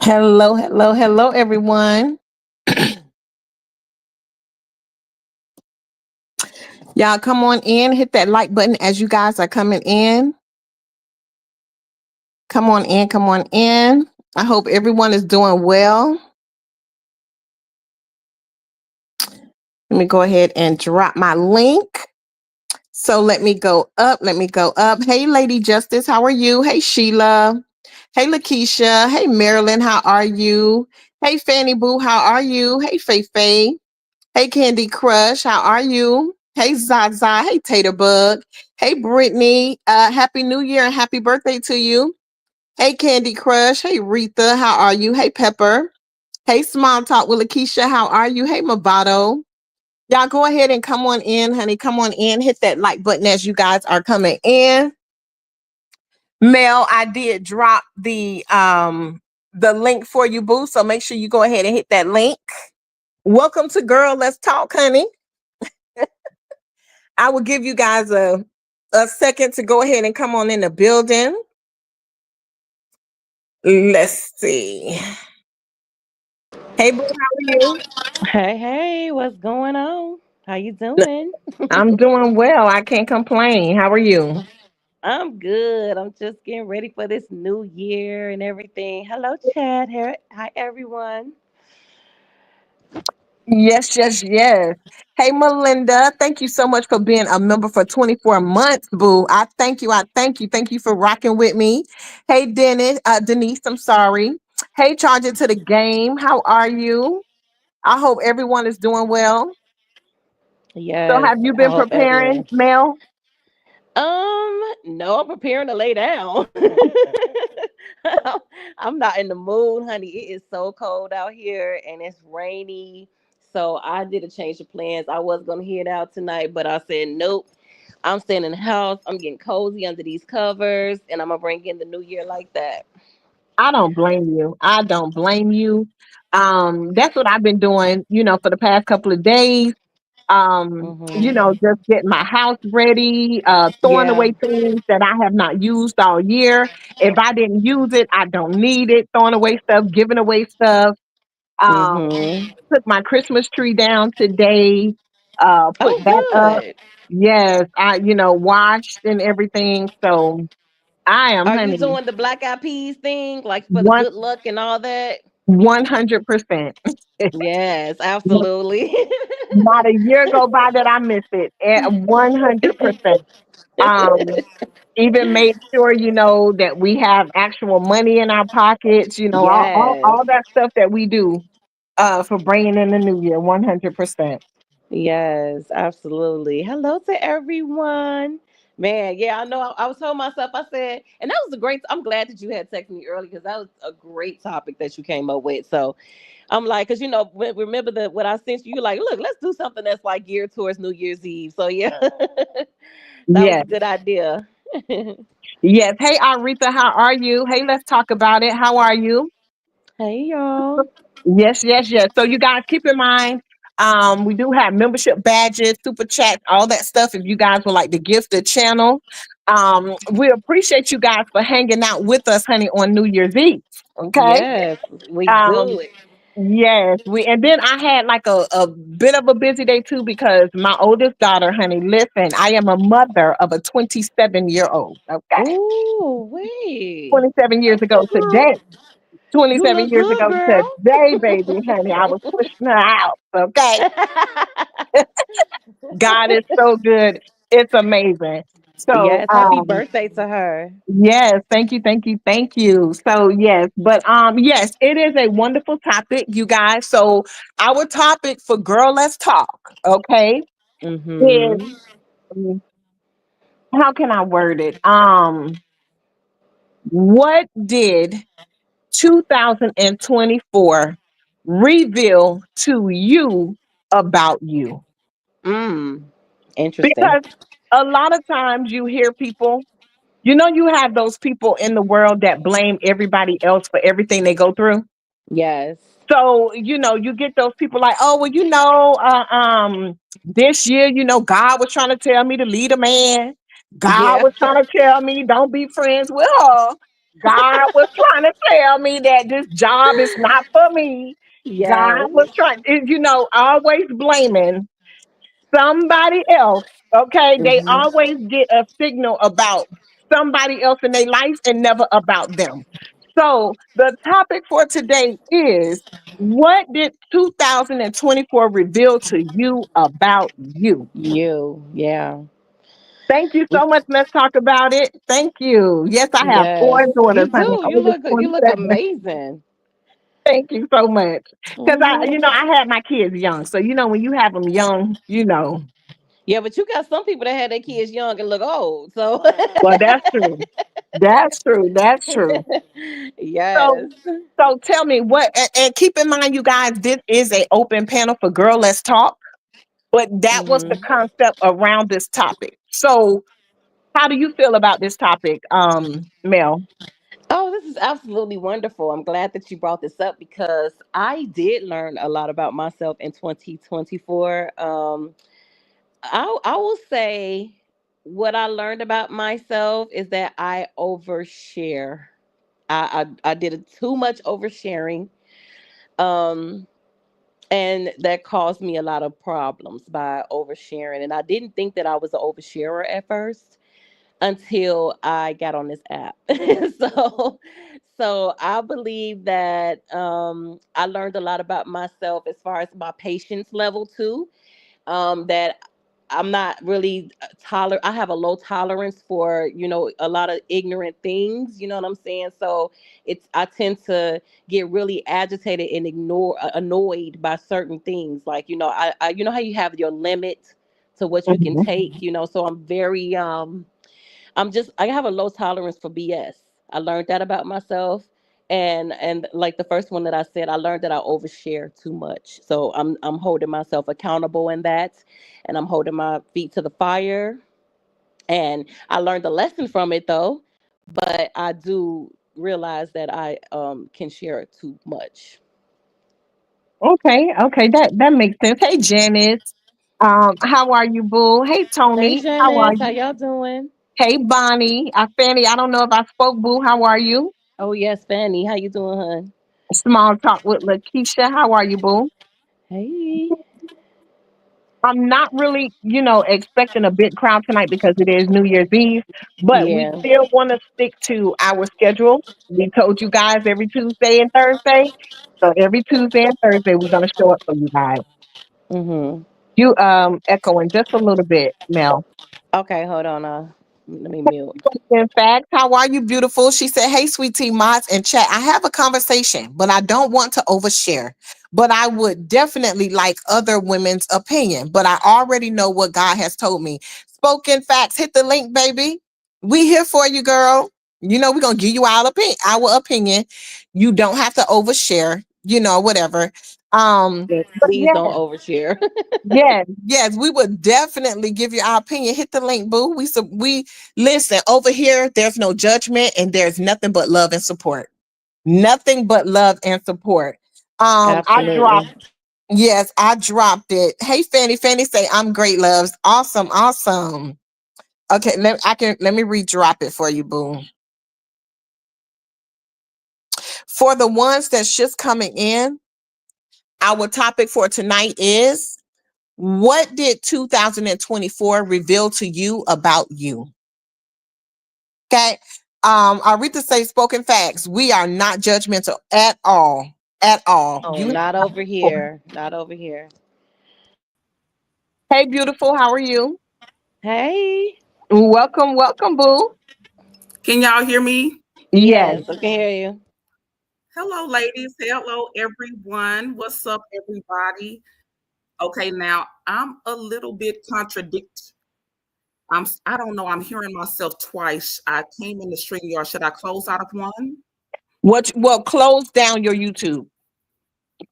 Hello, hello, hello, everyone. Y'all come on in, hit that like button as you guys are coming in. Come on in, come on in. I hope everyone is doing well. Let me go ahead and drop my link. So let me go up, let me go up. Hey, Lady Justice, how are you? Hey, Sheila. Hey, Lakeisha. Hey, Marilyn, how are you? Hey, Fanny Boo, how are you? Hey, Faye Faye. Hey, Candy Crush, how are you? Hey, Zaza. Hey, Tater Bug. Hey, Brittany. Happy New Year and happy birthday to you. Hey, Candy Crush. Hey, Retha. How are you? Hey, Pepper. Hey, Small Talk with Lakeisha. How are you? Hey, Movado. Y'all go ahead and come on in, honey. Come on in. Hit that like button as you guys are coming in. Mel, I did drop the link for you, boo. So make sure you go ahead and hit that link. Welcome to Girl Let's Talk, honey. I will give you guys a second to go ahead and come on in the building. Let's see. Hey, boo, how are you? Hey, hey, what's going on? How you doing? I'm doing well. I can't complain. How are you? I'm good. I'm just getting ready for this new year and everything. Hello, Chad. Hi, everyone. Yes, yes, yes. Hey, Melinda, thank you so much for being a member for 24 months, boo. I thank you. I thank you. Thank you for rocking with me. Hey, Denise, I'm sorry. Hey, Charge It to the Game. How are you? I hope everyone is doing well. So Yes, have you I been hope preparing, everyone. Mel? No, I'm preparing to lay down. I'm not in the mood, honey. It is so cold out here and it's rainy. So I did a change of plans. I was gonna head out tonight, but I said nope. I'm staying in the house. I'm getting cozy under these covers, and I'm gonna bring in the new year like that. I don't blame you. I don't blame you. That's what I've been doing, for the past couple of days. Just getting my house ready, throwing Yeah. away things that I have not used all year. If I didn't use it, I don't need it. Throwing away stuff, giving away stuff. Um, Mm-hmm. Took my Christmas tree down today, put Oh, that up. good. Yes, washed and everything. So I am, Are you honey, doing the black eyed peas thing, like for the one good luck and all that? 100%. Yes, absolutely. Not a year go by that I miss it. 100%. Um, Even made sure, that we have actual money in our pockets, all, all, Yes. all that stuff that we do for bringing in the new year, 100%. Yes, absolutely. Hello to everyone. Man, yeah, I know. I was telling myself, I said, and that was a great. I'm glad that you had texted me early because that was a great topic that you came up with. So I'm like, because remember what I sent you. You're like, look, let's do something that's like geared towards New Year's Eve. So yeah, that was a Yes, good idea. yes. Hey, Aretha, how are you? Hey, let's talk about it. How are you? Hey y'all. Yes, yes, yes. So you guys keep in mind, we do have membership badges, super chats, all that stuff. If you guys would like to gift the channel, we appreciate you guys for hanging out with us, honey, on New Year's Eve. Okay. Yes, we Um, do it. yes, and then I had like a bit of a busy day too because my oldest daughter, honey, listen, I am a mother of a 27-year-old. Okay. Ooh, wait. 27 years Okay, ago girl. today. You 27 look years good, ago girl. today, baby, honey. I was pushing her out. Okay. God is so good. It's amazing. So, Yes, happy birthday to her. yes, thank you, thank you, thank you. So, yes, but yes, it is a wonderful topic, you guys. So, our topic for Girl Let's Talk, okay, is Mm-hmm. um, how can I word it? What did 2024 reveal to you about you? Mm. Interesting. Because a lot of times you hear people, you have those people in the world that blame everybody else for everything they go through. Yes. So, you get those people like, oh, well, this year, God was trying to tell me to lead a man. God Yeah. was trying to tell me don't be friends with her. God was trying to tell me that this job is not for me. God Yes. was trying, always blaming somebody else. Okay. They Hmm. always get a signal about somebody else in their life and never about them. So the topic for today is, what did 2024 reveal to you about you? Yeah. Thank you so much. Let's talk about it. Thank you. Yes, I have Yes. four daughters, You honey, do. over You look 27. amazing. Thank you so much. Because Hmm. I had my kids young. So, when you have them young, Yeah, but you got some people that had their kids young and look old. So well, that's true. That's true. That's true. So, yes. so tell me and keep in mind, you guys, this is an open panel for Girl Let's Talk, but that was the Hmm. concept around this topic. So, how do you feel about this topic, Mel? Oh, this is absolutely wonderful. I'm glad that you brought this up because I did learn a lot about myself in 2024. I will say what I learned about myself is that I overshare. I did too much oversharing. Um, and that caused me a lot of problems by oversharing. And I didn't think that I was an oversharer at first until I got on this app. so so I believe that I learned a lot about myself as far as my patience level too. That I'm not really I have a low tolerance for, a lot of ignorant things, you know what I'm saying? So I tend to get really agitated and annoyed by certain things. Like, you know how you have your limit to what you can Mhm. take, so I'm very I have a low tolerance for BS. I learned that about myself. And like the first one that I said, I learned that I overshare too much. So I'm holding myself accountable in that, and I'm holding my feet to the fire. And I learned a lesson from it though, but I do realize that I can share too much. Okay, okay, that makes sense. Hey, Janice, how are you, boo? Hey, Hey Tony, how are Janice, how you? y'all doing? Hey, Bonnie, Fanny, I don't know if I spoke, boo. How are you? Oh yes, Fanny, how you doing, hon? Small talk with Lakeisha. How are you, boo? Hey. I'm not really, expecting a big crowd tonight because it is New Year's Eve, but we Yeah. still want to stick to our schedule. We told you guys every Tuesday and Thursday. So every Tuesday and Thursday, we're going to show up for you guys. Mhm. You echoing just a little bit, Mel. Okay, hold on. Let me mute. In fact, how are you, beautiful? She said, "Hey, sweet tea mods and chat. I have a conversation, but I don't want to overshare. But I would definitely like other women's opinion. But I already know what God has told me. Spoken facts. Hit the link, baby. We here for you, girl. We're gonna give you our opinion. You don't have to overshare. Whatever. Yes, But please yeah, don't overshare. yes, yes, we would definitely give you our opinion. Hit the link, boo. We listen over here. There's no judgment, and there's nothing but love and support. Nothing but love and support. I dropped. Absolutely. Yes, I dropped it. Hey, Fanny. Fanny say I'm great, loves. Awesome, awesome. Okay, let me redrop it for you, boo. For the ones that's just coming in, our topic for tonight is, what did 2024 reveal to you about you? Okay. Aretha say spoken facts. We are not judgmental at all. At all. Oh, You not over here. Not over here. Hey, beautiful. How are you? Hey. Welcome, welcome, boo. Can y'all hear me? Yes. Yes, I can hear you. Hello, ladies. Hello, everyone. What's up, everybody? Okay, now I'm a little bit contradict. I don't know. I'm hearing myself twice. I came in the stream yard. Should I close out of one? Well, close down your YouTube.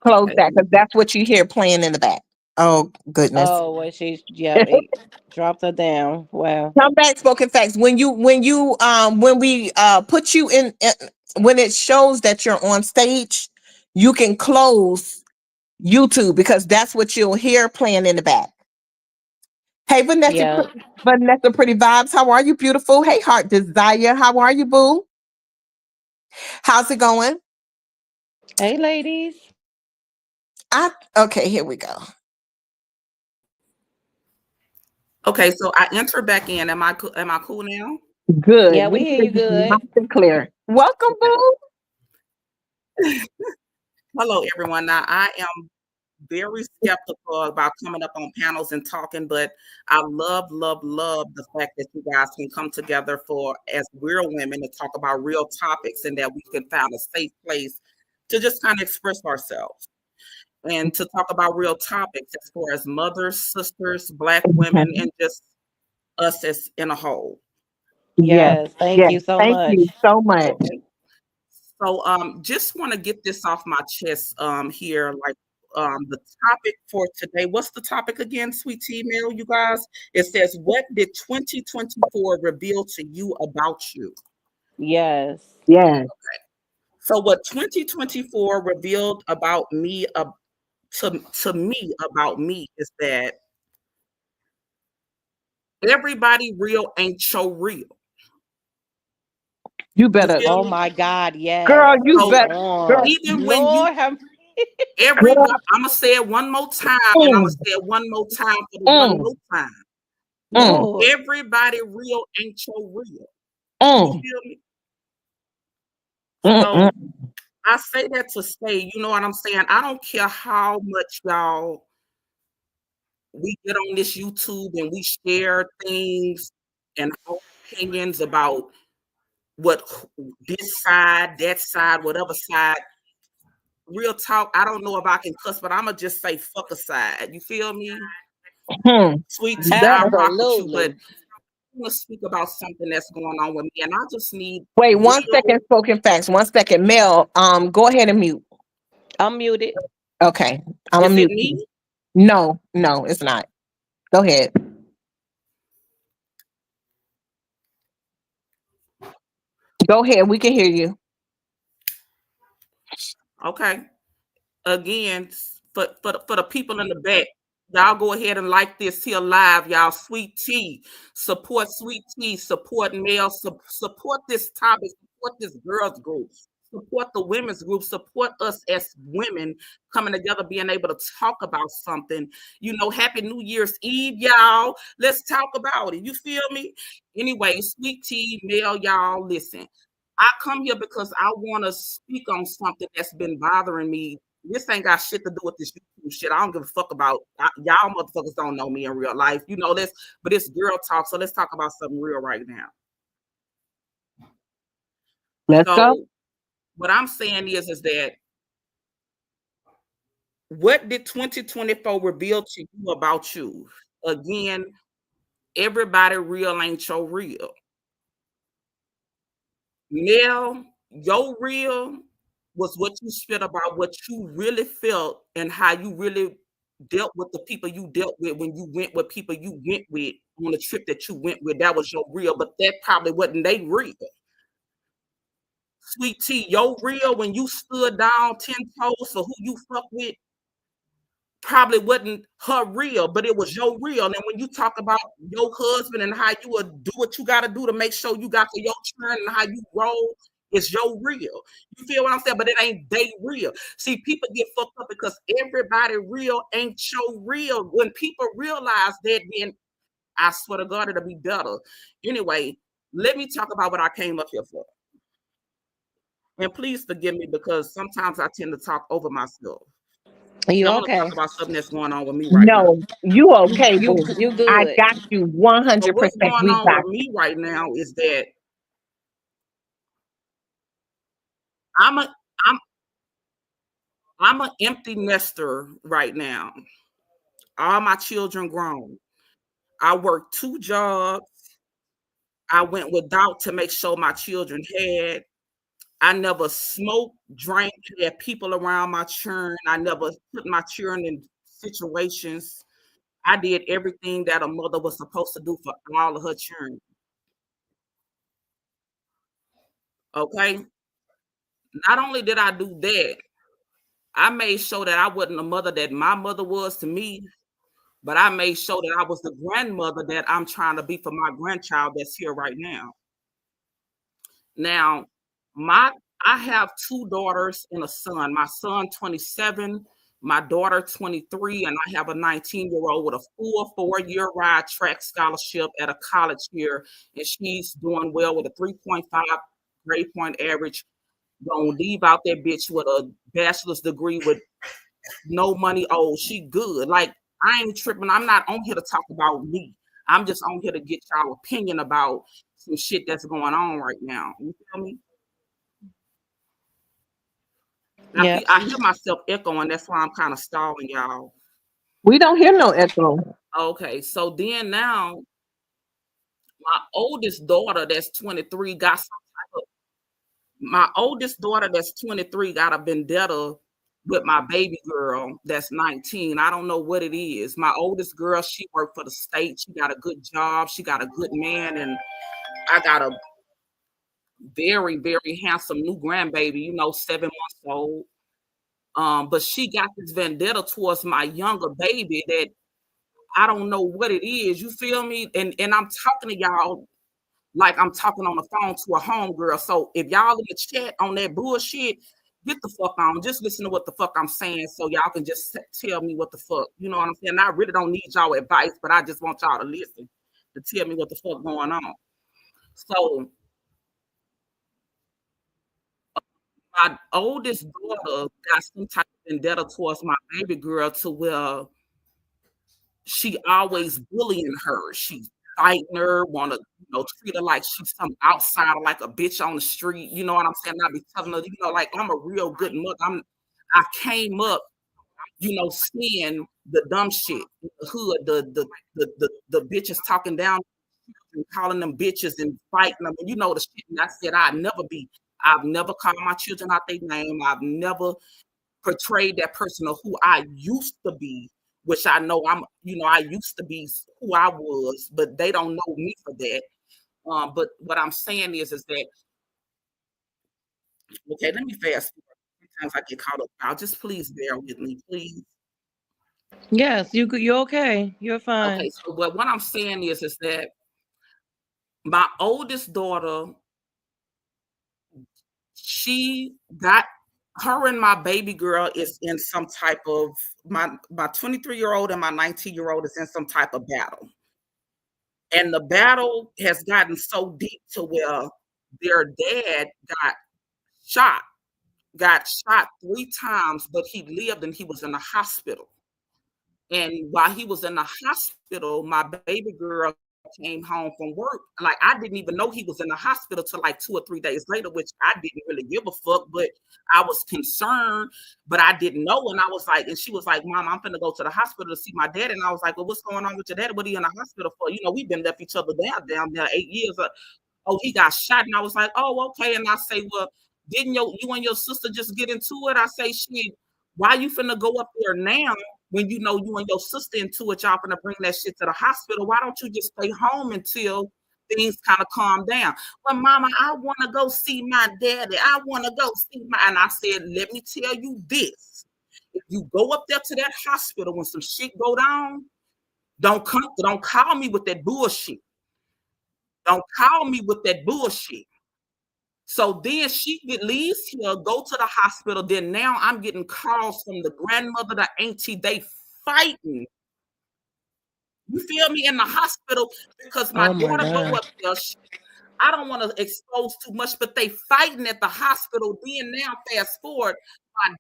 Close Okay. that because that's what you hear playing in the back. Oh goodness. Oh, well, yep, it dropped her down. Wow. Come back, spoken facts. When we put you in, when it shows that you're on stage, you can close YouTube because that's what you'll hear playing in the back. Hey, Vanessa, Yeah. Vanessa, pretty vibes. How are you, beautiful? Hey, heart desire. How are you, boo? How's it going? Hey, ladies. Okay, here we go. Okay, so I enter back in. Am I cool now? Good. Yeah, We we hear hear you you good. nice and clear. Welcome, Okay. boo. Hello, everyone. Now I am very skeptical about coming up on panels and talking, but I love the fact that you guys can come together for as real women to talk about real topics and that we can find a safe place to just kind of express ourselves and to talk about real topics as far as mothers, sisters, Black women, Mhm. and just us as in a whole. Yes, Yes, thank yes. you so Thank you much. so much. Okay. So just want to get this off my chest here, like the topic for today. What's the topic again, sweet tea mail, you guys? It says, what did 2024 reveal to you about you? Yes. Yes. So what 2024 revealed about me to me about me is that everybody real ain't so real. You You better, feel Oh me? my God, yes. girl, you So Speak better, girl, on. even when you Lord have girl, everyone, I'm gonna say it one more time, and I'm gonna mm, say it one more time for the one mm, more time. mm, Lord. Everybody real ain't so real. You mm, feel me? mm, So mm. I say that to say, you know what I'm saying? I don't care how much y'all we get on this YouTube and we share things and our opinions about what this side, that side, whatever side. Real talk, I don't know if I can cuss, but I'ma just say fuck a side. You feel me? Hmm. Sweet You tea, I better. rock with you, but Absolutely. I want to speak about something that's going on with me, and I just need Wait, one real. second, spoken facts. 1 second. Mel, go ahead and mute. I'm muted. Okay. I'm gonna Is it mute me? you. No, no, it's not. Go ahead. Go ahead. We can hear you. Okay. Again, for the people in the back, y'all go ahead and like this here live, y'all. Sweet tea, support sweet tea, support male, support this topic, support this girls group, support the women's group, support us as women coming together, being able to talk about something. You know, happy New Year's Eve, y'all. Let's talk about it. You feel me? Anyway, sweet tea, male, y'all. Listen. I come here because I want to speak on something that's been bothering me. This ain't got shit to do with this YouTube shit. I don't give a fuck about y'all motherfuckers don't know me in real life. You know this, but it's girl talk. So let's talk about something real right now. Let's go. So what I'm saying is that what did 2024 reveal to you about you? Again, everybody real ain't your real. Mel, your real was what you spit about what you really felt and how you really dealt with the people you dealt with when you went with people you went with on the trip that you went with. That was your real, but that probably wasn't they real. Sweet tea, your real when you stood down 10 toes for who you fuck with probably wasn't her real, but it was your real. And when you talk about your husband and how you would do what you got to do to make sure you got to your turn and how you roll, it's your real. You feel what I'm saying? But it ain't they real. See, people get fucked up because everybody real ain't your real. When people realize that, then I swear to God, it'll be better. Anyway, let me talk about what I came up here for. And please forgive me because sometimes I tend to talk over myself. And You I want to talk okay? about something that's going on with me right now. No, you You okay, you boo. you I good. got you So what's 100%. going We on got with you. me right now is that I'm a I'm I'm an empty nester right now. All my children grown. I work 2 jobs. I went without to make sure my children had. I never smoked, drank, had people around my children. I never put my children in situations. I did everything that a mother was supposed to do for all of her children. Okay. Not only did I do that, I made sure that I wasn't the mother that my mother was to me, but I made sure that I was the grandmother that I'm trying to be for my grandchild that's here right now. Now, my I have two daughters and a son. My son 27, my daughter 23, and I have a 19-year-old with a full 4-year ride track scholarship at a college here, and she's doing well with a 3.5 grade point average. Gonna leave out that bitch with a bachelor's degree with no money. Oh, she good. Like, I ain't tripping. I'm not on here to talk about me. I'm just on here to get y'all opinion about some shit that's going on right now. You feel me? Yep. I hear myself echoing. That's why I'm kind of stalling y'all. We don't hear no echo. Okay, so then now my oldest daughter that's 23 got some type of, my oldest daughter that's 23 got a vendetta with my baby girl that's 19. I don't know what it is. My oldest girl, she worked for the state. She got a good job. She got a good man, and I got a very, very handsome new grandbaby, 7 months old. But she got this vendetta towards my younger baby that I don't know what it is. You feel me? And I'm talking to y'all like I'm talking on the phone to a homegirl. So if y'all in the chat on that bullshit, get the fuck on. Just listen to what the fuck I'm saying so y'all can just tell me what the fuck. You know what I'm saying? I really don't need y'all advice, but I just want y'all to listen to tell me what the fuck going on. So my oldest daughter got some type of vendetta towards my baby girl to where she always bullying her. She's fighting her, wanna, treat her like she's some outsider, like a bitch on the street. You know what I'm saying? I be telling her, like I'm a real good mother. I came up, seeing the dumb shit in the hood, the bitches talking down and calling them bitches and fighting them. And the shit. And I said I've never called my children out their name. I've never portrayed that person of who I used to be, which I know I used to be who I was, but they don't know me for that. But what I'm saying is that, okay, let me fast forward. Sometimes I get caught up. Now, just please bear with me, please. Yes, you're okay. You're Okay, fine. so but what I'm saying is that my oldest daughter, she got her and my baby girl is in some type of my 23-year-old and my 19-year-old is in some type of battle. And the battle has gotten so deep to where their dad shot, got shot 3 times, but he lived and he was in the hospital. And while he was in the hospital, my baby girl came home from work. Like, I didn't even know he was in the hospital till like 2 or 3 days later, which I didn't really give a fuck, but I was concerned, but I didn't know. And I was like, and she was like, Mom, I'm finna go to the hospital to see my dad. And I was like, well, what's going on with your dad? What are you in the hospital for? We've been left each other down there 8 years. Oh, he got shot. And I was like, oh, okay. And I say, well, didn't you and your sister just get into it? I say, shit, why you finna go up there now when you know you and your sister into it? Y'all finna bring that shit to the hospital. Why don't you just stay home until things kind of calm down? Well, Mama, I want to go see my daddy. I want to go see my. And I said, let me tell you this. If you go up there to that hospital when some shit go down, don't call me with that bullshit. Don't call me with that bullshit. So then she leaves here, go to the hospital. Then now I'm getting calls from the grandmother, the auntie. They fighting. You feel me? In the hospital because my Oh my daughter go God. up there. I don't want to expose too much, but they fighting at the hospital. Then now, fast forward, my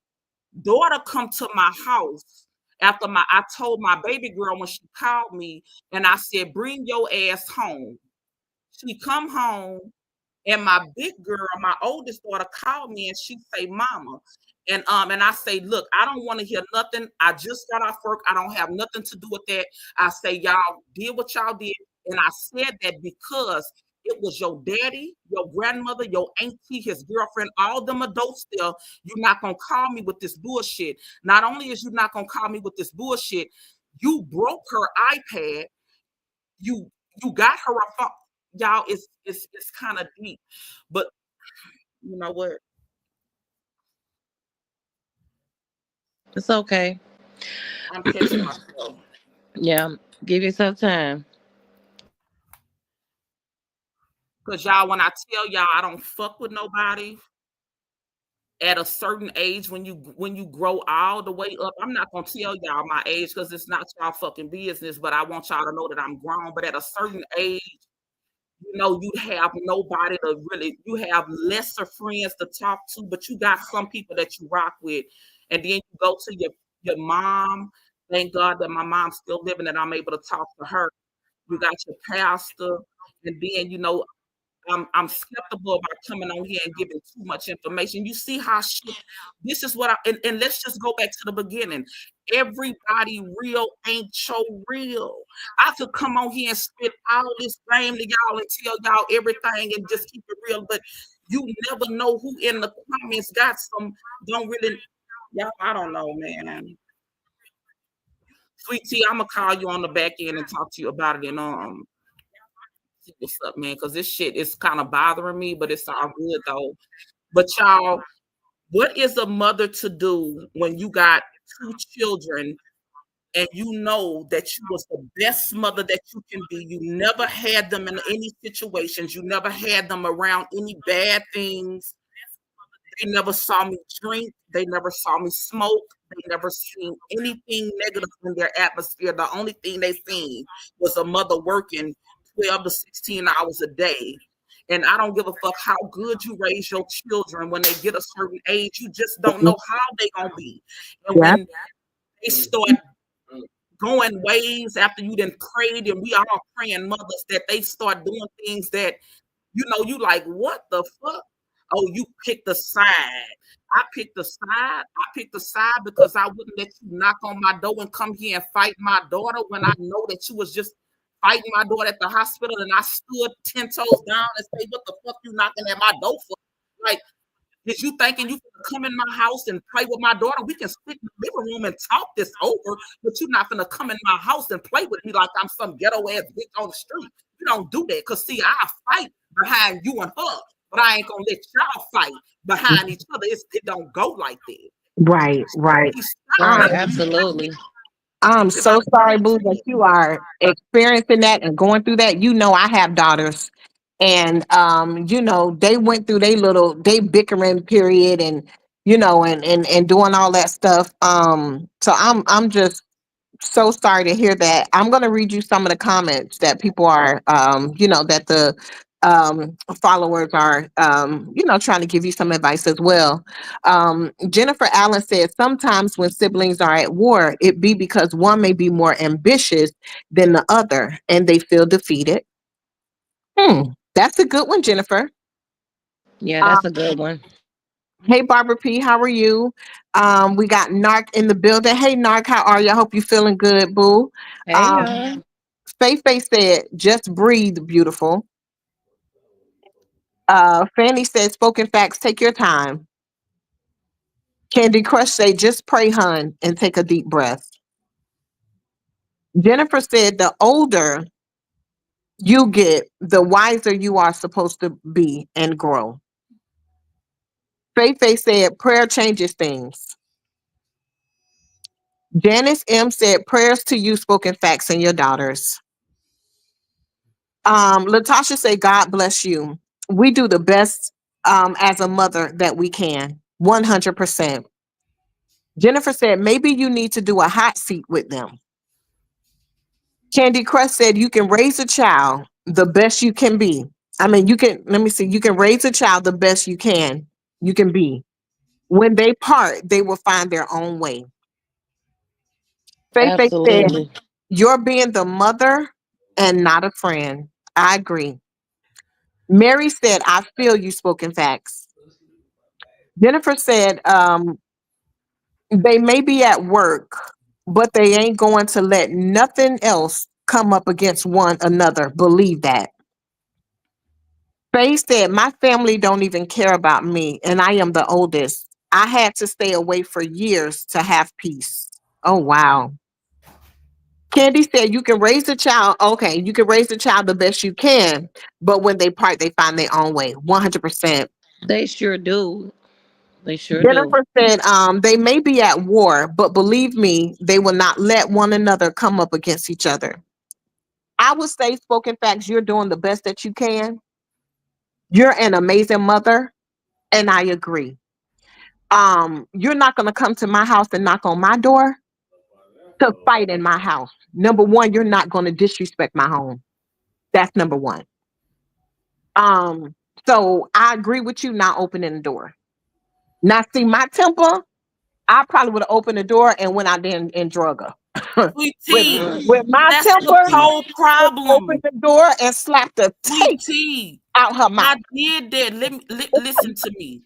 daughter come to my house after I told my baby girl when she called me, and I said, bring your ass home. She come home. And my big girl, my oldest daughter, called me and she say, Mama. And I say, look, I don't want to hear nothing. I just got off work. I don't have nothing to do with that. I say, y'all did what y'all did. And I said that because it was your daddy, your grandmother, your auntie, his girlfriend, all them adults there. You're not going to call me with this bullshit. Not only is you not going to call me with this bullshit, you broke her iPad. You got her a phone. Y'all, it's kind of deep. But you know what? It's okay. I'm catching myself. Yeah. Give yourself time. Because y'all, when I tell y'all I don't fuck with nobody, at a certain age when you grow all the way up. I'm not gonna tell y'all my age because it's not y'all fucking business, but I want y'all to know that I'm grown. But at a certain age, you have nobody to really, you have lesser friends to talk to, but you got some people that you rock with. And then you go to your mom. Thank God that my mom's still living and I'm able to talk to her. You got your pastor, and then I'm skeptical about coming on here and giving too much information. You see how shit. This is what and let's just go back to the beginning. Everybody real ain't so real. I could come on here and spit all this game to y'all and tell y'all everything and just keep it real, but you never know who in the comments got some don't really. Y'all, I don't know, man. Sweet Tea, I'm gonna call you on the back end and talk to you about it and see what's up, man, because this shit is kind of bothering me, but it's all good though. But y'all, what is a mother to do when you got two children and you know that you was the best mother that you can be? You never had them in any situations. You never had them around any bad things. They never saw me drink. They never saw me smoke. They never seen anything negative in their atmosphere. The only thing they seen was a mother working 12 to 16 hours a day. And I don't give a fuck how good you raise your children. When they get a certain age, you just don't know how they gonna be. And Yeah. when they start going ways after you done prayed, and we all praying mothers, that they start doing things that you like, what the fuck? Oh, you picked a side. I picked a side. I picked a side because I wouldn't let you knock on my door and come here and fight my daughter when I know that you was just fighting my daughter at the hospital, and I stood 10 toes down and say, what the fuck you knocking at my door for? Like, is you thinking you can come in my house and play with my daughter? We can sit in the living room and talk this over, but you're not gonna come in my house and play with me like I'm some ghetto ass bitch on the street. You don't do that, because see, I fight behind you and her, but I ain't gonna let y'all fight behind each other. It don't go like that. Right, right. Please stop Um, Right, that. absolutely. I'm If I so sorry, Boo, that you are experiencing that and going through that. You know, I have daughters, and they went through they bickering period, and and doing all that stuff. So I'm just so sorry to hear that. I'm going to read you some of the comments that people are, that the followers are, trying to give you some advice as well. Jennifer Allen said, sometimes when siblings are at war, it be because one may be more ambitious than the other and they feel defeated. That's a good one, Jennifer. Yeah, Um, that's a good one. hey, Barbara P., how are you? We got Narc in the building. Hey, Narc, how are you? I hope you're feeling good, boo. Hey, Um, y'all. Faye said, just breathe, beautiful. Fanny said, spoken facts, take your time. Candy Crush said, just pray, hun, and take a deep breath. Jennifer said, the older you get, the wiser you are supposed to be and grow. Faye said, prayer changes things. Janice M said, prayers to you, spoken facts, and your daughters. Latasha said, God bless you. We do the best as a mother that we can. 100%. Jennifer said, maybe you need to do a hot seat with them. Candy Crush said, you can raise a child the best you can be. I mean, let me see, you can raise a child the best you can be. When they part, they will find their own way. Faith said, Absolutely. you're being the mother and not a friend. I agree. Mary said, I feel you, spoken facts. Jennifer said, they may be at work, but they ain't going to let nothing else come up against one another. Believe that. Faye said, my family don't even care about me, and I am the oldest. I had to stay away for years to have peace. Oh, wow. Candy said, you can raise a child. Okay, you can raise a child the best you can, but when they part, they find their own way. 100%. They sure do. They sure do. Jennifer said, they may be at war, but believe me, they will not let one another come up against each other. I would say, spoken facts, you're doing the best that you can. You're an amazing mother, and I agree. You're not gonna come to my house and knock on my door to fight in my house. Number one, you're not gonna disrespect my home. That's number one. Um, so I agree with you not opening the door. Now, see, my temper, I probably would have opened the door and went out there and drug her. Sweet with tea. with my That's the temper, whole open problem. the door and slap the Sweet taste tea. out her I mouth. did that. Listen to me.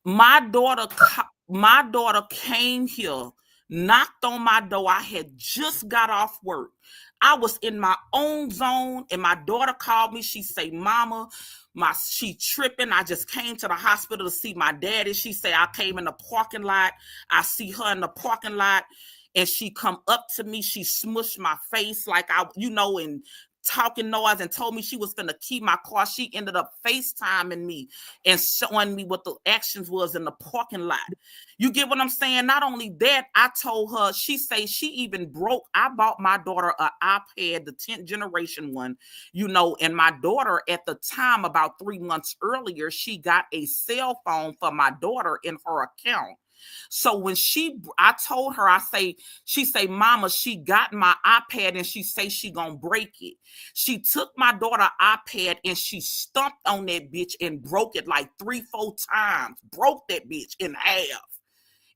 My daughter came here, knocked on my door. I had just got off work. I was in my own zone, and my daughter called me. She say, "Mama, she tripping. I just came to the hospital to see my daddy." She say, "I came in the parking lot. I see her in the parking lot." And she come up to me. She smushed my face like and talking noise, and told me she was gonna keep my car. She ended up FaceTiming me and showing me what the actions was in the parking lot. You get what I'm saying? Not only that, I told her, she say she even broke. I bought my daughter an iPad, the 10th generation one, and my daughter at the time, about 3 months earlier, she got a cell phone for my daughter in her account. So when I told her, she say, "Mama, she got my iPad and she say she gonna break it." She took my daughter iPad and she stomped on that bitch and broke it like 3, 4 times. Broke that bitch in half.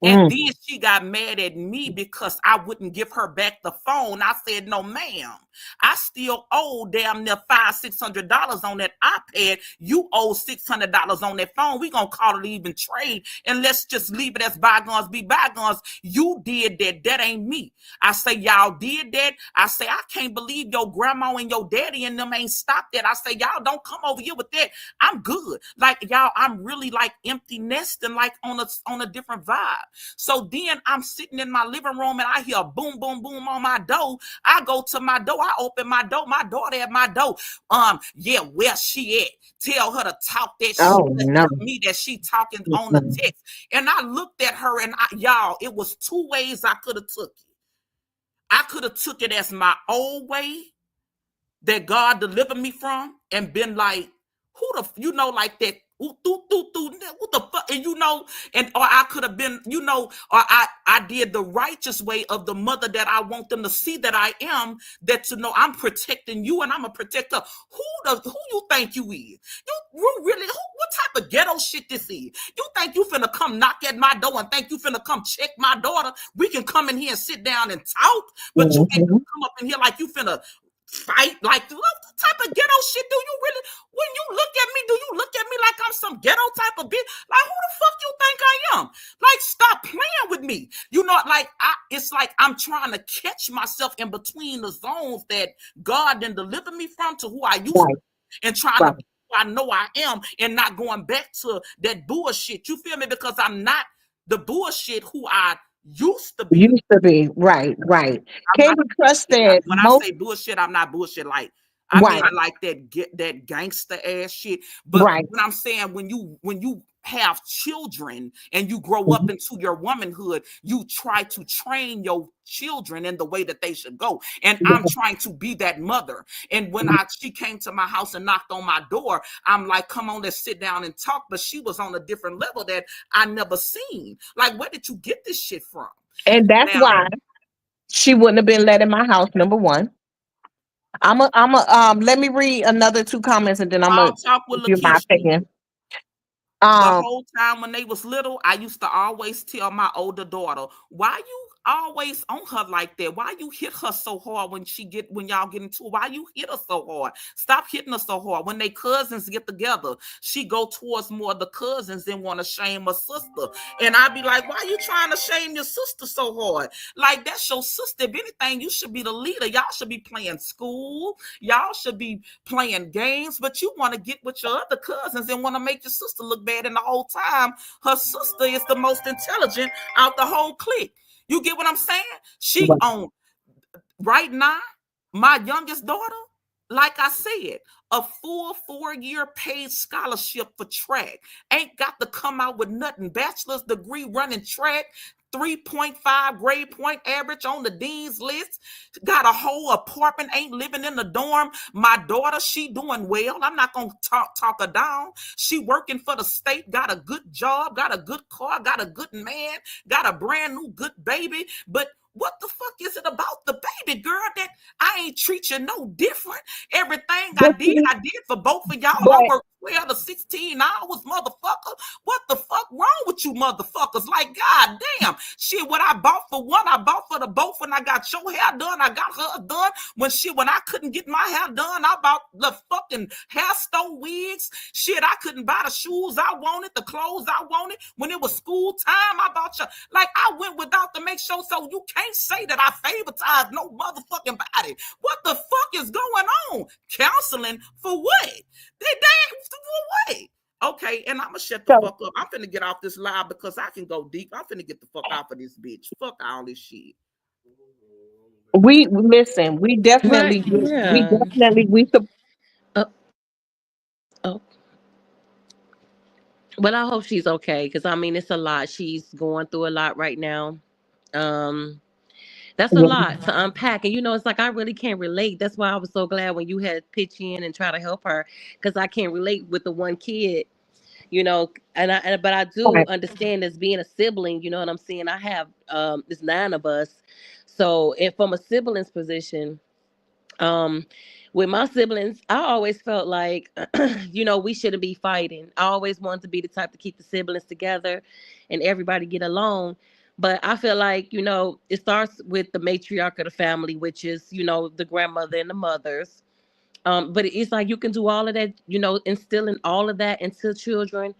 And then she got mad at me because I wouldn't give her back the phone. I said, "No, ma'am. I still owe damn near $500-600 on that iPad. You owe $600 on that phone. We gonna call it even trade, and let's just leave it as bygones be bygones. You did that. That ain't me." I say, "Y'all did that." I say, "I can't believe your grandma and your daddy and them ain't stopped that." I say, "Y'all don't come over here with that. I'm good. Like, y'all, I'm really like empty nesting, like on a different vibe." So then I'm sitting in my living room and I hear boom, boom, boom on my door. I go to my door. I open my door. My daughter at my door. Yeah, where she at? Tell her to talk that shit Oh no. to me that she talking on the text. And I looked at her and y'all, it was 2 ways I could have took it. I could have took it as my old way that God delivered me from and been like, who the, like that, what the fuck, and or I could have been, or I did the righteous way of the mother that I want them to see that I am, that to know I'm protecting you and I'm a protector. Who you think you is? You really, what type of ghetto shit this is? You think you finna come knock at my door and think you finna come check my daughter? We can come in here and sit down and talk, but you ain't gonna come up in here like you finna fight. Like, what type of ghetto shit do you really, when you look at me, do you look at me like I'm some ghetto type of bitch? Like, who the fuck you think I am? Like, stop playing with me. Like, it's like I'm trying to catch myself in between the zones that God then delivered me from to who I used to be, and trying to be who I know I am, and not going back to that bullshit. You feel me? Because I'm not the bullshit who I used to be. Used to be. Right. I'm Can not, we trust that when I most say bullshit, I'm not bullshit. Like, I mean, right, like that gangster ass shit. But right. what I'm saying, when you have children and you grow up Mhm. into your womanhood, you try to train your children in the way that they should go. And I'm trying to be that mother. And when she came to my house and knocked on my door, I'm like, "Come on, let's sit down and talk." But she was on a different level that I never seen. Like, where did you get this shit from? And that's Now, why she wouldn't have been let in my house, number one. Let me read another two comments and then I'm gonna I'll talk with give you my Lakeisha. opinion. The Um, whole time when they was little, I used to always tell my older daughter, "Why you always on her like that? Why you hit her so hard when y'all get into it? Why you hit her so hard? Stop hitting her so hard." When they cousins get together, she go towards more of the cousins and want to shame her sister. And I be like, "Why you trying to shame your sister so hard? Like, that's your sister. If anything, you should be the leader. Y'all should be playing school. Y'all should be playing games, but you want to get with your other cousins and want to make your sister look bad. And the whole time, her sister is the most intelligent out the whole clique." You get what I'm saying? She on right now, my youngest daughter, like I said, a full 4-year paid scholarship for track. Ain't got to come out with nothing. Bachelor's degree running track, 3.5 grade point average on the dean's list, got a whole apartment, ain't living in the dorm. My daughter, she doing well. I'm not gonna talk her down. She working for the state, got a good job, got a good car, got a good man, got a brand new good baby. But what the fuck is it about the baby girl that I ain't treat you no different? Everything But I did for both of y'all. I but worked 12 to 16 hours, motherfucker. What the fuck wrong with you motherfuckers? Like, god damn. Shit, what I bought for one, I bought for the both. When I got your hair done, I got her done. When I couldn't get my hair done, I bought the fucking hair store wigs. Shit, I couldn't buy the shoes I wanted, the clothes I wanted. When it was school time, I bought you. Like, I went without to make sure, so you can't say that I favoritised no motherfucking body. What the fuck is going on? Counseling for what? They for what? Okay, and I'm gonna shut the so fuck up. I'm finna get off this live because I can go deep. I'm finna get the fuck off of this bitch. Fuck all this shit. we listen. We Right. definitely, Yeah. we. Uh, oh. But I hope she's okay because I mean it's a lot. She's going through a lot right now. Um, that's a lot to unpack, and it's like I really can't relate. That's why I was so glad when you had pitch in and try to help her because I can't relate with the one kid. But I do Right. understand as being a sibling. You know what I'm saying? I have there's 9 of us, so if from a sibling's position, um with my siblings I always felt like we shouldn't be fighting. I always wanted to be the type to keep the siblings together and everybody get along. But I feel like it starts with the matriarch of the family, which is the grandmother and the mothers. But it's like you can do all of that, instilling all of that into children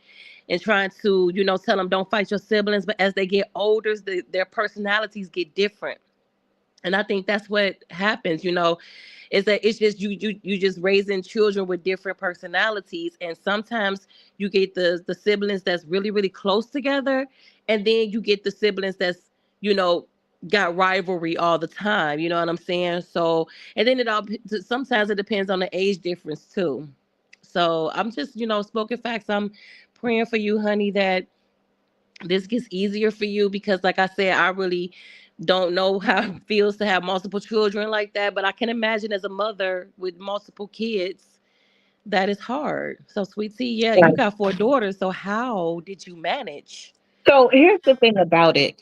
and trying to tell them don't fight your siblings. But as they get older, their personalities get different, and I think that's what happens. Is that it's just you just raising children with different personalities, and sometimes you get the siblings that's really really close together, and then you get the siblings that's you know got rivalry all the time. You know what I'm saying? So, and then sometimes it depends on the age difference too. So I'm just spoken facts. I'm praying for you, honey, that this gets easier for you because like I said, I really don't know how it feels to have multiple children like that, but I can imagine as a mother with multiple kids that is hard. So sweet tea, yeah, you Right. got 4 daughters, so how did you manage? So here's the thing about it.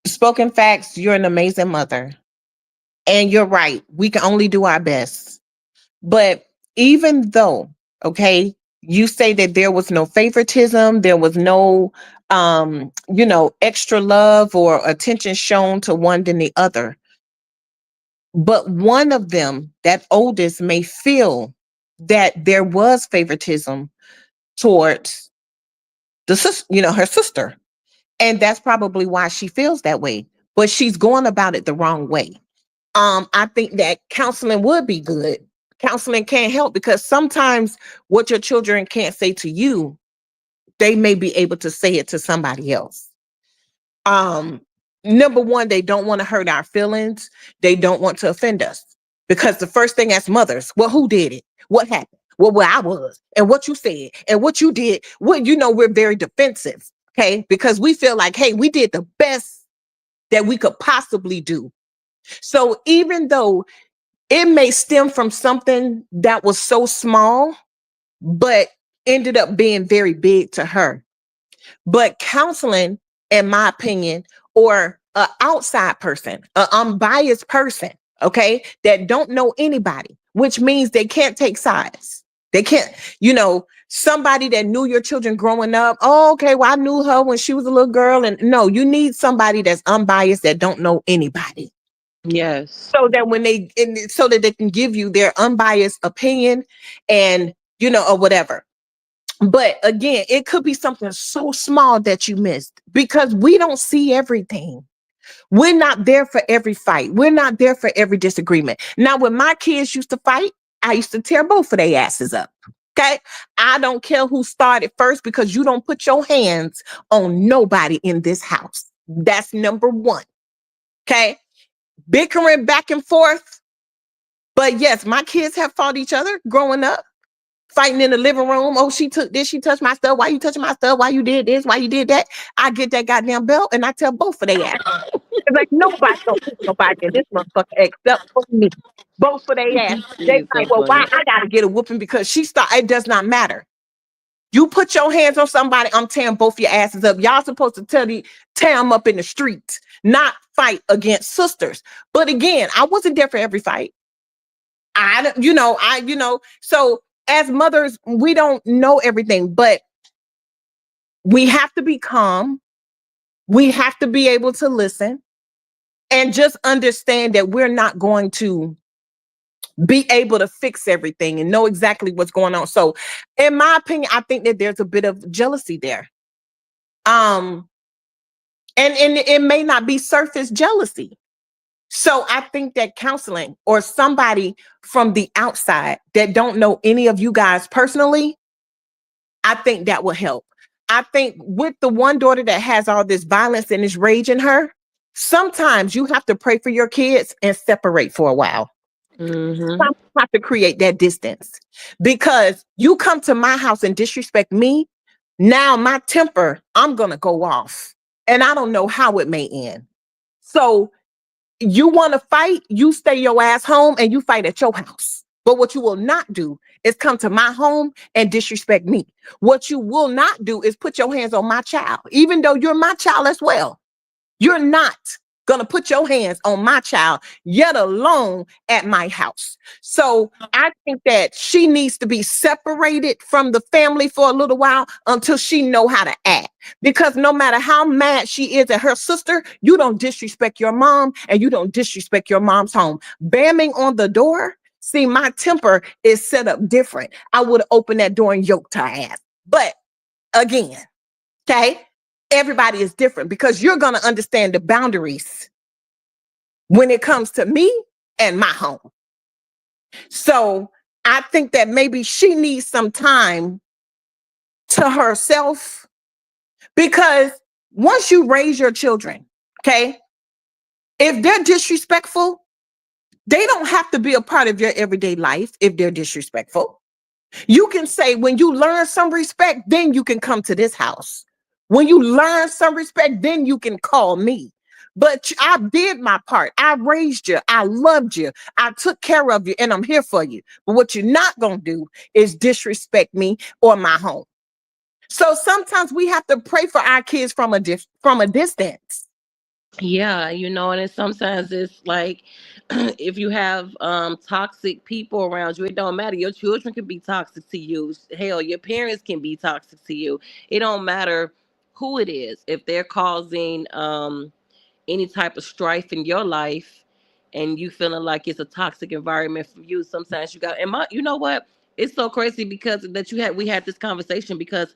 Spoken facts, you're an amazing mother. And you're right. We can only do our best. But even though, okay, you say that there was no favoritism, there was no extra love or attention shown to one than the other. But one of them, that oldest, may feel that there was favoritism towards her sister. And that's probably why she feels that way. But she's going about it the wrong way. I think that counseling would be good. Counseling can't help because sometimes what your children can't say to you, they may be able to say it to somebody else. Um, Number one, they don't want to hurt our feelings. They don't want to offend us because the first thing as mothers, well, who did it? What happened? Well, where I was and what you said and what you did. Well, we're very defensive, okay? Because we feel like, hey, we did the best that we could possibly do. So even though it may stem from something that was so small, but ended up being very big to her. But counseling, in my opinion, or an outside person, an unbiased person, okay, that don't know anybody, which means they can't take sides. They can't, somebody that knew your children growing up. Oh, okay, well, I knew her when she was a little girl. And no, you need somebody that's unbiased that don't know anybody Yes. so that they can give you their unbiased opinion and or whatever. But again, it could be something so small that you missed because we don't see everything. We're not there for every fight. We're not there for every disagreement. Now, when my kids used to fight, I used to tear both of their asses up. Okay. I don't care who started first because you don't put your hands on nobody in this house. That's number one. Okay. Bickering back and forth. But yes, my kids have fought each other growing up. fighting in the living room. Oh, she took this, she touched my stuff. Why you touching my stuff? Why you did this? Why you did that? I get that goddamn belt and I tell both of their ass. It's like nobody don't push nobody in this motherfucker except for me. Both for their ass. They You're like, so well, why funny. I gotta get a whooping because she start. It does not matter. You put your hands on somebody, I'm tearing both your asses up. Y'all supposed to tear them up in the streets, not fight against sisters. But again, I wasn't there for every fight. So as mothers, we don't know everything, but we have to be calm. We have to be able to listen and just understand that we're not going to be able to fix everything and know exactly what's going on. So, in my opinion, I think that there's a bit of jealousy there. Um, and it may not be surface jealousy. So I think that counseling or somebody from the outside that don't know any of you guys personally, I think that will help. I think with the one daughter that has all this violence and this rage in her, sometimes you have to pray for your kids and separate for a while. Mm-hmm. Sometimes you have to create that distance because you come to my house and disrespect me. Now my temper, I'm going to go off and I don't know how it may end. So you want to fight, you stay your ass home and you fight at your house. But what you will not do is come to my home and disrespect me. What you will not do is put your hands on my child, even though you're my child as well. You're not going to put your hands on my child, yet alone at my house. So I think that she needs to be separated from the family for a little while until she know how to act. Because no matter how mad she is at her sister, you don't disrespect your mom and you don't disrespect your mom's home. Bamming on the door. See, my temper is set up different. I would have opened that door and yoked her ass. But again, okay, everybody is different because you're going to understand the boundaries when it comes to me and my home. So I think that maybe she needs some time to herself because once you raise your children, okay, if they're disrespectful, they don't have to be a part of your everyday life if they're disrespectful. You can say, when you learn some respect, then you can come to this house. When you learn some respect, then you can call me. But I did my part. I raised you. I loved you. I took care of you and I'm here for you. But what you're not going to do is disrespect me or my home. So sometimes we have to pray for our kids from a distance. Yeah, and sometimes it's like if you have toxic people around you, it don't matter. Your children can be toxic to you. Hell, your parents can be toxic to you. It don't matter who it is. If they're causing any type of strife in your life and you feeling like it's a toxic environment for you, sometimes you got, and you know what? It's so crazy because that we had this conversation because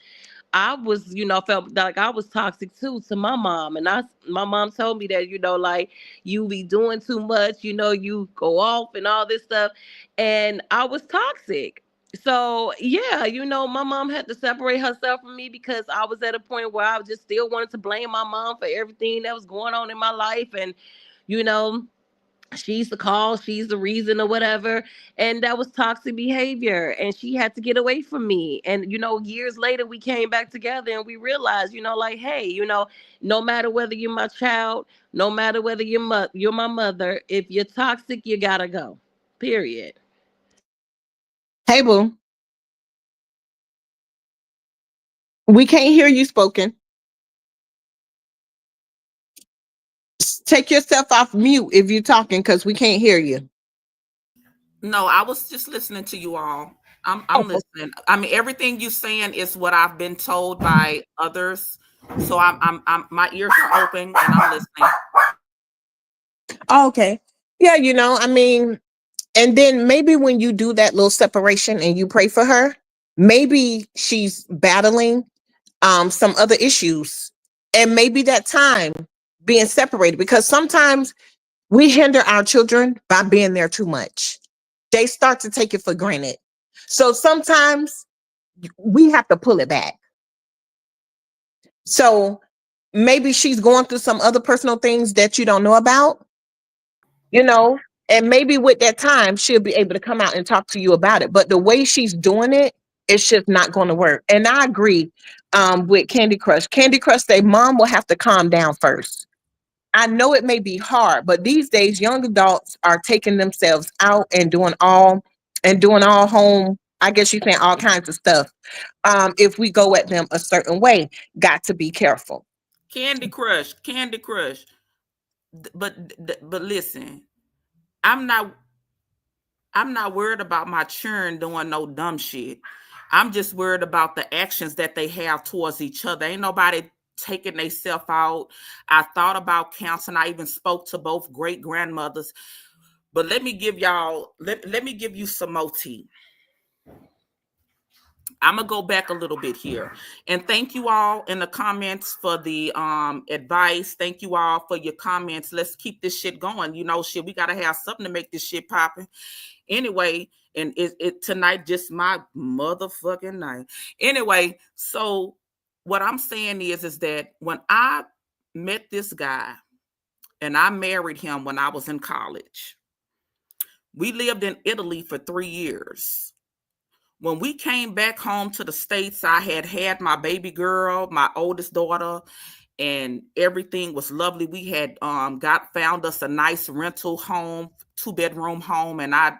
I was, felt like I was toxic too to my mom. And my mom told me that, like you be doing too much, you go off and all this stuff. And I was toxic. So yeah, my mom had to separate herself from me because I was at a point where I just still wanted to blame my mom for everything that was going on in my life. And, you know, she's the cause, she's the reason or whatever. And that was toxic behavior. And she had to get away from me. And, years later we came back together and we realized, like, hey, no matter whether you're my child, no matter whether you're my mother, if you're toxic, you gotta go. Period. Hey, boo, we can't hear you spoken. Take yourself off mute if you're talking because we can't hear you. No, I was just listening to you all. I'm Oh, listening. I mean, everything you saying is what I've been told by others. So I'm my ears are open and I'm listening. okay. Yeah, I mean, and then maybe when you do that little separation and you pray for her, maybe she's battling some other issues. And maybe that time being separated, because sometimes we hinder our children by being there too much. They start to take it for granted. So sometimes we have to pull it back. So maybe she's going through some other personal things that you don't know about, you know, and maybe with that time she'll be able to come out and talk to you about it. But the way she's doing it It's just not going to work. And I agree with Candy Crush. Candy Crush, their mom will have to calm down first. I know it may be hard, but these days young adults are taking themselves out and doing all home. I guess you saying all kinds of stuff. If we go at them a certain way, got to be careful. Candy Crush, Candy Crush. But listen, I'm not I'm not worried about my children doing no dumb shit. I'm just worried about the actions that they have towards each other. Ain't nobody taking themselves out. I thought about counseling. I even spoke to both great grandmothers. But let me give you some more tea. I'm gonna go back a little bit here, and thank you all in the comments for the advice. Thank you all for your comments. Let's keep this shit going. You know, shit, we gotta have something to make this shit popping. Anyway, and it tonight just my motherfucking night. Anyway, so what I'm saying is that when I met this guy and I married him when I was in college, we lived in Italy for 3 years. When we came back home to the States, I had my baby girl, my oldest daughter, and everything was lovely. We had found us a nice rental home, 2-bedroom home, and I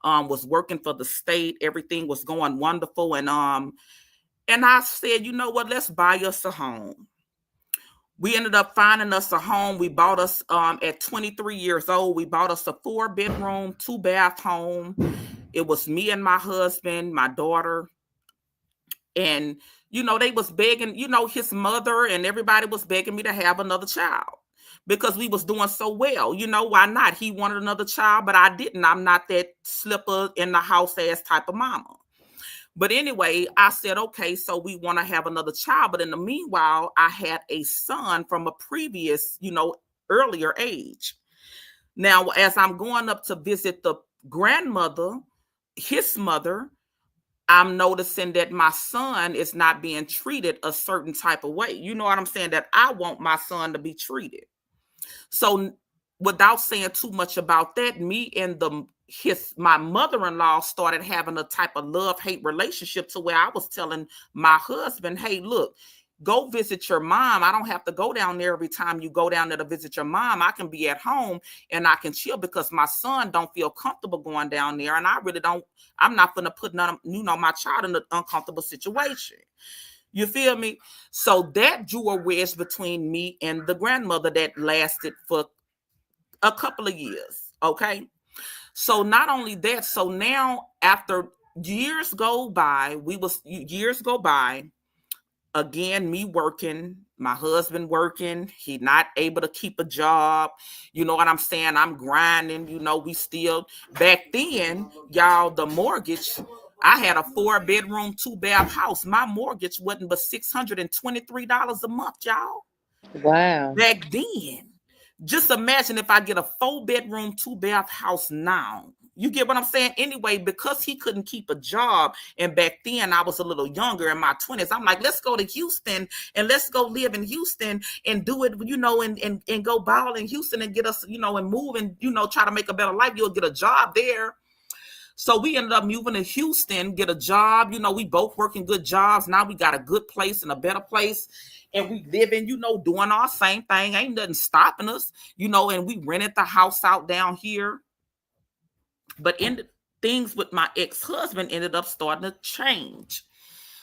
was working for the state. Everything was going wonderful, and I said, you know what? Let's buy us a home. We ended up finding us a home. We bought us at 23 years old. We bought us a 4-bedroom, 2-bath home. It was me and my husband, my daughter, and you know they was begging. You know, his mother and everybody was begging me to have another child because we was doing so well. You know, why not? He wanted another child, but I didn't. I'm not that slipper in the house ass type of mama. But anyway, I said, okay, so we want to have another child. But in the meanwhile, I had a son from a previous, you know, earlier age. Now, as I'm going up to visit the grandmother, his mother, I'm noticing that my son is not being treated a certain type of way. You know what I'm saying? That I want my son to be treated. So without saying too much about that, me and my mother-in-law started having a type of love-hate relationship to where I was telling my husband, hey, look, go visit your mom. I don't have to go down there every time you go down there to visit your mom. I can be at home and I can chill because my son don't feel comfortable going down there. And I really don't, I'm not going to put my child in an uncomfortable situation. You feel me? So that drew a wedge between me and the grandmother that lasted for a couple of years. Okay. So not only that, so now after years go by, again, me working, my husband working, he not able to keep a job. You know what I'm saying? I'm grinding, you know, we still, back then, y'all, the mortgage, I had a 4-bedroom, 2-bath house. My mortgage wasn't but $623 a month, y'all. Wow. Back then. Just imagine if I get a 4-bedroom, 2-bath house now. You get what I'm saying? Anyway, because he couldn't keep a job, and back then I was a little younger in my 20s, I'm like, let's go to Houston and let's go live in Houston and do it, you know, and go ball in Houston and get us, you know, and move and, you know, try to make a better life. You'll get a job there. So we ended up moving to Houston, get a job. You know, we both working good jobs. Now we got a good place and a better place. And we living, you know, doing our same thing. Ain't nothing stopping us, you know, and we rented the house out down here. But things with my ex-husband ended up starting to change.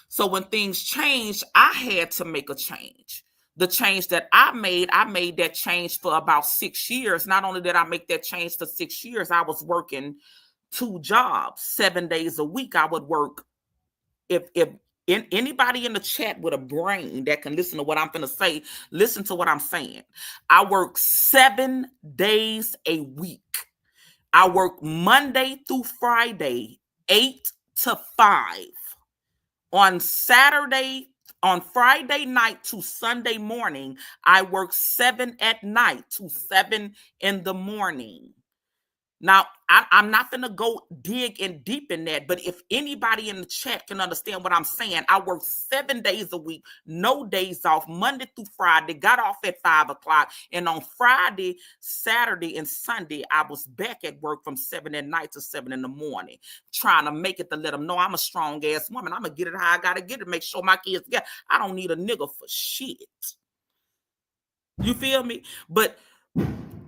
So when things changed, I had to make a change. The change that I made that change for about 6 years. Not only did I make that change for 6 years, I was working 2 jobs, 7 days a week. I would work. If anybody in the chat with a brain that can listen to what I'm going to say, listen to what I'm saying. I work 7 days a week. I work Monday through Friday, 8 to 5. On Friday night to Sunday morning, I work 7 at night to 7 in the morning. Now, I'm not going to go dig in deep in that, but if anybody in the chat can understand what I'm saying, I work 7 days a week, no days off, Monday through Friday, got off at 5 o'clock. And on Friday, Saturday, and Sunday, I was back at work from 7 at night to 7 in the morning, trying to make it to let them know I'm a strong ass woman. I'm going to get it how I got to get it, make sure my kids get. I don't need a nigga for shit. You feel me? But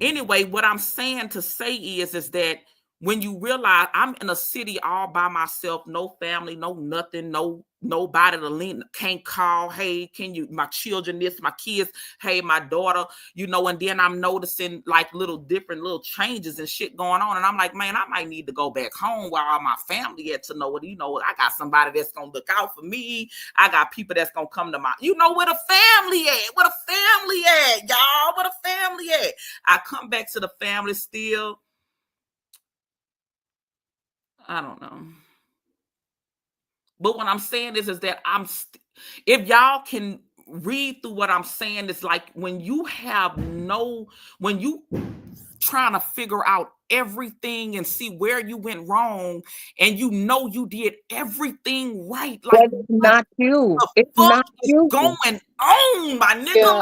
anyway, what I'm saying to say is that when you realize I'm in a city all by myself, no family, no nothing, nobody to lean, can't call, hey, can you, my children, this, my kids, hey, my daughter, and then I'm noticing like little different little changes and shit going on. And I'm like, man, I might need to go back home where all my family at to know what, I got somebody that's going to look out for me. I got people that's going to come to my, where the family at? Where the family at, y'all? Where the family at? I come back to the family still. I don't know. But what I'm saying is that if y'all can read through what I'm saying, it's like when you trying to figure out everything and see where you went wrong, and you did everything right. Like, That's not you. the It's fuck not is you. going on, my nigga? Yeah,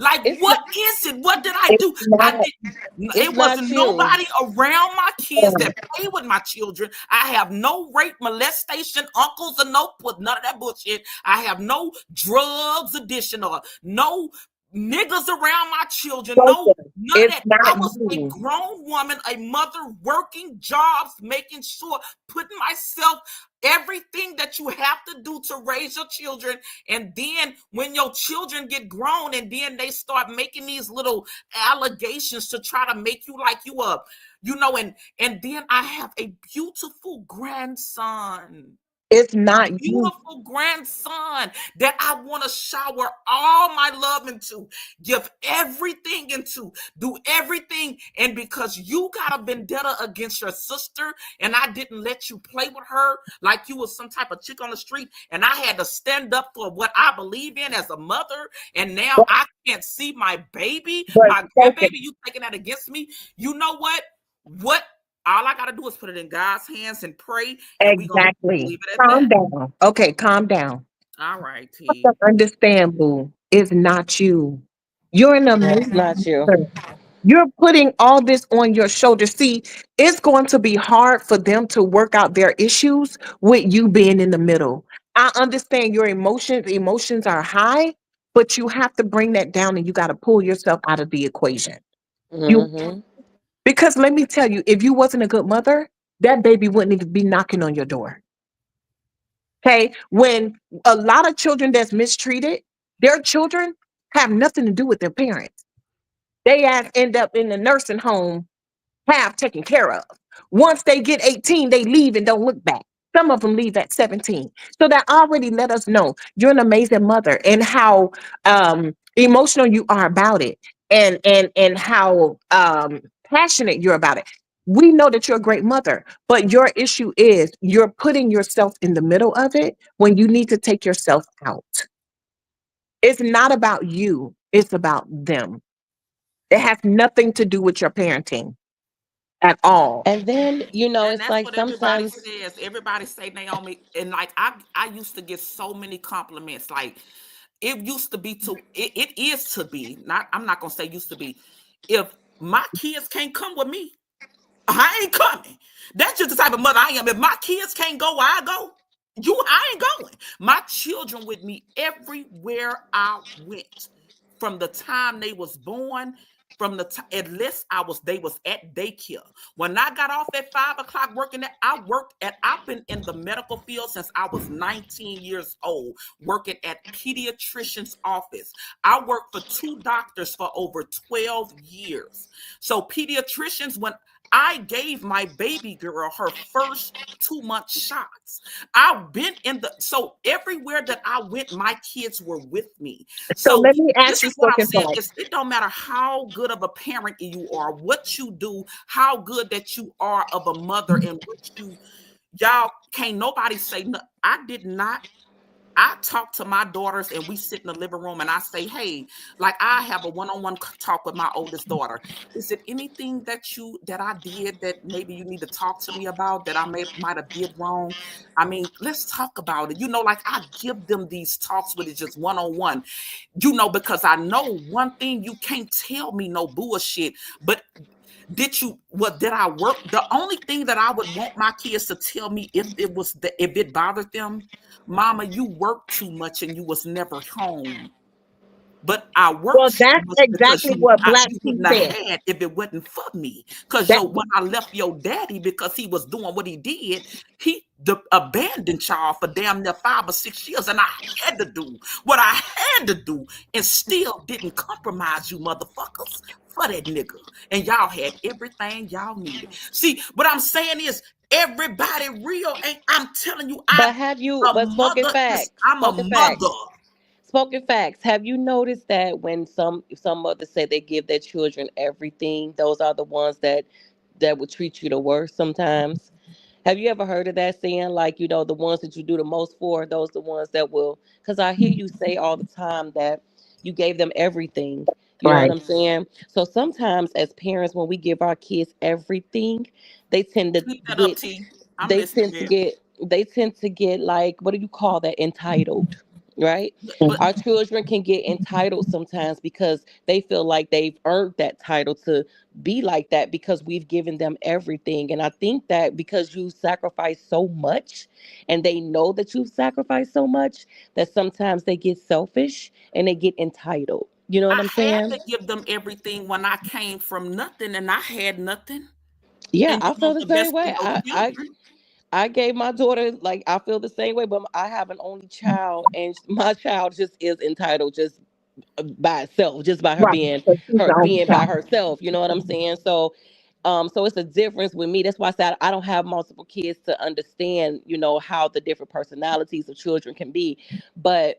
Like, it's what not, is it? What did I It's do? not. it's It not wasn't you. nobody around my kids that play with my children. I have no rape, molestation, uncles, or none of that bullshit. I have no drugs addition or no niggas around my children. No, none of It's that. not I was a you. grown woman, a mother, working jobs, making sure, putting myself, everything that you have to do to raise your children. And then when your children get grown and then they start making these little allegations to try to make you like you up, and then I have a beautiful grandson. It's not you. Beautiful grandson that I want to shower all my love into, give everything into, do everything. And because you got a vendetta against your sister and I didn't let you play with her like you was some type of chick on the street, and I had to stand up for what I believe in as a mother, and now I can't see my baby, But my grandbaby, you taking that against me. You know what? All I got to do is put it in God's hands and pray, and we're going to exactly. leave it at Calm that. down. Okay, calm down. All right, You T. have to understand, boo. It's not you. You're an It's amazing not you. mother. You're putting all this on your shoulders. See, it's going to be hard for them to work out their issues with you being in the middle. I understand your emotions. Emotions are high, but you have to bring that down and you got to pull yourself out of the equation. You Mm-hmm. because let me tell you, if you wasn't a good mother, that baby wouldn't even be knocking on your door. Okay. When a lot of children that's mistreated, their children have nothing to do with their parents. They end up in the nursing home half taken care of. Once they get 18, they leave and don't look back. Some of them leave at 17. So that already let us know you're an amazing mother and how emotional you are about it and how passionate you're about it. We know that you're a great mother, but your issue is you're putting yourself in the middle of it when you need to take yourself out. It's not about you, it's about them. It has nothing to do with your parenting at all. And then, And it's that's like what everybody sometimes. says. Everybody say Naomi, and like I used to get so many compliments. Like, it used to be it is to be. Not I'm not gonna say used to be. If my kids can't come with me, I ain't coming. That's just the type of mother I am. If my kids can't go, I go. I ain't going. My children with me everywhere I went. From the time they was born, from the time at least they was at daycare. When I got off at 5 o'clock working I've been in the medical field since I was 19 years old, working at pediatrician's office. I worked for two doctors for over 12 years. So pediatricians, when I gave my baby girl her first 2 month shots. I've been so everywhere that I went, my kids were with me. So So let me ask this you is what I'm second saying thought. is it don't matter how good of a parent you are, what you do, how good that you are of a mother, and y'all can't nobody say no. I talk to my daughters and we sit in the living room and I say, hey, like I have a one-on-one talk with my oldest daughter. Is it anything that I did that maybe you need to talk to me about that I might have did wrong? I mean, let's talk about it. Like I give them these talks with it just one-on-one, because I know one thing, you can't tell me no bullshit, but did I work? The only thing that I would want my kids to tell me if it bothered them, mama, you worked too much and you was never home. But I Well, worked so that's much because exactly what Black you T wouldn't have said. had if it wasn't for me. Because That when I left your daddy because he was doing what he did, he abandoned y'all for damn near 5 or 6 years, and I had to do what I had to do, and still didn't compromise you motherfuckers for that nigga. And y'all had everything y'all needed. See, what I'm saying is everybody real. And I'm telling you, But have you? But I'm a mother. spoken facts. Have you noticed that when some mothers say they give their children everything, those are the ones that will treat you the worst sometimes? Have you ever heard of that saying? Like, the ones that you do the most for, those the ones that will. Because I hear you say all the time that you gave them everything. You know what right. I'm saying? So sometimes as parents, when we give our kids everything, they tend to Keep that up, get T. I'm they listening, tend to babe. get they tend to get, like, what do you call that, entitled, right? But Our children can get entitled sometimes because they feel like they've earned that title to be like that because we've given them everything. And I think that because you sacrifice so much and they know that you've sacrificed so much, that sometimes they get selfish and they get entitled. You know what I I'm had saying? to give them everything when I came from nothing and I had nothing. Yeah, And I feel the the same best, way. I gave my daughter, like, I feel the same way, but I have an only child, and my child just is entitled, just by itself, just by her Right. being So she's the only by child. herself. You know what I'm saying? So it's a difference with me. That's why I said I don't have multiple kids to understand, how the different personalities of children can be. But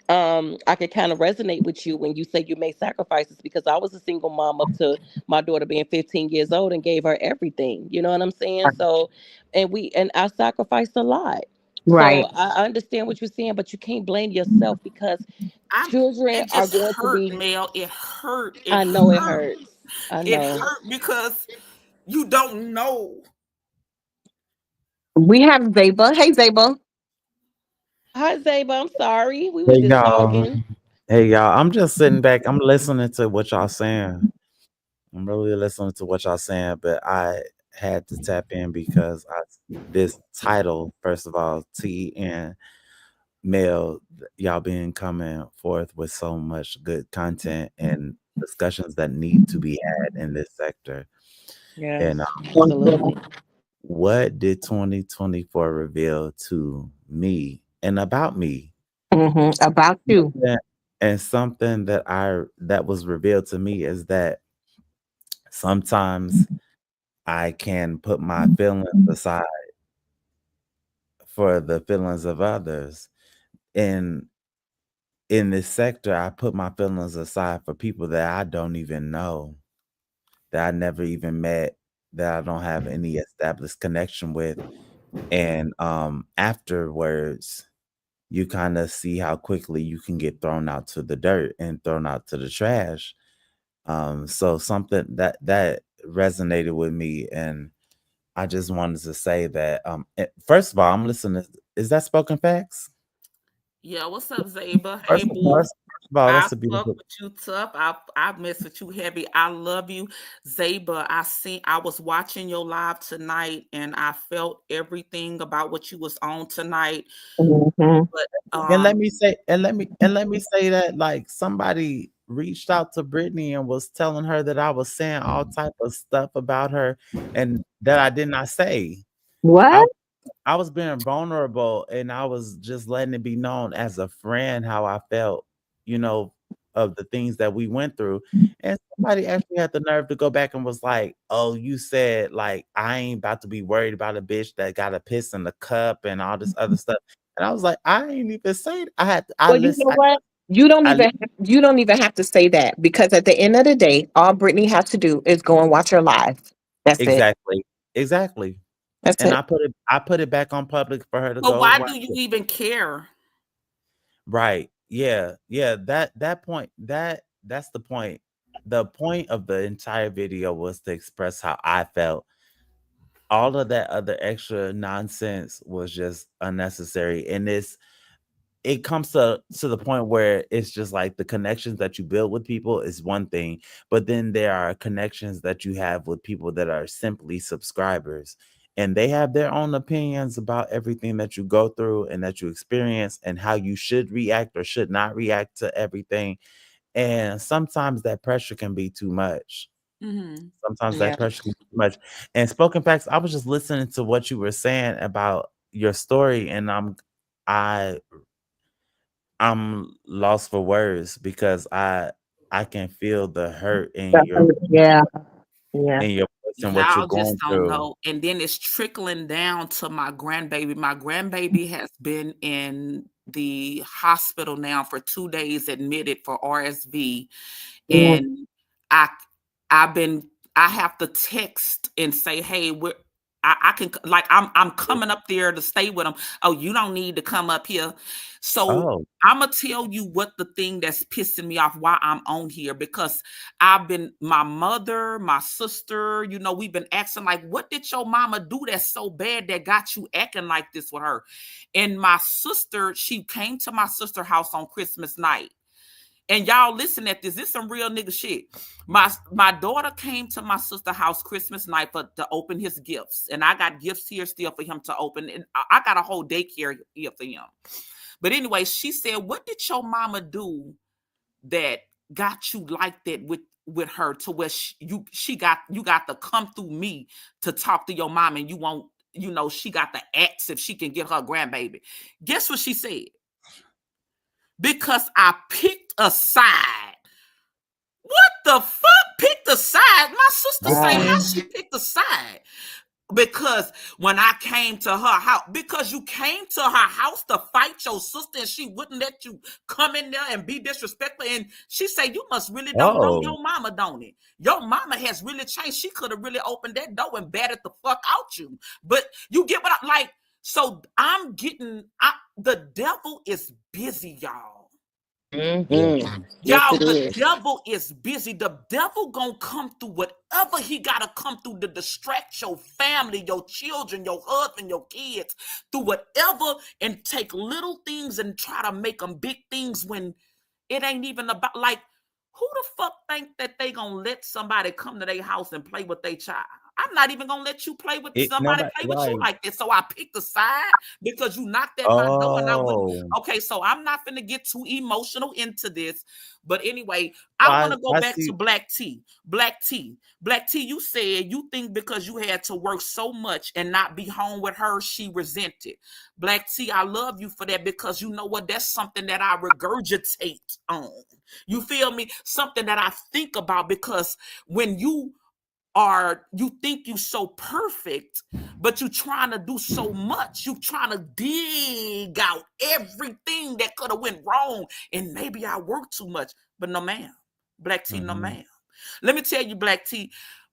I could kind of resonate with you when you say you made sacrifices, because I was a single mom up to my daughter being 15 years old and gave her everything. You know what I'm saying? So, and I sacrificed a lot. So Right. I understand what you're saying, but you can't blame yourself because I'm children it are just going to hurt, be. Mel. It hurt. It I know it hurt. hurts. I It know. hurt because you don't know. We have Zaba. Hey, Zaba. Hi, Zaba. I'm sorry. We was Hey just y'all. talking. Hey y'all. I'm just sitting back. I'm listening to what y'all saying. I'm really listening to what y'all saying, but I had to tap in because this title, first of all, T and Mel, y'all been coming forth with so much good content and discussions that need to be had in this sector. And Yes, absolutely. what did 2024 reveal to me and about me? About you. Something- And something that was revealed to me is that sometimes I can put my feelings aside for the feelings of others. And in this sector, I put my feelings aside for people that I don't even know, that I never even met, that I don't have any established connection with. And afterwards, you kind of see how quickly you can get thrown out to the dirt and thrown out to the trash. So something that resonated with me, and I just wanted to say that first of all, I'm listening. Is that spoken facts? Yeah, what's up, Zaba? Hey, boo. First of all, I that's a fuck beautiful. with you tough. I mess with you heavy. I love you, Zaba. I was watching your live tonight, and I felt everything about what you was on tonight. Hmm. But And let me say that like somebody reached out to Brittany and was telling her that I was saying all type of stuff about her and that I did not say. I What? I was being vulnerable and I was just letting it be known as a friend how I felt, you know, of the things that we went through. And somebody actually had the nerve to go back and was like, "Oh, you said like I ain't about to be worried about a bitch that got a piss in the cup and all this other stuff." And I was like, "I ain't even saying I had I Well, you listen know what? I You don't even have to say that, because at the end of the day, all Brittany has to do is go and watch her live. That's it. exactly. Exactly. That's And it. I put it back on public for her to but go why watch do you it. even care? Right. Yeah. Yeah. That point, that's the point. The point of the entire video was to express how I felt. All of that other extra nonsense was just unnecessary. And it comes to the point where it's just like the connections that you build with people is one thing, but then there are connections that you have with people that are simply subscribers, and they have their own opinions about everything that you go through and that you experience and how you should react or should not react to everything. And sometimes that pressure can be too much. Mhm. Sometimes that Yeah. pressure can be too much. And spoken facts, I was just listening to what you were saying about your story, and I I'm lost for words because I can feel the hurt Yeah. Yeah. in your voice and what you're Y'all just going don't through. know. And then it's trickling down to my grandbaby. My grandbaby has been in the hospital now for 2 days, admitted for RSV. Mm. And I I've been I have to text and say, hey, I can, like, I'm coming up there to stay with them. Oh, you don't need to come up here. So Oh, I'm gonna tell you what the thing that's pissing me off, why I'm on here, because my mother, my sister, we've been asking, like, what did your mama do that's so bad that got you acting like this with her? And my sister, she came to my sister's house on Christmas night. And y'all listen at this. This some real nigga shit. My daughter came to my sister's house Christmas night to open his gifts. And I got gifts here still for him to open. And I got a whole daycare here for him. But anyway, she said, what did your mama do that got you like that with her, to where you got to come through me to talk to your mom, and you won't, she got to ask if she can get her grandbaby? Guess what she said? Because I picked a side. What the fuck? Picked a side? My sister say, how she picked a side? Because when I came to her house, because you came to her house to fight your sister, and she wouldn't let you come in there and be disrespectful. And she said, you must really don't know oh, your mama, don't it? Your mama has really changed. She could have really opened that door and batted the fuck out you. But you get what I like. So the devil is busy, y'all. yeah. Mm-hmm. Yes, Y'all, it the is. devil is busy. The devil gonna come through whatever he gotta come through to distract your family, your children, your husband, your kids, through whatever, and take little things and try to make them big things when it ain't even about, like, who the fuck think that they gonna let somebody come to their house and play with their child? I'm not even gonna let you play with It somebody, nobody play with you right. like this. So I picked a side because you knocked at my door and I wouldn't. Oh, Okay, so I'm not gonna get too emotional into this. But anyway, so I want to go I back to see. Black T. Black T. Black T, you said you think because you had to work so much and not be home with her, she resented. Black T, I love you for that, because you know what? That's something that I regurgitate on. You feel me? Something that I think about, because when you think you so perfect, but you trying to do so much, you trying to dig out everything that could have went wrong, and maybe I work too much. But no, ma'am. Black T, no, Mhm. ma'am. Let me tell you, Black T,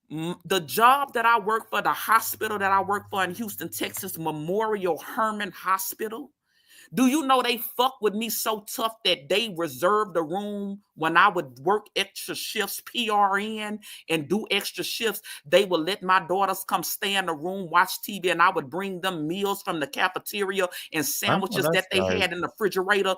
the job that I work for, the hospital that I work for in Houston, Texas, Memorial Hermann Hospital, do you know they fuck with me so tough that they reserved a room when I would work extra shifts, PRN, and do extra shifts? They would let my daughters come stay in the room, watch TV, and I would bring them meals from the cafeteria and I know sandwiches that that's they right. had in the refrigerator,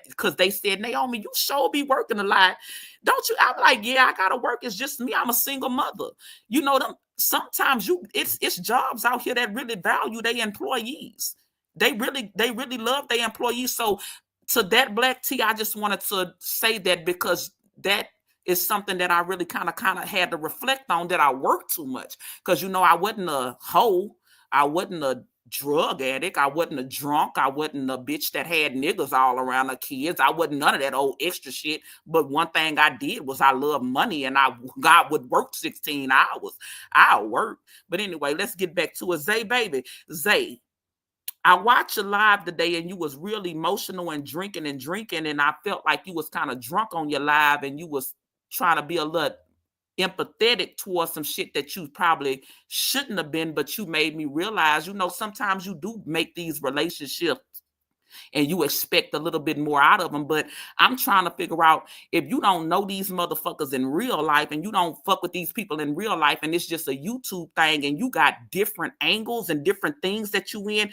because they said, Naomi, you sure be working a lot. Don't you? I'm like, yeah, I gotta work. It's just me. I'm a single mother. You know them. Sometimes it's jobs out here that really value their employees. They really love their employees. So to that, Black T, I just wanted to say that, because that is something that I really kind of had to reflect on, that I work too much. Because I wasn't a hoe, I wasn't a drug addict, I wasn't a drunk, I wasn't a bitch that had niggas all around her kids, I wasn't none of that old extra shit. But one thing I did was I love money, and God would work 16 hours. I'll work. But anyway, let's get back to it. Zay, baby. Zay, I watched you live today, and you was real emotional and drinking, and I felt like you was kind of drunk on your live, and you was trying to be a little empathetic towards some shit that you probably shouldn't have been. But you made me realize, sometimes you do make these relationships and you expect a little bit more out of them. But I'm trying to figure out, if you don't know these motherfuckers in real life and you don't fuck with these people in real life and it's just a YouTube thing and you got different angles and different things that you in,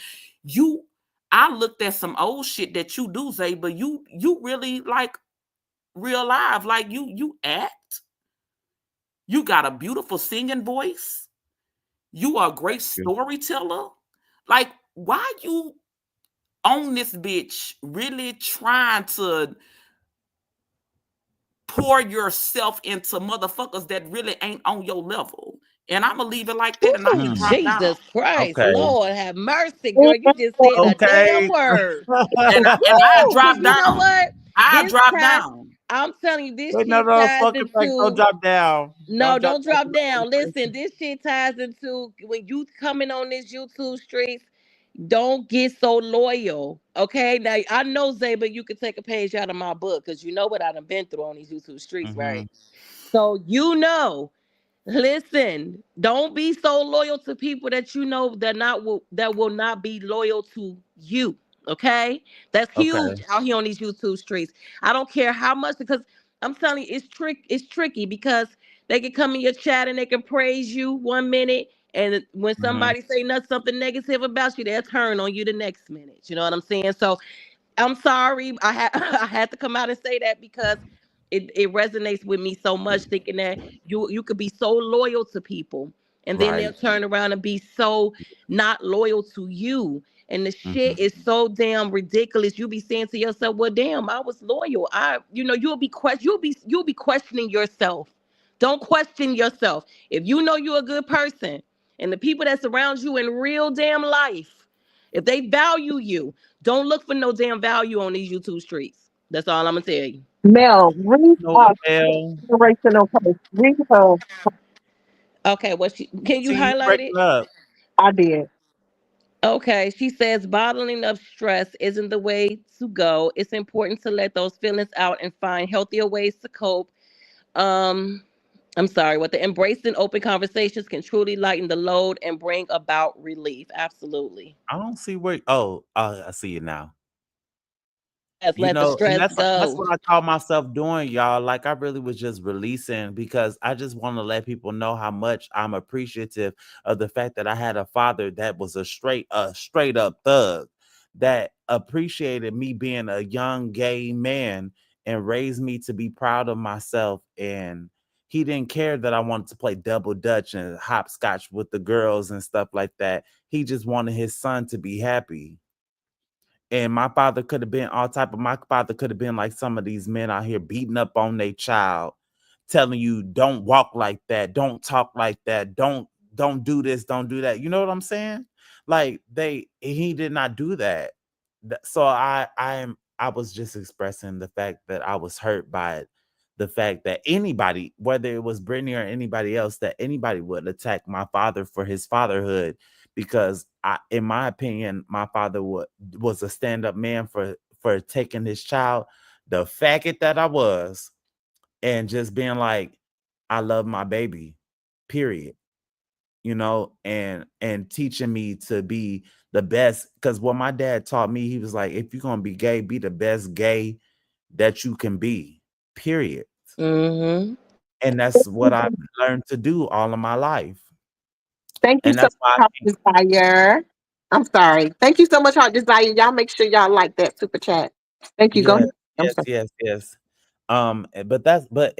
I looked at some old shit that you do, Zay, but you really like real life. Like you act, you got a beautiful singing voice, you are a great storyteller. Like, why you on this bitch really trying to pour yourself into motherfuckers that really ain't on your level? And I'm gonna leave it like that, and I can Ooh, drop Jesus down. Christ, Okay. Lord have mercy, girl. You just said a damn Okay. word. And I Woo! drop Cause you know down. what? I This drop ties. down. I'm telling you, this Wait, no, shit no, ties fucking fact. Don't into. drop down. No, Don't drop don't down drop for the down. whole Listen, person. this shit ties into when you coming on this YouTube streets. Don't get so loyal, okay? Now I know Zay, but you could take a page out of my book because you know what I done been through on these YouTube streets, right? Mm-hmm. So you know. Listen, don't be so loyal to people that you know that will not be loyal to you. Okay, that's huge Okay. out here on these YouTube streets. I don't care how much, because I'm telling you, it's tricky because they can come in your chat and they can praise you 1 minute, and when Mm-hmm. somebody say something negative about you, they'll turn on you the next minute. You know what I'm saying? So I'm sorry. I had I had to come out and say that because it resonates with me so much, thinking that you could be so loyal to people and then they'll Right. turn around and be so not loyal to you. And the shit Mm-hmm. is so damn ridiculous. You be saying to yourself, well, damn, I was loyal. You'll be questioning yourself. Don't question yourself. If you know you're a good person and the people that surround you in real damn life, if they value you, don't look for no damn value on these YouTube streets. That's all I'm gonna tell you. Mel, read No, Mel. generational curse. Read her. Okay, can you See, you highlight it? breaking up. I did. Okay, she says bottling up stress isn't the way to go. It's important to let those feelings out and find healthier ways to cope. Um, I'm sorry, what the embracing open conversations can truly lighten the load and bring about relief. Absolutely. I don't see where. Oh, I see you now. Yes, You let the know, and stress that's go. what I call myself doing, y'all. Like, I really was just releasing because I just want to let people know how much I'm appreciative of the fact that I had a father that was a straight up thug that appreciated me being a young gay man and raised me to be proud of myself. And he didn't care that I wanted to play double dutch and hopscotch with the girls and stuff like that. He just wanted his son to be happy. And my father could have been like some of these men out here beating up on their child, telling you don't walk like that, don't talk like that, don't do this, don't do that. You know what I'm saying? Like, he did not do that. So I was just expressing the fact that I was hurt by it. The fact that anybody, whether it was Brittany or anybody else, that anybody would attack my father for his fatherhood, because in my opinion, my father was a stand-up man for taking his child, the faggot that I was, and just being like, I love my baby, period. And teaching me to be the best. Because what my dad taught me, he was like, if you're gonna be gay, be the best gay that you can be, period. Mm-hmm. And that's what I've learned to do all of my life. Thank you And so that's why much, Heart Desire. I'm sorry. Thank you so much, Heart Desire. Y'all make sure y'all like that super chat. Thank you. Go yes, ahead. I'm sorry. yes. But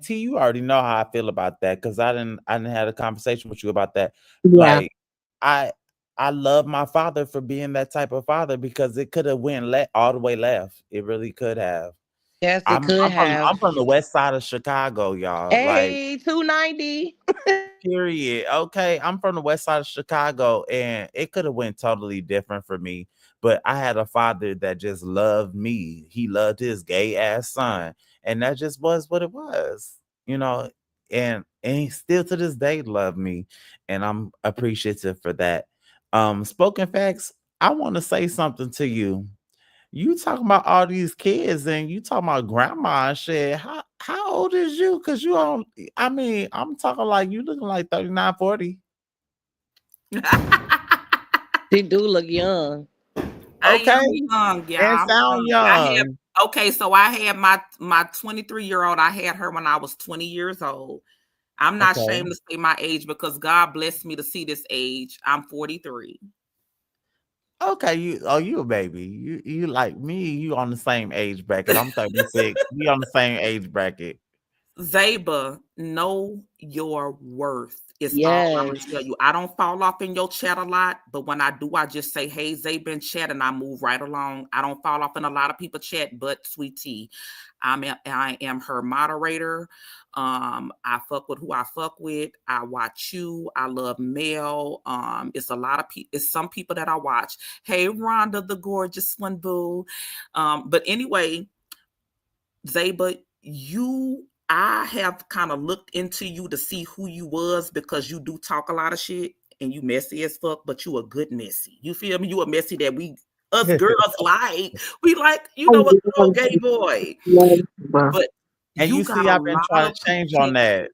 T, you already know how I feel about that, because I didn't had a conversation with you about that. Yeah. Like, I I love my father for being that type of father, because it could have went all the way left. It really could have. Yes, it I'm could I'm from have. I'm from the west side of Chicago, y'all. Like, Hey, 290. period. Okay, I'm from the west side of Chicago, and it could have went totally different for me. But I had a father that just loved me. He loved his gay ass son, and that just was what it was, you know. And he still to this day loved me, and I'm appreciative for that. Spoken facts. I want to say something to you. You talking about all these kids and you talking about grandma and shit. How old is you? Cause you on, I mean, I'm talking like you looking like 39, 40. She do look young. I Okay, am young, and yeah. I'm sound young. young. So I had my 23-year-old. I had her when I was 20 years old. I'm not Okay. ashamed to say my age because God blessed me to see this age. I'm 43. Okay, you a baby. You like me, you on the same age bracket. I'm 36. We on the same age bracket. Zaba, know your worth is all I'm gonna tell Yes. you. I don't fall off in your chat a lot, but when I do, I just say, "Hey, Zaba in chat," and I move right along. I don't fall off in a lot of people chat, but Sweetteayt, I am her moderator. I fuck with who I fuck with. I watch you. I love Mel. It's a lot of people. It's some people that I watch. Hey, Rhonda, the gorgeous one, boo. But anyway, Zaba, I have kind of looked into you to see who you was because you do talk a lot of shit and you messy as fuck, but you a good messy. You feel me? You a messy that us girls like. We like, a girl gay boy. But And you you got see, a I've been lot trying to of change on potential. that.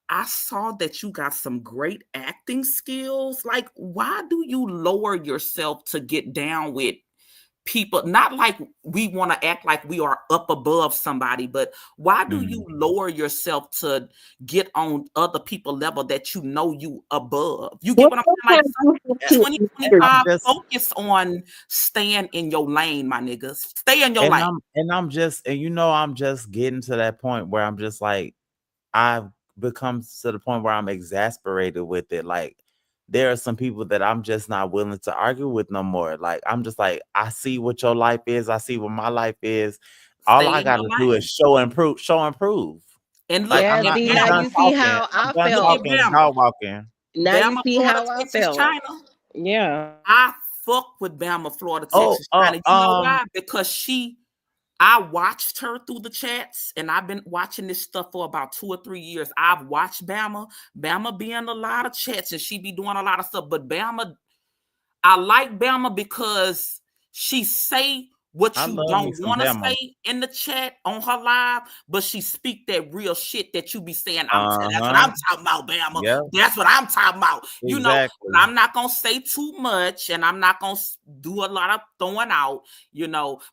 I saw that you got some great acting skills. Like, why do you lower yourself to get down with people? Not like we want to act like we are up above somebody, but why do you Mm. lower yourself to get on other people level that you above? You get What what I'm saying? kind of you And I'm 2025, just focus on staying in your lane, my niggas. Stay in your and lane. I'm just I'm just getting to that point where I'm just like I've become to the point where I'm exasperated with it. Like there are some people that I'm just not willing to argue with no more. Like I'm just like, I see what your life is, I see what my life is. All Stay I in your gotta do is lane. show and prove. And Like look, Yeah, and see, I'm now Bama, done you see talking. how I'm I done look at felt. talking and Bama. dog walking. Now you Bama, see Florida, how I Texas, felt. China. Yeah. I fuck with Bama, Florida, Oh, Texas, China. You know why? Because I watched her through the chats, and I've been watching this stuff for about 2 or 3 years. I've watched Bama. Bama be in a lot of chats, and she be doing a lot of stuff. But I like Bama because she say I what you love me don't some want to Bama. say in the chat on her live, but she speak that real shit that you be saying. That's what Uh-huh. I'm talking about, Bama. Yep, That's what I'm talking about. But exactly. I'm not gonna say too much, and I'm not gonna do a lot of throwing out.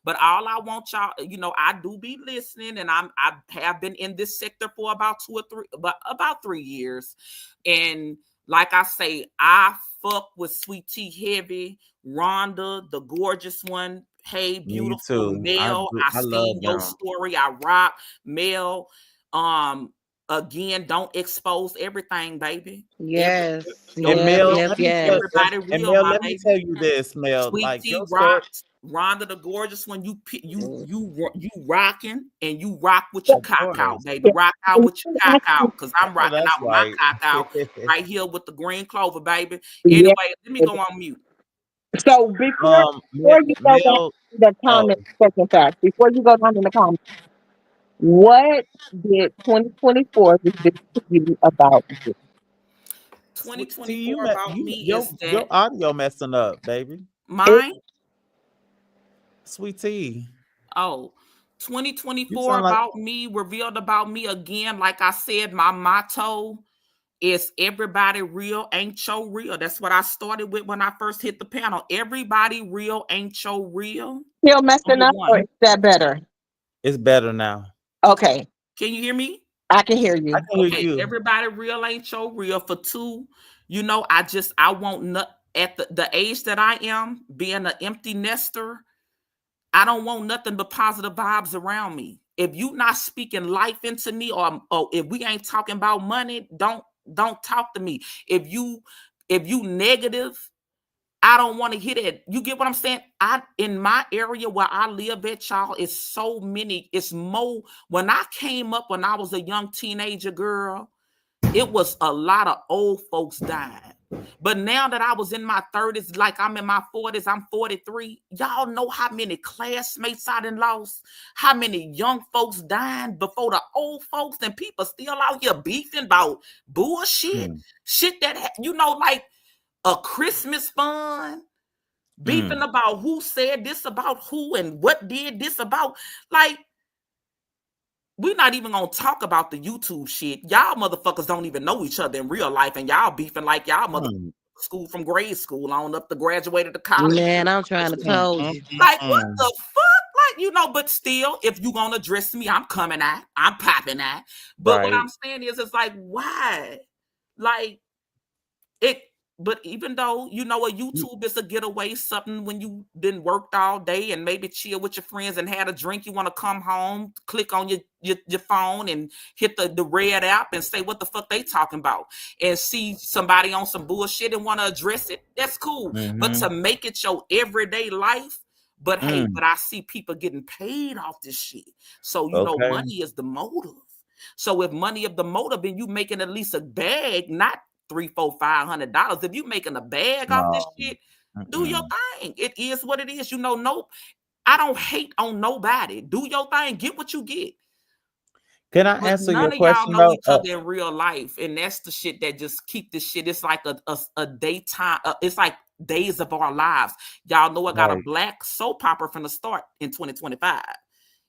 But all I want y'all, I do be listening, and I have been in this sector for about 3 years, and like I say, I fuck with Sweetteayt heavy, Rhonda, the gorgeous one. Hey, Me beautiful too. Mel. I I love seen your them. story. I rock Mel. Again, don't expose everything, baby. Every Yes. And Yes. Mel, don't Yes. let me keep tell Yes. everybody and real, Mel, my let me baby. tell you this, Mel. Like your Sweetteayt story. rocked. Rhonda the gorgeous one, Mm. you rocking and you rock with your Of cock out, course. baby. Rock out with your cock out, cause I'm Oh, rocking that's out with my right. cock out right here with the green clover, baby. Anyway, Yeah. let me go on mute. So before you go down Mel. to the Oh, comment section fast, before you go down in the comments, what did 2024 just do to you about you? see 2024 you met about you me is your that audio messing up, baby. It, mine. Sweet tea. Oh, You 2024 sound like about me, revealed about me again. Like I said, my motto is everybody real ain't your real. That's what I started with when I first hit the panel. Everybody real ain't your real. still messing Number up, or one. is that better? it's better now. Okay, Can you hear me? I can hear I you. can hear Okay, you. everybody real ain't your real. For two, I want not at the age that I am, being an empty nester, I don't want nothing but positive vibes around me. If you not speaking life into me, or if we ain't talking about money, don't talk to me. If you negative, I don't want to hear that. You get what I'm saying? In my area where I live at, y'all, it's so many. It's more. When I came up when I was a young teenager girl, it was a lot of old folks dying. But now that I was in my 30s, like I'm in my 40s, I'm 43. Y'all know how many classmates I done lost, how many young folks dying before the old folks, and people still out here beefing about bullshit, Mm, shit that, like a Christmas fund, beefing mm. about who said this about who and what did this about. Like, we're not even gonna talk about the YouTube shit. Y'all motherfuckers don't even know each other in real life, and y'all beefing like y'all mother. Mm. school from grade school on up to graduated to college. Man, I'm trying to Mm, tell mm, you. mm, Like, what mm. the fuck? Like, but still, if you gonna dress me, I'm coming at, I'm popping at. But what I'm Right. saying is, it's like, why? Like, it, but even though a You- YouTube is a getaway, something when you been worked all day and maybe chill with your friends and had a drink, you want to come home, click on your phone and hit the red app and say what the fuck they talking about and see somebody on some bullshit and want to address it. That's cool. But to Mhm. make it your everyday life, but hey, Mm, but I see people getting paid off this shit. So okay. money is the motive. So if money of the motive and you making at least a bag, not three, four, $500. If you making a bag off this No. shit, do your Mm-mm. thing. It is what it is. Nope. I don't hate on nobody. Do your thing. Get what you get. Can I But answer your none of y'all question know though? each other in real life, and that's the shit that just keep this shit. It's like a daytime. It's like days of our lives. Y'all know I got a Right. black soap opera from the start in 2025.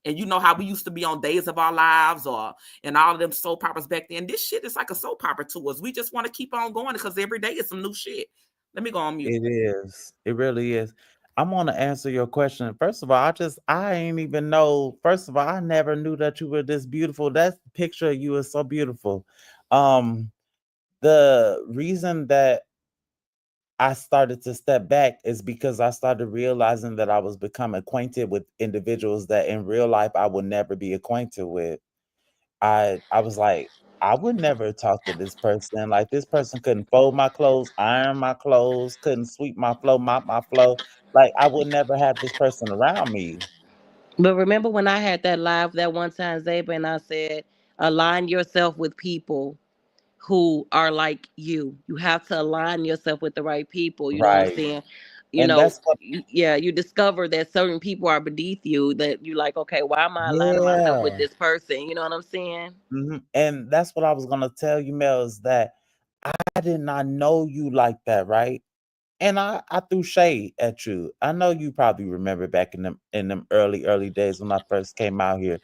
And you know how we used to be on Days of Our Lives or and all of them soap operas back then. This shit is like a soap opera to us. We just want to keep on going because every day is some new shit. Let me go on mute. It is. It really is. I'm gonna answer your question. First of all, I ain't even know. First of all, I never knew that you were this beautiful. That picture of you is so beautiful. Um, the reason that I started to step back is because I started realizing that I was becoming acquainted with individuals that in real life I would never be acquainted with. I was like, I would never talk to this person. Like this person couldn't fold my clothes, iron my clothes, couldn't sweep my floor, mop my floor. Like I would never have this person around me. But remember when I had that live that one time, Zaba, and I said, align yourself with people who are like you. You have to align yourself with the right people. You know what I'm Right. saying? And that's what Yeah, you discover that certain people are beneath you that you like, okay, why am I aligning myself with yeah. this person? You know what I'm saying? And that's what I was gonna tell you, Mel, is that I did not know you like that, right? And I threw shade at you. I know you probably remember back in them early days when I first came out here.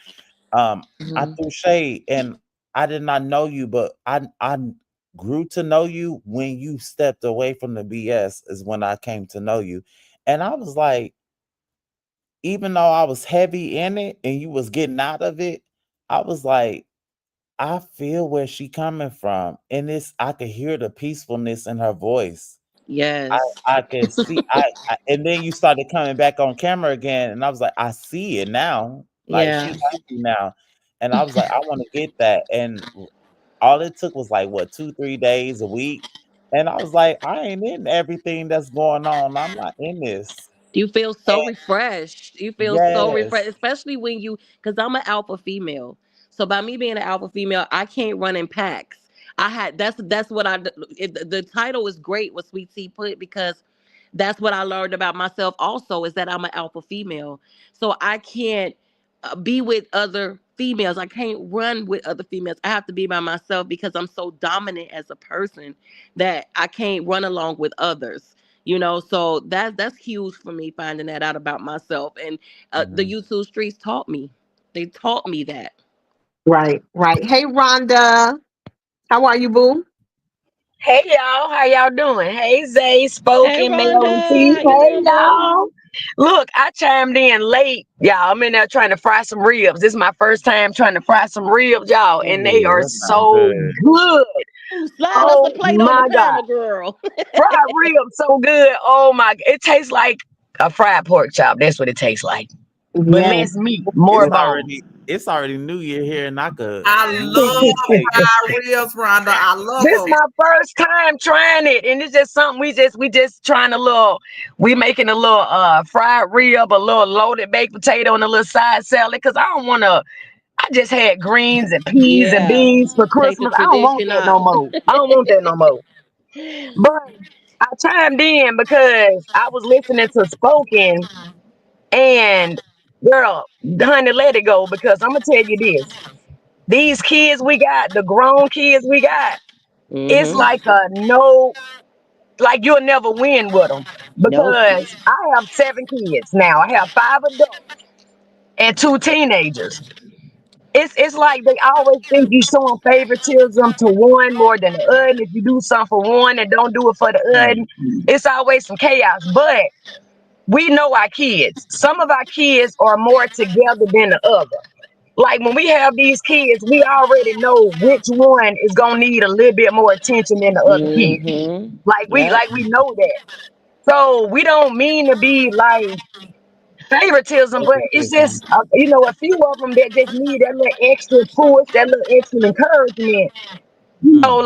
I Hmm. threw shade and I did not know you, but I grew to know you when you stepped away from the BS is when I came to know you. And I was like, even though I was heavy in it and you was getting out of it, I was like, I feel where she coming from. And it's I could hear the peacefulness in her voice. I Yes. I could see I and then you started coming back on camera again, and I was like, "I see it now." Like, she Yeah. happy now. And I was like, "I wanna get that." And all it took was, like, what, 2, 3 days, a week? And I was like, "I ain't in everything that's going on. I'm not in this." You feel so And refreshed. You feel so refreshed, yes. especially when because I'm an alpha female. So by me being an alpha female, I can't run in packs. That's what the title is great what Sweet Tea put because that's what I learned about myself also is that I'm an alpha female. So I can't be with other females. I can't run with other females. I have to be by myself because I'm so dominant as a person that I can't run along with others. So that's huge for me finding that out about myself. And the Mhm. YouTube streets taught me. They taught me that. Right, right. Hey, Rhonda. How are you, boo? Hey y'all, how y'all doing? Hey Zay, Hey Spoken, Mel, and Rhonda, T. how you Hey doing, boo? y'all. Look, I chimed in late, y'all. I'm in there trying to fry some ribs. This is my first time trying to fry some ribs, y'all, and they Ooh, are that sounds so good. good. Ooh, slide us a Oh plate on the my God. camera, girl. Fried ribs so good. Oh my, it tastes like a fried pork chop. That's what it tastes like. But Yes. less meat, more bones. It's already New Year here, and I could I use me love a plate. fried ribs, Rhonda. I love This them. my first time trying it, and it's just something we just trying a little. We making a little fried rib, a little loaded baked potato, and a little side salad. Cause I don't want to. I just had greens and peas and Yeah. beans for Take the Christmas. I don't want tradition that no out. more. I don't want that no more. But I chimed in because I was listening to Spoken and girl, honey, let it go. Because I'm gonna tell you this: these kids we got, the grown kids we got, it's Mm-hmm. like a no. Like you'll never win with them Nope. because I have 7 kids now. I have 5 adults and 2 teenagers. it's like they always think you showing favoritism to one more than the other. If you do something for one and don't do it for the other, it's always some chaos. But we know our kids. Some of our kids are more together than the other. Like when we have these kids, we already know which one is gonna need a little bit more attention than the other kid. Mm-hmm. Like we Yep. like we know that. So we don't mean to be like favoritism, but it's just a few of them that just need that little extra push, that little extra encouragement.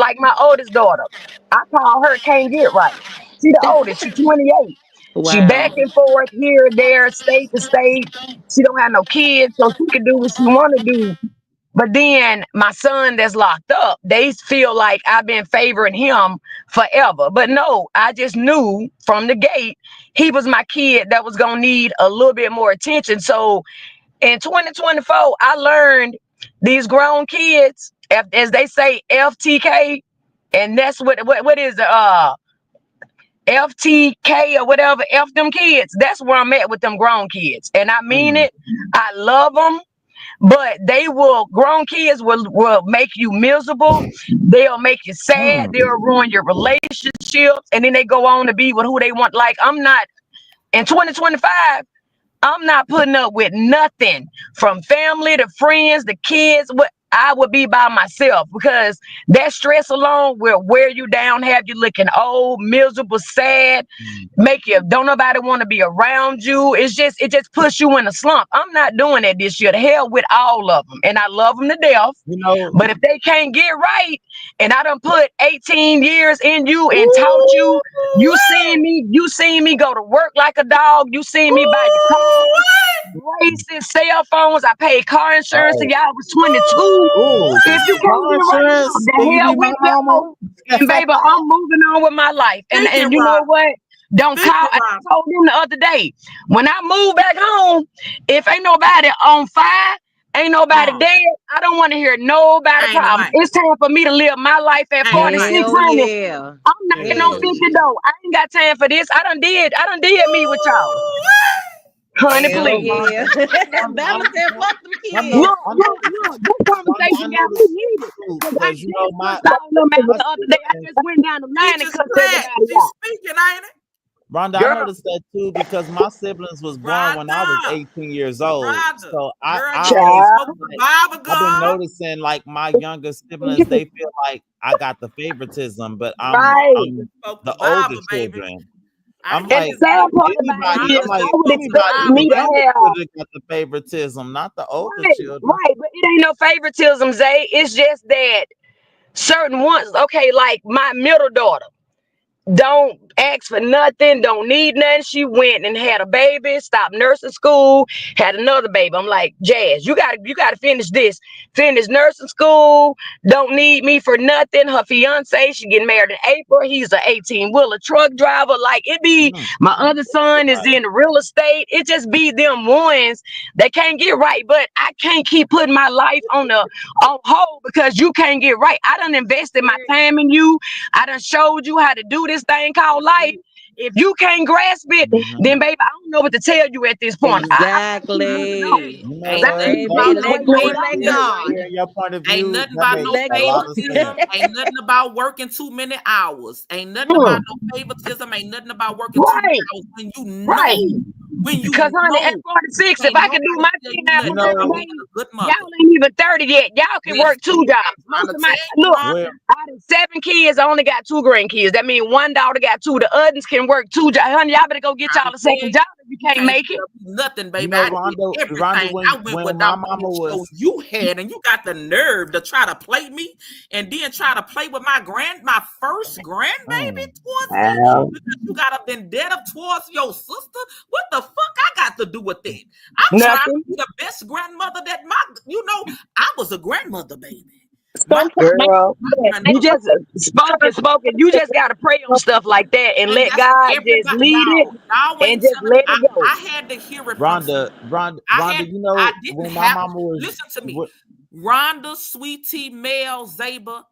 Like my oldest daughter, I call her can't get right. She the oldest. She 28. She back Wow. and forth here, there, state to state. She don't have no kids, so she can do what she want to do. But then my son that's locked up, they feel like I've been favoring him forever. But no, I just knew from the gate he was my kid that was gonna need a little bit more attention. So in 2024, I learned these grown kids, as they say, FTK, and that's what is FTK or whatever, F them kids. That's where I'm at with them grown kids, and I mean it. I love them. But grown kids will make you miserable. They'll make you sad. They'll ruin your relationships. And then they go on to be with who they want. Like, I'm not, in 2025, I'm not putting up with nothing from family to friends to kids. I would be by myself because that stress alone will wear you down, have you looking old, miserable, sad, make you don't nobody want to be around you. It just puts you in a slump. I'm not doing that this year. The hell with all of them, and I love them to death. But if they can't get right, and I done put 18 years in you and taught you, you seen me go to work like a dog. You seen me buy your cars, braces, cell phones. I paid car insurance till y'all was 22. If you can't Car get right now, insurance? Can the you be hell my with mama? y'all. And baby, I'm moving on with my life. And Speak it, you know Rob. what? Don't Speak call. it, I Rob. told them the other day when I move back home, if ain't nobody on fire, ain't nobody No, dead, I don't want to hear nobody ain't a problems. thing. It's time for me to live my life at Ain't a thing. 46, Hell honey. yeah. I'm knocking on Hell Yes. 50 yeah. though. I ain't got time for this. I done did me with y'all. Honey, Hell No, please. yeah. Rhonda, That's Rhonda, Bella said, fuck them I know, kids. Look, this Rhonda, I conversation got know me this heated. too, Because I because just my cussed all them out my the other day. I siblings, just went down the line and Peaches cussed crack. everybody She's out. speaking, ain't it? Rhonda, I Girl, noticed that too because my siblings was born when I was Rhonda. 18 years old. Rhonda. So Girl, you better always child. smoke feel the like Bible, I've been girl. noticing like my younger siblings, they feel like I got the favoritism, but Right. I'm Smoke the the older Bible, baby. children. I I'm hear And the like this, sad baby. part about it anybody, is I'm Rhonda, I you like would smoke the expect anybody, Bible, me the to baby. younger have children got the favoritism, not the older right, children. right. But it ain't no favoritism, Zay. It's just that certain ones, okay, like my middle daughter. Don't ask for nothing, don't need nothing. She went and had a baby, stopped nursing school, had another baby. I'm like, Jazz, you gotta finish nursing school, don't need me for nothing. Her fiance, she getting married in April. He's an 18-wheeler truck driver. Like it be Mm, my other son is in real estate. It just be them ones that can't get right. But I can't keep putting my life on hold because you can't get right. I done invested my time in you. I done showed you how to do this thing called life. If you can't grasp it, mhm. then baby, I don't know what to tell you at this point. I keep moving on. Exactly. You know Cause I Ain't what? ain't nothing gonna about Baby, sit no here let waiting go for and let y'all to get Hearing, it God. right. hearing your point of Ain't view, nothing that about makes no Let a go. lot of favoritism. sense. Ain't nothing about working too many hours. Ain't nothing about Mm, no favoritism. Ain't nothing about working too many right, hours right. when Cause you honey, at know, 46, if can't I could do nobody my tell 10 you hours You nothing every about know, being day, a good mother. y'all ain't even 30 yet. Y'all can work Listen, 2 jobs. I'm Most trying of to my tell you, look, Rhonda. where out of 7 kids, I only got 2 grandkids. That means one daughter got two. The others can work 2 jobs. Honey, y'all better go get Trying y'all to a tell second you, job if you you can't can't make it. tell me nothing, you baby. know, I did Rhonda, everything. I went when without my what mama show was, you had, and you got the nerve to try to play me, and then try to play with my first grandbaby mm, towards me Wow. because you got a vendetta towards your sister. What the fuck I got to do with that? I'm trying to Nothing. be the best grandmother that I was a grandmother, baby. My Sometimes Girl, you grandmother. just spoken. You just gotta pray on stuff like that and And let that's what God just everybody, lead it y'all and ain't just telling me. let it go. I had to hear it from somebody. Rhonda, you I know, didn't when my have, mama was, listen to me. Rhonda, Sweetteayt, Mel, Zaba,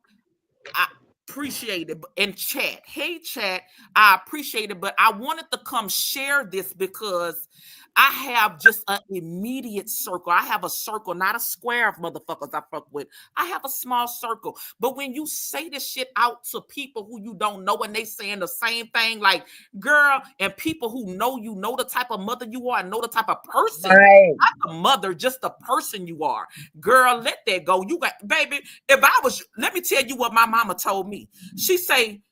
I appreciate it. And chat, hey chat, I appreciate it, but I wanted to come share this because I have just an immediate circle. I have a circle, not a square of motherfuckers I fuck with. I have a small circle. But when you say this shit out to people who you don't know and they saying the same thing, like, girl, and people who know you know the type of mother you are and know the type of person, Right. not the mother, just the person you are. Girl, let that go. You got, baby, if I was, let me tell you what my mama told me. She say,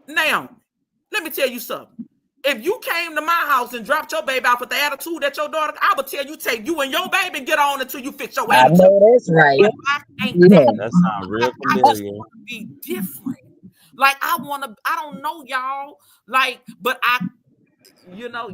now, let me tell you something. If you came to my house and dropped your baby off with the attitude that your daughter, I would tell you take you and your baby and get on until you fix your I attitude. know that's right. But I ain't Yeah. that. That sounds real I just familiar. want to be different. Like I don't know y'all. Like, but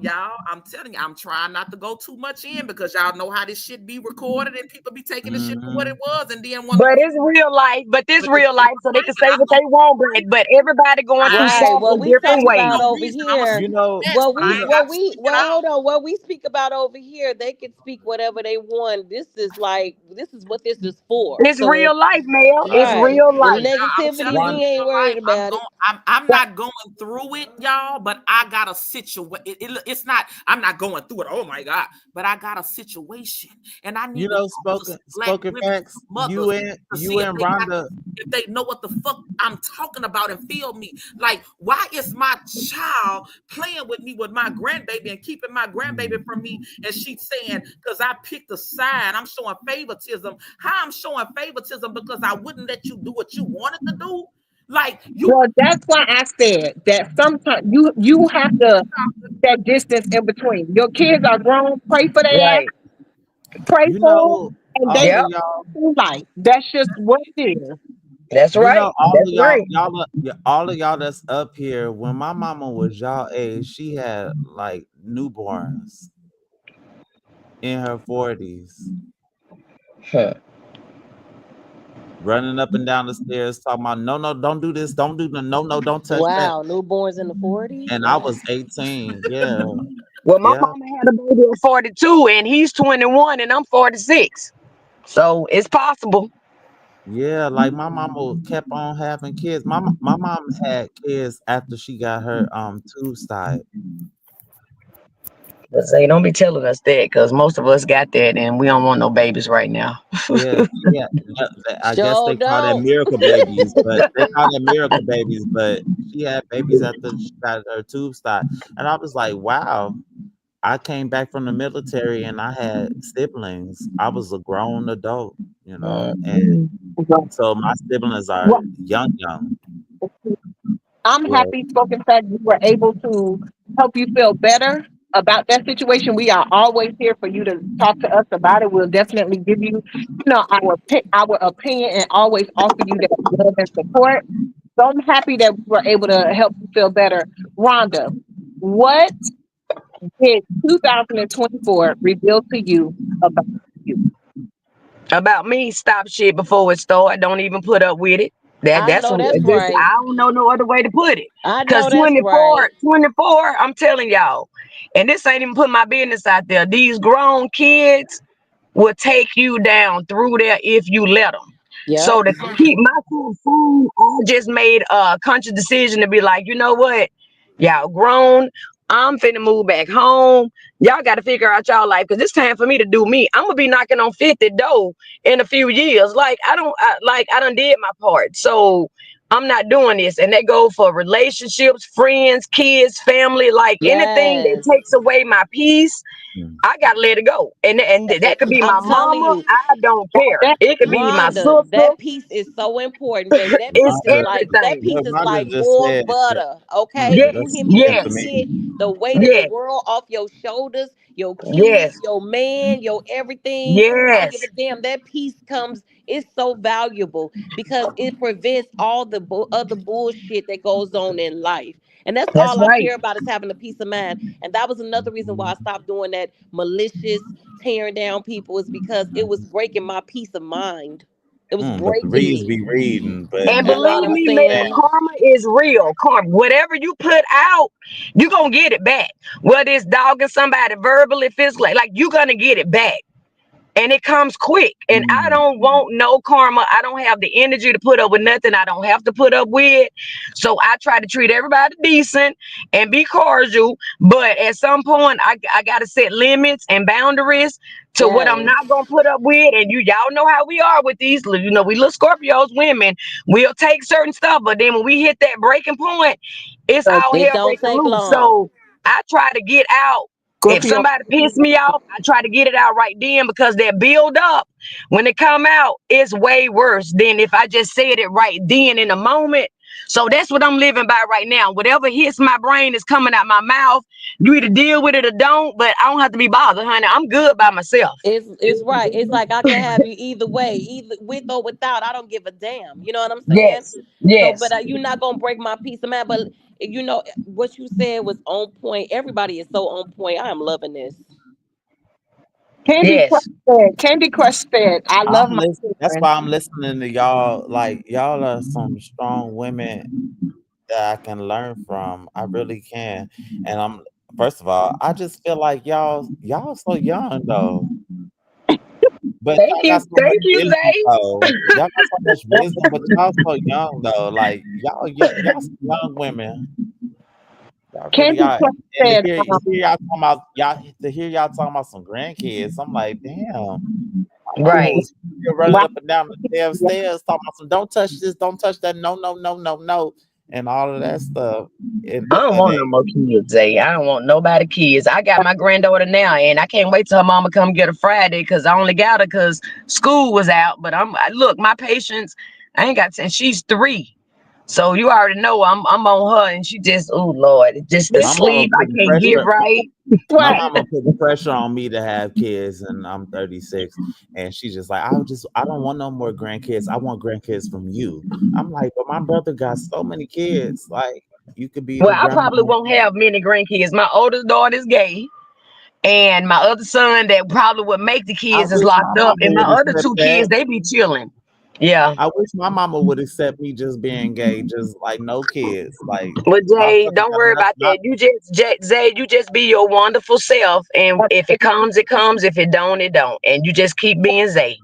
y'all, I'm telling you, I'm trying not to go too much in because y'all know how this shit be recorded and people be taking the shit for what it was. And then when But it's real life. But this but it's real life, so they right, can but say I'm what they want. But everybody going through I Right. stuff What in we different talk about ways. no over reason I'm a here, You know, mess, but I ain't got to speak it out. what we speak about over here, they can speak whatever they want. This is what this is for. It's So real life, Mel. It's right. real The life. I'm negativity, telling you, one we ain't real life. worried about it. I'm not going through it, y'all. But I got a situation. It's not. I'm not going through it. Oh my god! But I got a situation, and I you need to know, talk to some black spoken women, facts. some mothers, to see You if and they got Rhonda. this, if they know what the fuck I'm talking about and feel me. Like, why is my child playing with me with my grandbaby and keeping my grandbaby from me? And she's saying, because I picked a side, I'm showing favoritism. How I'm showing favoritism because I wouldn't let you do what you wanted to do. Like you, Well, that's why I said that sometimes you have to that distance in between. Your kids are grown. Pray for their ass. Right. Pray You for them, know, and they all Yep. of y'all. through life. That's just what it is. That's You right. know, all That's of y'all, right. yeah, all of y'all that's up here. When my mama was y'all age, she had like newborns in her 40s, Huh. running up and down the stairs, talking about no, no, don't do this, don't do the no, no, don't touch that. Wow, newborns in the 40s. And I Wow. was 18. Yeah, Well, my yeah, mama had a baby at 42, and he's 21, and I'm 46. So it's possible. yeah. Like my mama kept on having kids. My mom had kids after she got her tubes tied. But say, don't be telling us that, because most of us got that, and we don't want no babies right now. Yeah, yeah. I guess Sure they call that don't. miracle babies, but they call that miracle babies. But she had babies after she got her tubes tied, and I was like, wow. I came back from the military and I had siblings. I was a grown adult, and Mhm. so my siblings are Well, young, young. I'm Yeah, happy, spoken fact, we were able to help you feel better about that situation. We are always here for you to talk to us about it. We'll definitely give you, our opinion and always offer you that love and support. So I'm happy that we were able to help you feel better. Rhonda, what did 2024 reveal to you about you? About me, stop shit before it start. Don't even put up with it. I That's know that's this. right. I don't know no other way to put it. I Cause know that's 24, right. 24, I'm telling y'all, and this ain't even put my business out there. These grown kids will take you down through there if you let them. So Yep. to keep myself sane, I just made a conscious decision to be like, you know what, y'all grown. I'm finna move back home. Y'all got to figure out y'all life because it's time for me to do me. I'm gonna be knocking on 50 though in a few years. Like I done did my part. So I'm not doing this. And that go for relationships, friends, kids, family, like anything that Yes. takes away my peace. mm, I gotta let it go. And That's that it. could be I'm my telling mama. you, I don't care. That, It could be my Rhonda, sister. that piece is so important, baby. It's That everything. piece what is Rhonda like just more said. butter. Okay, Yes, you That's hear me when you yes, get information. the weight of the yes, world off your shoulders, your kids, yes, your man, your everything. I don't give a yes. damn. That piece comes. It's so valuable because it prevents all the other bullshit that goes on in life. And that's That's all I right. care about is having a peace of mind. And that was another reason why I stopped doing that malicious tearing down people is because it was breaking my peace of mind. It was But the breaking reads me. be reading, but And You know what believe I'm me, Mel, saying? man, karma is real. Karma, whatever you put out, you gonna get it back. Whether it's dogging somebody verbally, physically, like you gonna get it back. and it comes quick. And I Mm. don't want no karma. I don't have the energy to put up with nothing I don't have to put up with. So I try to treat everybody decent and be cordial. But at some point, I got to set limits and boundaries to what I'm Yes. not gonna put up with. And y'all know how we are with these. We little Scorpios women. We'll take certain stuff, but then when we hit that breaking point, it's So all It hell don't breaking take loose. long. So I try to get out. If Scorpio, somebody piss me off, I try to get it out right then, because that build up, when it come out, it's way worse than if I just said it right then in the moment. So that's what I'm living by right now. Whatever hits my brain is coming out my mouth. You either deal with it or don't, but I don't have to be bothered, honey. I'm good by myself. It's right. It's like I can have you either way, either with or without. I don't give a damn. You know what I'm saying? Yes. So, Yes. but you're not gonna break my peace of mind. But what you said was on point. Everybody is so on point. I am loving this. Candy Crush Yes. said, Candy Crush said, I love my That's children. why I'm listening to y'all. Like y'all are some strong women that I can learn from. I really can. And I'm first of all, I just feel like y'all so young though. But Thank y'all got you. so much Thank you, wisdom Zay. though. Y'all got so much wisdom, but y'all so young though. Like y'all some young women. Y'all really Candy are. Crush And said, to hear y'all talking about some grandkids, I'm like, damn. Mama Right. was still running why up and down the damn stairs talking about some don't touch this, don't touch that, no, no, no, no, no, and all of that stuff. I don't And want no more kids, Zay. I don't want nobody kids. I got my granddaughter now, and I can't wait till her mama come get her Friday, because I only got her because school was out. But look, my patience, I ain't got, and she's 3. So you already know I'm on her, and she just, oh Lord, just the my mama sleep. I putting can't get pressure. right. My what? mama putting pressure on me to have kids, and I'm 36, and she's just like, I don't want no more grandkids. I want grandkids from you. I'm like, but my brother got so many kids. Like, you could be Well, the I probably grandma. won't have many grandkids. My oldest daughter is gay, and my other son that probably would make the I kids is wish my locked up, mama and my would other accept 2 kids that. they be chilling. Yeah. I wish my mama would accept me just being gay, just like no kids. Like But my Jay, brother don't got worry enough. about that. Zay, you just be your wonderful self, and if it comes, it comes. If it don't, it don't. And you just keep being Zay.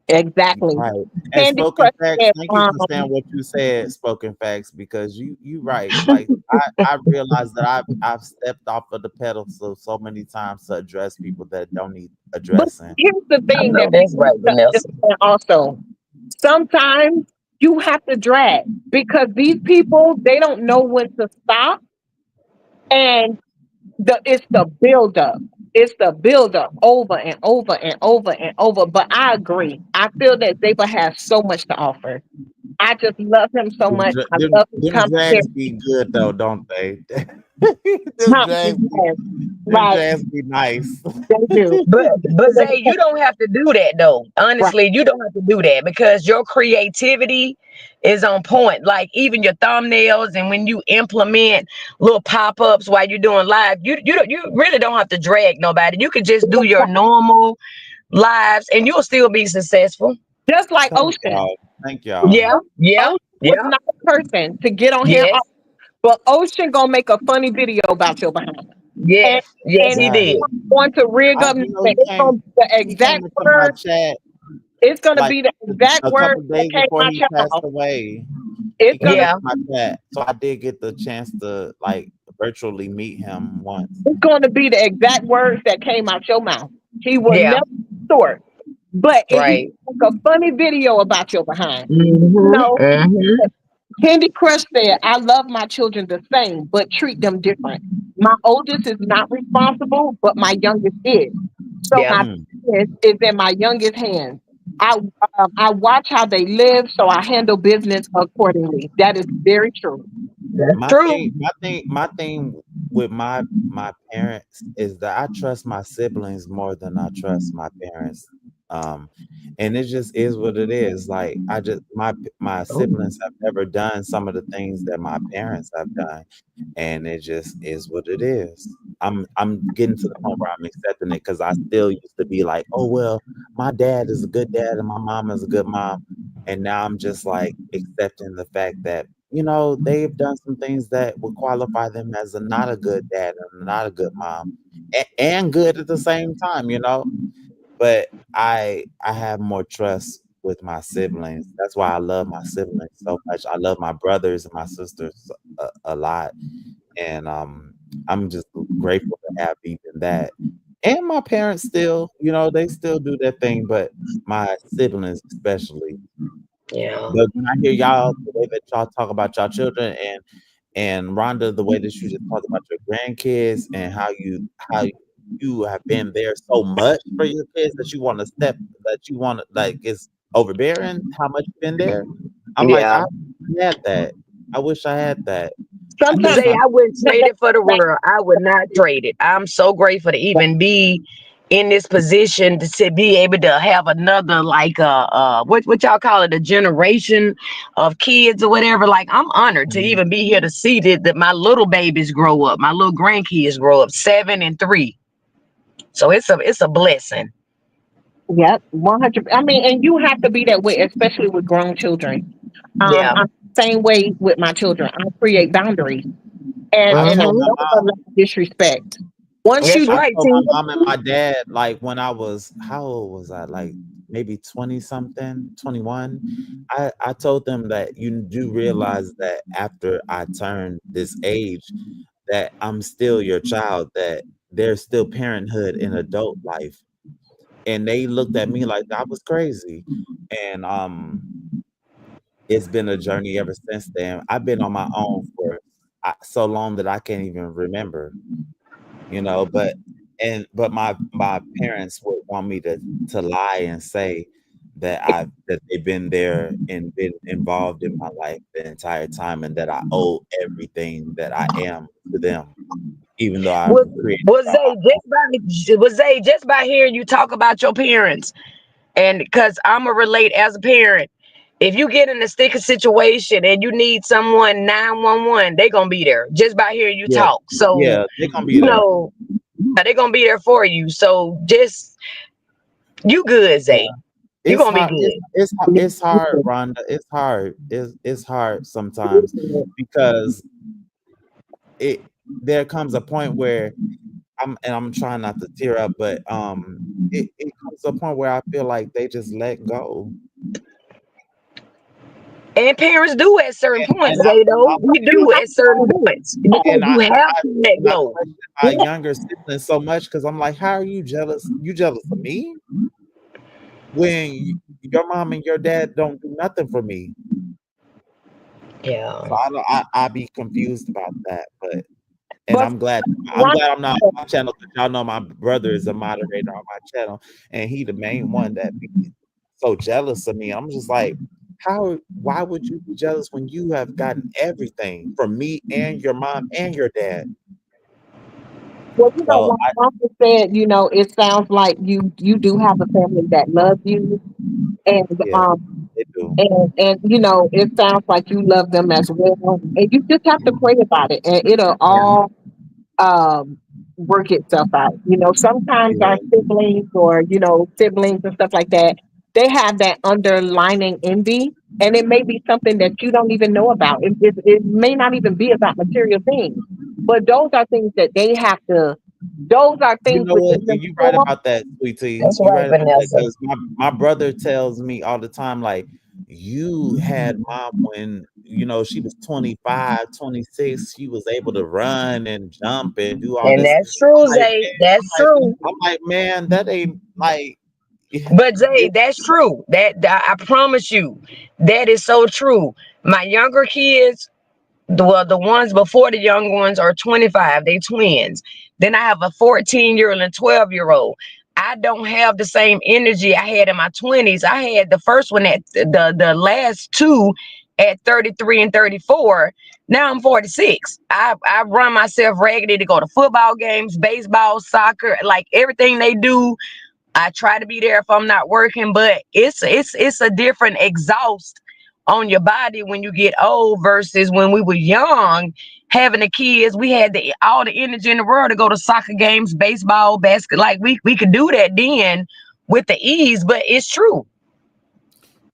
Exactly. Right. And Candy spoken Crush facts, said, thank you for saying what you said, spoken facts, because you right. Like I realized that I've stepped off of the pedal so many times to address people that don't need but addressing. here's the I thing know that that's people right, need to Vanessa. understand also. Sometimes you have to drag because these people, they don't know when to stop. And it's the buildup. It's the buildup over and over and over and over. But I agree. I feel that Zaba has so much to offer. I just love him so much. I love his Them drags commentary. be good though, don't they? them drags be Yes, them right. drags be nice. They do. But Zay, you don't have to do that though. Right. Honestly, you don't have to do that, because your creativity is on point. Like even your thumbnails, and when you implement little pop-ups while you're doing live, you really don't have to drag nobody. You could just do your normal lives, and you'll still be successful. Just like Thank Ocean. y'all. Thank y'all. Yeah, yeah, Ocean was yeah. not a person to get on here, Yes, but Ocean gonna make a funny video about your behind. And yes, yes, and he Right. did. going to rig up. It's gonna be the He came exact into my word. chat It's gonna like be the exact a word couple that days came before out he your passed mouth. away. He It's came gonna Yeah, into my chat. So I did get the chance to like virtually meet him once. it's gonna be the exact words that came out your mouth. He will yeah, never short. But he right. make a funny video about your behind. You Mm-hmm, know, mm-hmm. Candy Crush said, I love my children the same, but treat them different. My oldest is not responsible, but my youngest is. So Yeah, my Mm. business is in my youngest hands. I I watch how they live, so I handle business accordingly. That is very true. that's true. My thing with my parents is that I trust my siblings more than I trust my parents. Um, and it just is what it is. Like my siblings have never done some of the things that my parents have done, and it just is what it is. I'm getting to the point where I'm accepting it because I still used to be like, oh well, my dad is a good dad and my mom is a good mom, and now I'm just like accepting the fact that they've done some things that would qualify them as a not a good dad and not a good mom, and good at the same time. but I have more trust with my siblings. That's why I love my siblings so much. I love my brothers and my sisters a lot, and I'm just grateful to have even that. And my parents still, they still do their thing, but my siblings especially. Yeah. But when I hear y'all, the way that y'all talk about y'all children, and Rhonda, the way that you just talk about your grandkids and how you have been there so much for your kids that you want to like it's overbearing how much you've been there. I'm like, Yeah. I had that. I wish I had that. At this Sometimes Zay, time, I wouldn't trade it for the world. I would not trade it. I'm so grateful to even be in this position to be able to have another like what y'all call it, a generation of kids or whatever. Like I'm honored to mhm. even be here to see that my little babies grow up, my little grandkids grow up, 7 and 3. So it's a blessing. yep, 100. I mean, and you have to be that way, especially with grown children. Yeah. I'm the same way with my children. I create boundaries, and I and I told Hmm. my don't mom allow disrespect. Once That's you I do, right, told T. my mom and my dad, like, when I was how old was I? Like, maybe 20 something, 21. I told them that you do realize that after I turned this age, that I'm still your child, that there's still parenthood in adult life. And they looked at me like I was crazy. And it's been a journey ever since then. I've been on my own for so long that I can't even remember. But my parents would want me to lie and say that they've been there and been involved in my life the entire time, and that I owe everything that I am to them, even though I've Was created was my they just by hearing you talk about your parents, and because I'ma relate as a parent. If you get in a sticky situation and you need someone 911, they gonna be there just by hearing you yeah, talk. So yeah, they're gonna be you there. know they gonna be there for you. So just you good, Yeah. Zay. You It's gonna be hard. good. It's hard, Rhonda. It's hard. It's hard sometimes because it there comes a point where I'm trying not to tear up, but it comes to a point where I feel like they just let go. And parents do at certain points, And I Zay. Though I we you do have at certain points because and you have to let I go. question my younger siblings so much because I'm like, how are you jealous? You jealous of me when your mom and your dad don't do nothing for me? Yeah. So I be confused about that, and but I'm glad I'm not on my channel because y'all know my brother is a moderator on my channel, and he the main one that be so jealous of me. I'm just like, why would you be jealous when you have gotten everything from me and your mom and your dad? well, So like Martha said, it sounds like you do have a family that loves you, and yeah, they do. it sounds like you love them as well, and you just have to pray about it, and it'll Yeah. all um, work itself out. Sometimes our Yeah. siblings or, siblings and stuff like that, they have that underlining envy. And it may be something that you don't even know about. It may not even be about material things, but those are things that those are You things know what? within And you right themselves. about that, Sweet Tea. That's You right, right about that Vanessa. because my brother tells me all the time, like, you had mom when, she was 25, 26. She was able to run and jump and do all And this. that's true, I'm like, Zay. man, That's true. man, that ain't like But Zay, it, that's true. That I promise you, that is so true. My younger kids, the ones before the young ones are 25. They twins. Then I have a 14-year-old and 12-year-old. I don't have the same energy I had in my 20s. I had the first one at the last two at 33 and 34. Now I'm 46. I run myself raggedy to go to football games, baseball, soccer, like everything they do. I try to be there if I'm not working, but it's a different exhaust on your body when you get old versus when we were young. Having the kids, we had all the energy in the world to go to soccer games, baseball, basket. Like we could do that then with the ease, but it's true.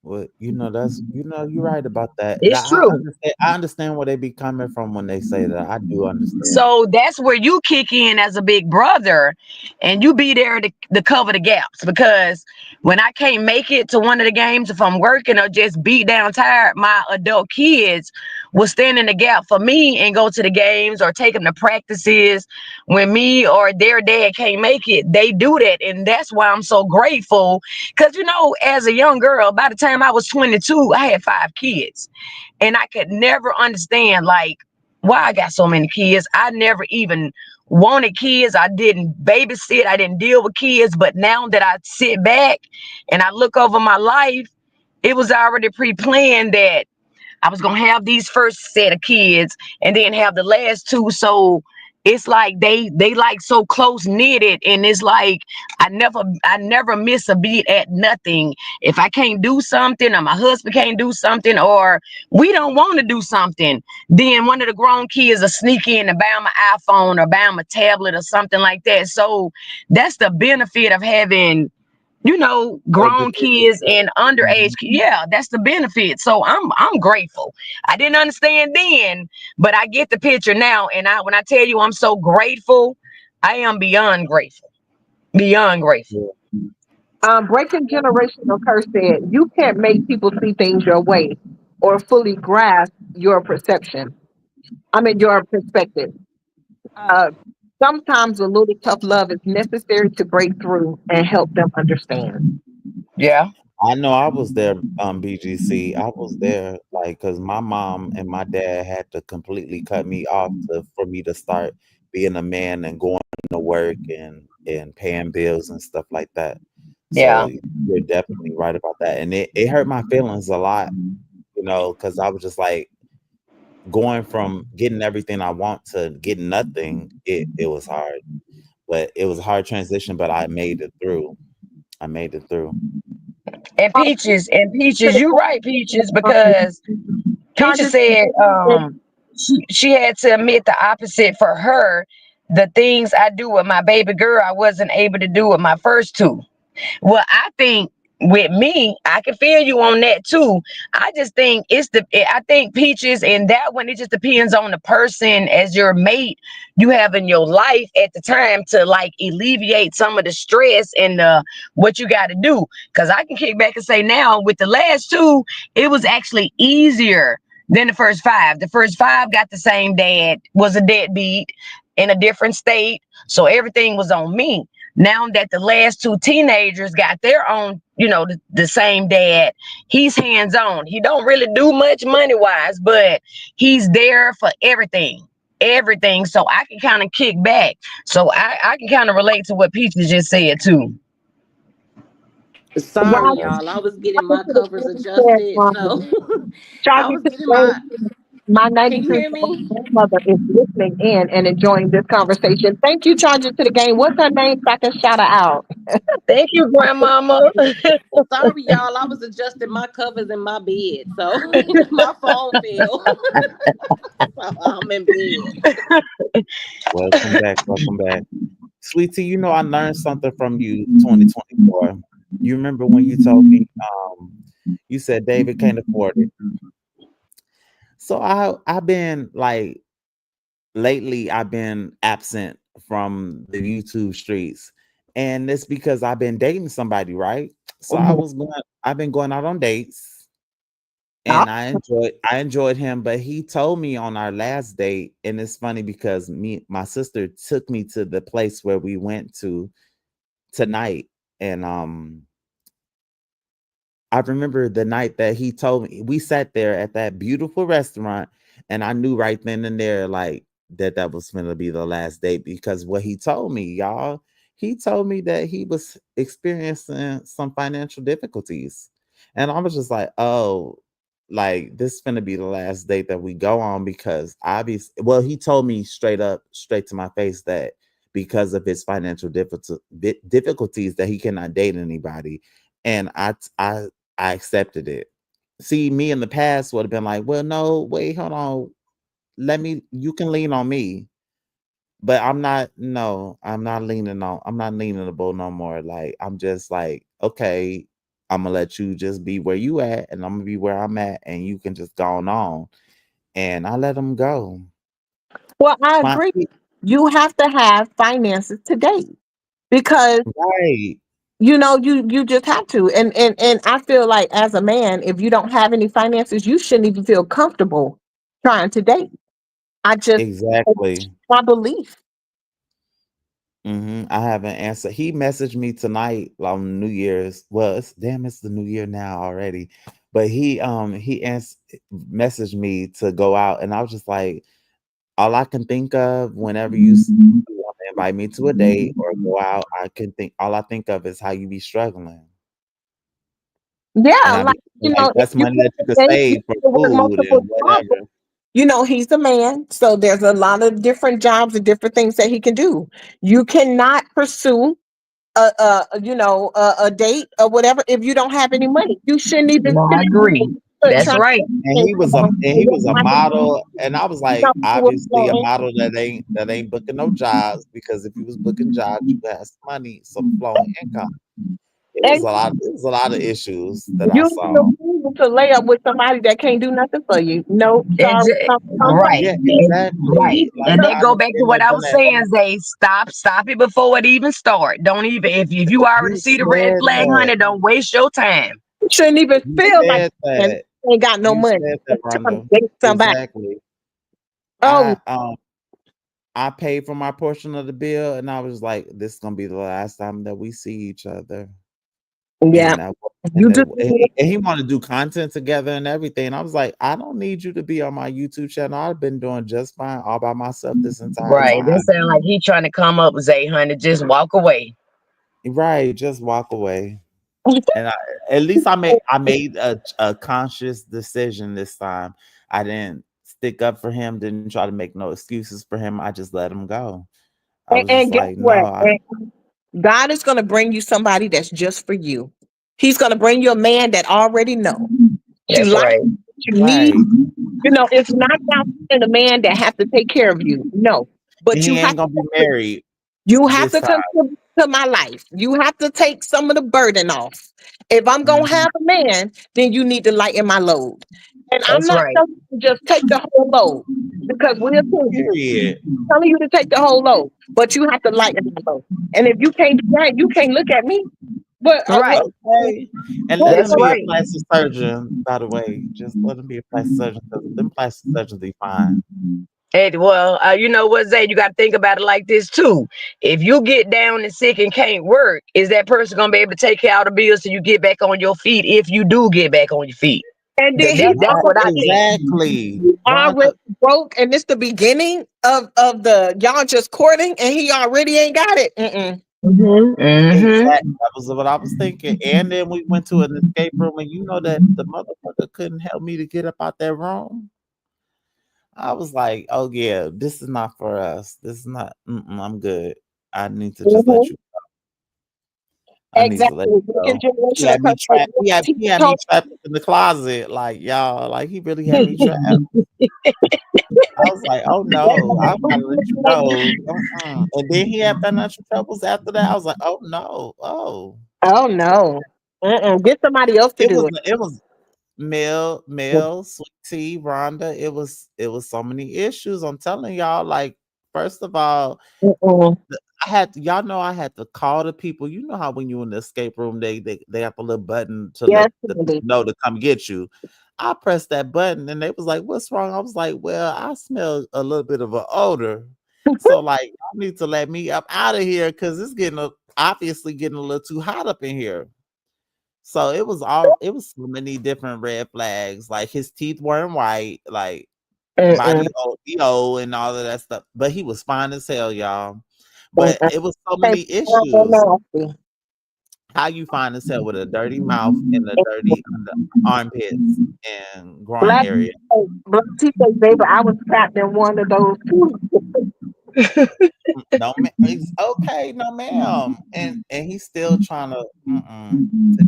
Well, you're right about that. It's true. I understand where they be coming from when they say that. I do understand. So that's where you kick in as a big brother, and you be there to cover the gaps. Because when I can't make it to one of the games, if I'm working or just beat down tired, my adult kids will stand in the gap for me and go to the games or take them to practices. When me or their dad can't make it, they do that. And that's why I'm so grateful. Because, as a young girl, by the time I was 22, I had 5 kids. And I could never understand, like, why I got so many kids. I never even wanted kids. I didn't babysit. I didn't deal with kids. But now that I sit back and I look over my life, it was already pre-planned that I was gonna have these first set of kids and then have the last two. So it's like they like so close knitted, and it's like I never miss a beat at nothing. If I can't do something, or my husband can't do something, or we don't want to do something, then one of the grown kids will sneak in and buy my iPhone or buy my tablet or something like that. So that's the benefit of having grown kids and underage. Mhm. Yeah, that's the benefit. So I'm grateful. I didn't understand then, but I get the picture now. And when I tell you I'm so grateful, I am beyond grateful. Beyond grateful. Yeah. Breaking generational curse said, you can't make people see things your way or fully grasp your perception. I mean, your perspective. Uh, Sometimes a little tough love is necessary to break through and help them understand. Yeah. I know I was there, BGC. I was there, like, cause my mom and my dad had to completely cut me off for me to start being a man and going to work and paying bills and stuff like that. So Yeah. you're definitely right about that, and it hurt my feelings a lot, cause I was just like going from getting everything I want to getting nothing. It was hard, but it was a hard transition. But I made it through. I made it through. And Peaches, you're right, Peaches, because Peaches Charges. said she had to admit the opposite for her. The things I do with my baby girl, I wasn't able to do with my first two. Well, I think with me, I can feel you on that too. I just think I think Peaches and that one, it just depends on the person as your mate you have in your life at the time to like alleviate some of the stress and what you got to do. Because I can kick back and say now with the last two, it was actually easier than the first five. The first five got the same dad, was a deadbeat in a different state. So everything was on me. Now that the last two teenagers got their own, the same dad, he's hands on. He don't really do much money wise, but he's there for everything. Everything. So I can kind of kick back. So I can kind of relate to what Peaches just said too. Sorry, Wow. That's y'all. I was getting Charges my to the covers game said, adjusted. So I Charges was to getting the my. game. My Can you hear 93-year-old me? grandmother is listening in and enjoying this conversation. Thank you, Charges to the game. What's her name so I can shout her out? Thank you, grandmama. Sorry, y'all. I was adjusting my covers in my bed. So my phone fell. So I'm in bed. welcome back. Welcome back. Sweetie, I learned something from you 2024. You remember when you told me you said David can't afford it. So I've been like lately I've been absent from the YouTube streets. And it's because I've been dating somebody, right? So I've been going out on dates and I enjoyed him, but he told me on our last date, and it's funny because my sister took me to the place where we went to tonight. And I remember the night that he told me we sat there at that beautiful restaurant, and I knew right then and there, like that was going to be the last date because what he told me, y'all, he told me that he was experiencing some financial difficulties, and I was just like, oh, like this is going to be the last date that we go on because obviously, well, he told me straight up, straight to my face that because of his financial difficulties that he cannot date anybody, and I accepted it. See, me in the past would have been like, well, no, wait, hold on. You can lean on me. But I'm not leaning on, I'm not leaning the boat no more. Like, I'm just like, okay. I'm gonna let you just be where you at, and I'm gonna be where I'm at, and you can just go on. And I let him go. Well, I My agree. You have to have finances to date because right, you just have to. And I feel like as a man, if you don't have any finances, you shouldn't even feel comfortable trying to date. I just exactly. my belief. I have an answer. He messaged me tonight on New Year's. Well, it's the New Year now already. But messaged me to go out, and I was just like, all I can think of whenever want to invite me to a date or go out, all I think of is how you be struggling. And Yeah, I be like like, if that's you money go that you to could date, you save for have to work food multiple and jobs. whatever. He's a man, so there's a lot of different jobs and different things that he can do. You cannot pursue a date or whatever if you don't have any money. You shouldn't even No, I agree. That's try right. And and he was a model, and I was like, obviously a you model that ain't booking no jobs, because if you was booking jobs, you had some money, some flowing income. It was a lot of issues that I saw. feel able to lay up with somebody that can't do nothing for you. No, sorry. Right. Yeah, Right. exactly. Like, And they I go back to understand what that I done was that. saying, Zay. Stop it before it even start. Don't even if you already You see the red said flag, that. honey, don't waste your time. You shouldn't even You feel like said and that. ain't got no You money. said that, Just trying Rhonda. to date somebody. Exactly. Oh, I I paid for my portion of the bill, and I was like, "This is gonna be the last time that we see each other." yeah. And I wa- You and, just they, and he wanted to do content together and everything. I was like, "I don't need you to be on my YouTube channel. I've been doing just fine all by myself this entire Right. That time." sound like he trying to come up, Zay, honey. Just walk away. Right, just walk away. And at least I made a conscious decision this time. I didn't stick up for him, didn't try to make no excuses for him. I just let him go. I was just and guess like, no, what? God is going to bring you somebody that's just for you. He's going to bring you a man that already know you That's like, right. what you need. right. It's not about being a man that has to take care of you. No, And but he ain't gonna be married you have this to time. contribute to my life. You have to take some of the burden off. If I'm gonna Mhm. have a man, then you need to lighten my load. And I'm That's not right. telling you to just take the whole load because we're Period. telling you to take the whole load, but you have to lighten the load. And if you can't do that, you can't look at me. But Right. Okay. And let That's him be a right. plastic surgeon, by the way. Just let him be a plastic surgeon, because them plastic surgeons be fine. And well, you know what, Zay? You got to think about it like this too. If you get down and sick and can't work, is that person gonna be able to take care of the bills so you get back on your feet? If you do get back on your feet, and then he that's Right, what I think. exactly. already Rhonda, broke, and it's the beginning of the y'all just courting, and he already ain't got it. Mm-mm. Mm-hmm. Mm-hmm. exactly. That was what I was thinking. And then we went to an escape room, and you know that the motherfucker couldn't help me to get up out that room. I was like, "Oh yeah, this is not for us. This is not. I'm good. I need to just let Mhm. you. I need to let Exactly. you Wicked go." He had generational me curse. trapped. He He had me told trapped in the closet. Like y'all, like he really had me trapped. I was like, "Oh no, I gotta let you go." And then he had financial troubles after that. I was like, "Oh no, oh." oh no. Mm-mm. Get somebody else to do it. It was Sweet Tea, Rhonda. It was so many issues. I'm telling y'all. Like, first of all, Mm-mm. y'all know I had to call the people. You know how when you in the escape room, they have a little button to Yes, let the people Cindy. know to come get you. I pressed that button, and they was like, "What's wrong?" I was like, "Well, I smell a little bit of an odor, so like, y'all need to let me up out of here, because it's obviously getting a little too hot up in here." So it was so many different red flags. Like, his teeth weren't white, like Mm-mm. body ODO and all of that stuff. But he was fine as hell, y'all. But Mm-mm. it was so Can't many be so issues. nasty. How you fine as hell with a dirty mouth and a dirty under armpits and groin Black area? Black TK baby, I was trapped in one of those too. No, it's okay, no, ma'am. And he's still trying to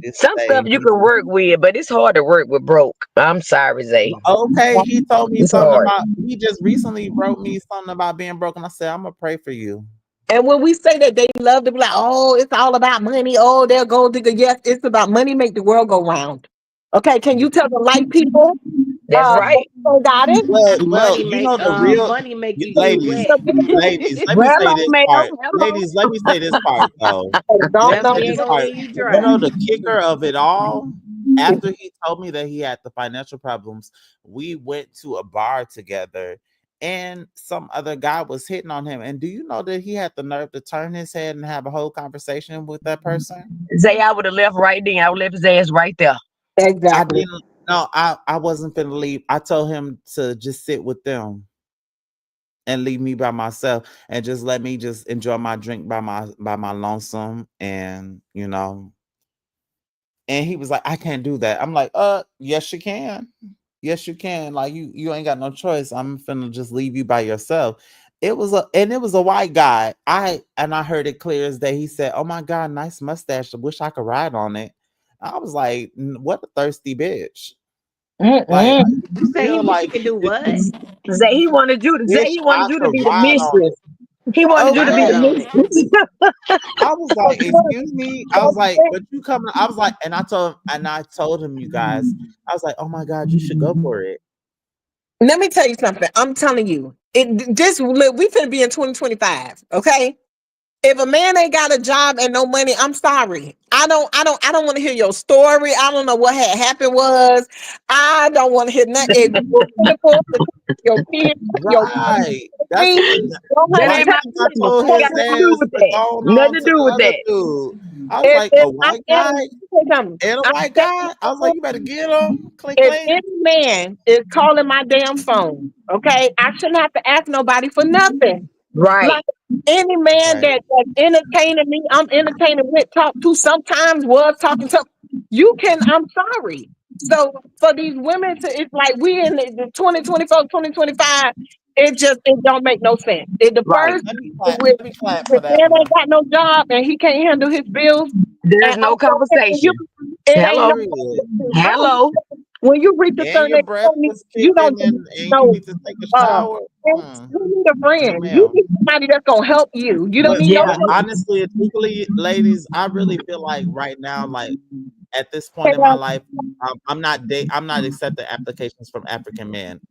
this Some stuff day. you can work with, but it's hard to work with broke. I'm sorry, Zay. Okay, he told me It's something hard. about he just recently wrote me something about being broken. I said, I'm gonna pray for you. And when we say that they love to be like, oh, it's all about money. Oh, they're gold digger. Yes, it's about money make the world go round. Okay, can you tell the light people That's right. they got it? Well, you know the real Money make you get ladies, wet. ladies. Let me say Hello, this ma'am. part, Hello. ladies. Let me say this part though. Let me say Definitely this ain't gonna part. leave you You dry. know the kicker of it all. After he told me that he had the financial problems, we went to a bar together, and some other guy was hitting on him. And do you know that he had the nerve to turn his head and have a whole conversation with that person? Zay, I would have left right then. I would have left his ass right there. I Exactly. didn't. No, I wasn't finna leave. I told him to just sit with them and leave me by myself and just let me just enjoy my drink by my lonesome, and and he was like, I can't do that. I'm like, yes you can. Yes you can. Like you ain't got no choice. I'm finna just leave you by yourself. It was a white guy. I heard it clear as day. He said, oh my god, nice mustache, I wish I could ride on it. I was like, What a thirsty bitch." Like, Mm-mm. are you You say he real? wish he Like, could do what? Zay, bitch, he wanted I you to could be the ride on mistress. it. He wanted you to be the Ride Okay. on it. mistress. I was like, excuse me. I was like, but you coming? I was like, and I told him, you guys, I was like, oh my god, you should go for it. Let me tell you something. I'm telling you, we finna be in 2025. Okay. If a man ain't got a job and no money, I'm sorry. I don't want to hear your story. I don't know what had happened was. I don't want to hear nothing. If you can afford to take your kids, your Right. That's free, what. go That ahead and ain't Right. my take I business. told I ain't it. got his nothing to do ass with to that. go Nothing on to to do the with other that. dude. I was like, If a I'm white and guy and a I'm white telling guy. I was you, like, you better get him. Clink if clink. any man is calling my damn phone, okay, I shouldn't have to ask nobody for nothing. Right. Like any man Right. that's entertaining me, I'm entertaining with, talk to, sometimes was talking to. You can, I'm sorry. So for these women to, it's like we in the 2024, 2025, it don't make no sense. It the Right. first, Let me clap. with Let me clap for if that man ain't one. got no job and he can't handle his bills, There's and no you, conversation. it ain't no. Hello. Period. Hello. When you reach a And certain your age, breath was you don't kicking, and you know. need to take a Uh, shower. you need a No, friend. You ma'am. need somebody that's gonna help you. You don't But need no Yeah. but honestly and truthfully, ladies, I really feel like right now, like at this point in my help. life, I'm not accepting applications from African men.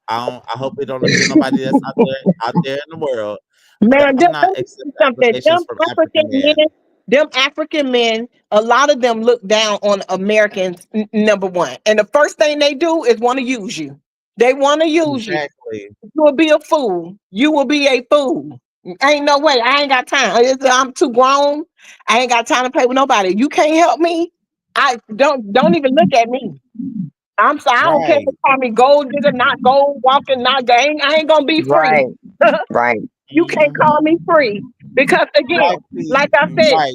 I hope it don't offend nobody that's out there in the world, but Man, I'm not let me tell you accepting something. applications from African men. Them African men, a lot of them look down on Americans, number one. And the first thing they do is want to use you. They want to use you. Exactly. You will be a fool. You will be a fool. Ain't no way. I ain't got time. I'm too grown. I ain't got time to play with nobody. You can't help me. I don't even look at me. I'm sorry. I don't care if Right. they call me gold digger, not gold walking, not gang. I ain't gonna be free. Right. Right. You can't call Hmm. me free because again, Right. like I said, Right.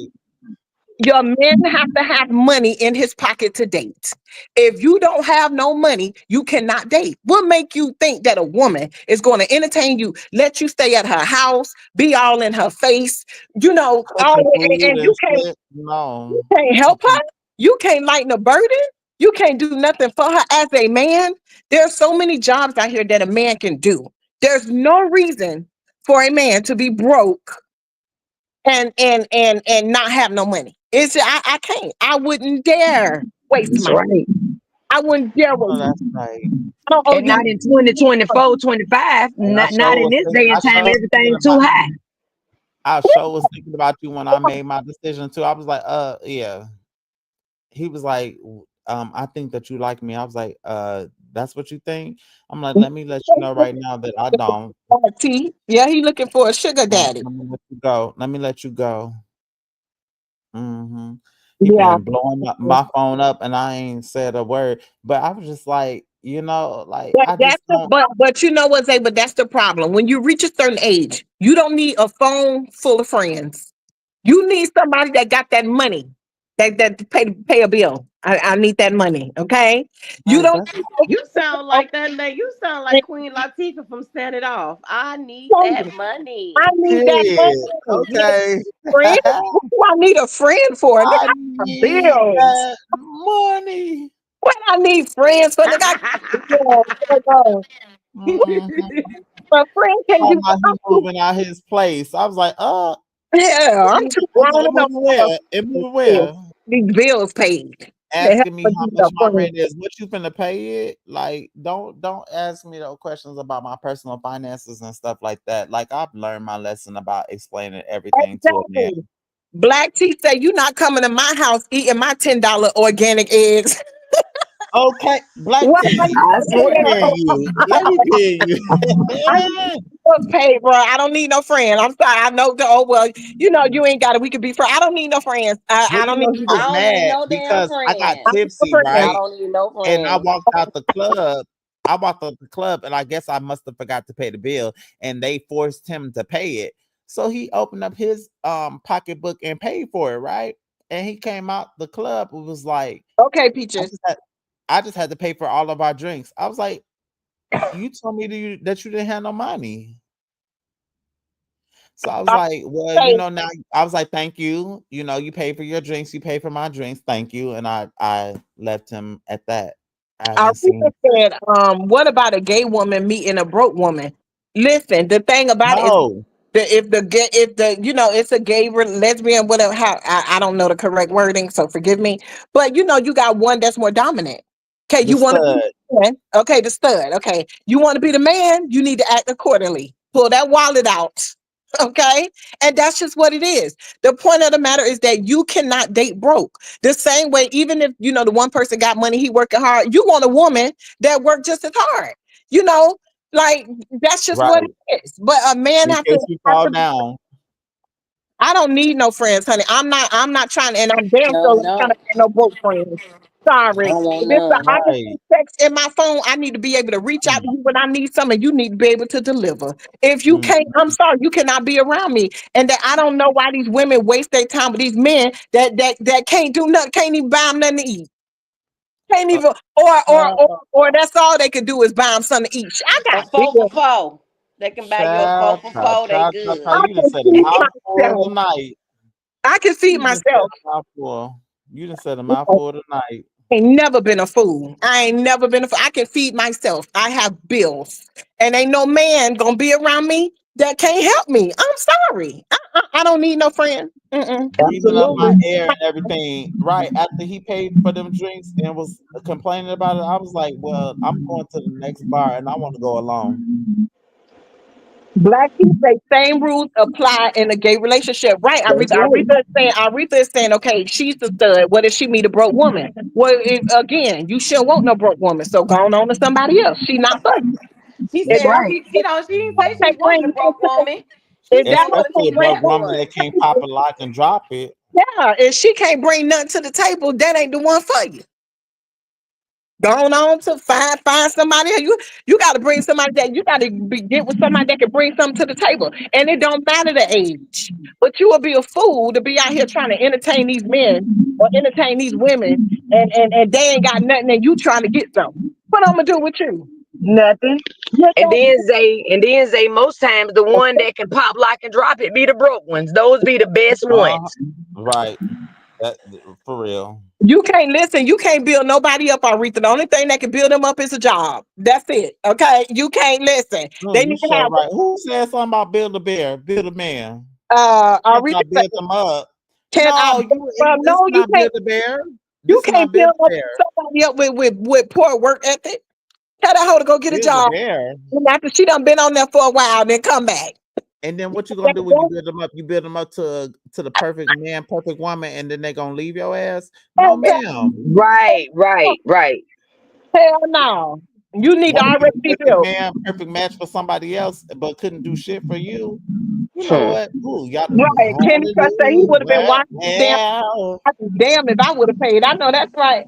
your men have to have money in his pocket to date. If you don't have no money, you cannot date. What make you think that a woman is going to entertain you, let you stay at her house, be all in her face, all, Cooking food and and shit. No. can't help her? Mm-mm. You can't lighten a burden? You can't do nothing for her as a man? There's so many jobs out here that a man can do. There's no reason for a man to be broke and not have no money. I can't. I wouldn't dare waste That's my. right. I wouldn't dare No, waste my. that's right. I don't owe And you. not in 2024, 25. And I Not sure in was this thinking, day and I time. sure was thinking Everything too about high. you. I sure was thinking about you when I made my decision too. I was like, yeah. He was like, I think that you like me. I was like, that's what you think? I'm like, let me let you know right now that I don't. Yeah, he looking for a sugar daddy. Let me let you go. Let me let you go. Hmm. He Yeah, been blowing up my phone up, and I ain't said a word. But I was just like, like but I that's just the don't. but you know what, Zay? But that's the problem. When you reach a certain age, you don't need a phone full of friends. You need somebody that got that money, that pay a bill. I need that money. Okay, you Right, don't. that's You sound like that lady. You sound like Queen Latifah from Set It Off. I need that I money. need that period. money. Okay. Friend? What do I need a friend for? Nigga, I I got need bills. that money. What I need friends for? Nigga, I got bills. Mhm. a friend can't Talking do about he that. moving out his place. I was like, Yeah, I'm too I was grown like, to know moving how where? And to moving pay where? these bills paid. The hell Asking me would how be much a my friend? rent is. What you finna pay it? Like, don't ask me those questions about my personal finances and stuff like that. Like, I've learned my lesson about explaining everything to a man. Exactly. Black T say you not coming to my house eating my $10 organic eggs. Okay, Black What are Tea, you I let me saying? pay you. Let me pay you. I need bills paid, bro. I don't need no friend. I'm sorry. I know the oh well, you ain't got it. We could be friends. I don't need no friends. Well, I you don't need know, he I was don't need mad no damn because I got friends. tipsy, no I friends. right? don't need no And I friends. walked out the club. I walked out the club, and I guess I must have forgot to pay the bill, and they forced him to pay it. So he opened up his pocketbook and paid for it, right? And he came out the club. It was like Okay, I Peaches. just had, I just had to pay for all of our drinks. I was like, you told me that you didn't have no money. So I was I like, well, say, now I was like, thank you. You pay for your drinks, you pay for my drinks, thank you. And I left him at that. I haven't Aretha seen said, what about a gay woman meeting a broke woman? Listen, the thing about it is no. if it's a gay lesbian, whatever, how I don't know the correct wording, so forgive me. But you got one that's more dominant. Okay, The you want to be stud. the man. Okay, the stud. Okay, you want to be the man, you need to act accordingly. Pull that wallet out. Okay, and that's just what it is. The point of the matter is that you cannot date broke. The same way, even if the one person got money, he working hard. You want a woman that worked just as hard. You know, like that's just what Right. it is. But a man In case you have fall to. down. I don't need no friends, honey. I'm not trying, and I'm damn No, sure you not trying to don't. get no broke friends. I Sorry. don't want If it's an none. Right. honest text in my phone, I need to be able to reach out to Mm, you when I need something. You need to be able to deliver. If you mm, can't, I'm sorry, you cannot be around me. And that I don't know why these women waste their time with these men that can't do nothing, can't even buy them nothing to eat. Can't uh, even, uh, or that's all they can do is buy them something to eat. I A got four for bills. four. They can buy you a four child, for child, four. They child, child, good. child, I you done can said a feed mouthful myself. tonight. I can feed You done said myself. a mouthful. You done said a mouthful tonight. Ain't never been a fool. I ain't never been a fool. I can feed myself. I have bills. And ain't no man gonna be around me that can't help me. I'm sorry. I don't need no friend. Mm-mm. Breathing up my Absolutely. air and everything. Right after he paid for them drinks and was complaining about it, I was like, well, I'm going to the next bar and I want to go alone. Black people say same rules apply in a gay relationship. Right. That's right. Aretha is saying, okay, she's the stud. What if she meet a broke woman? Well, again, you shouldn't want no broke woman. So go on to somebody else. She not for you. She If said that she she don't she didn't say she can't wanted a bring broke woman. She if that said what if Especially she a broke met woman one? that can't pop a lock and drop it. yeah, if she can't bring nothing to the table, that ain't the one for you. Going on to find somebody else. You got to bring somebody that you got to get with somebody that can bring something to the table, and it don't matter the age. But you will be a fool to be out here trying to entertain these men or entertain these women, and they ain't got nothing, and you trying to get something. What I'm gonna do with you? Nothing. You And then say most times the one that can pop lock and drop it be the broke ones. Those be the best Uh, ones. right. That for real. you can't listen. You can't build nobody up, Aretha. The only thing that can build them up is a job. That's it. Okay, you can't listen. No, They you need to sure have right. Who said something about build a bear, build a man? Can't Aretha. I build them up? Can I? No, Well, this no, is you not can't. build a bear. You This is can't not build build a bear. somebody up with poor work ethic. Tell that hoe to go get a Build a job. bear. And after she done been on there for a while, then come back. And then what you gonna That- do when you that- build them up? You build them up to the perfect man, perfect woman, and then they gonna leave your ass? No, that- ma'am. Right, right, right. Hell no. You need to Want to be already the be perfect built. man, perfect match for somebody else, but couldn't do shit for you. You know Hmm. what? Ooh, y'all Right. Kenny Trust say he would have been hallelujah. watching damn damn if I would have paid. I know that's right.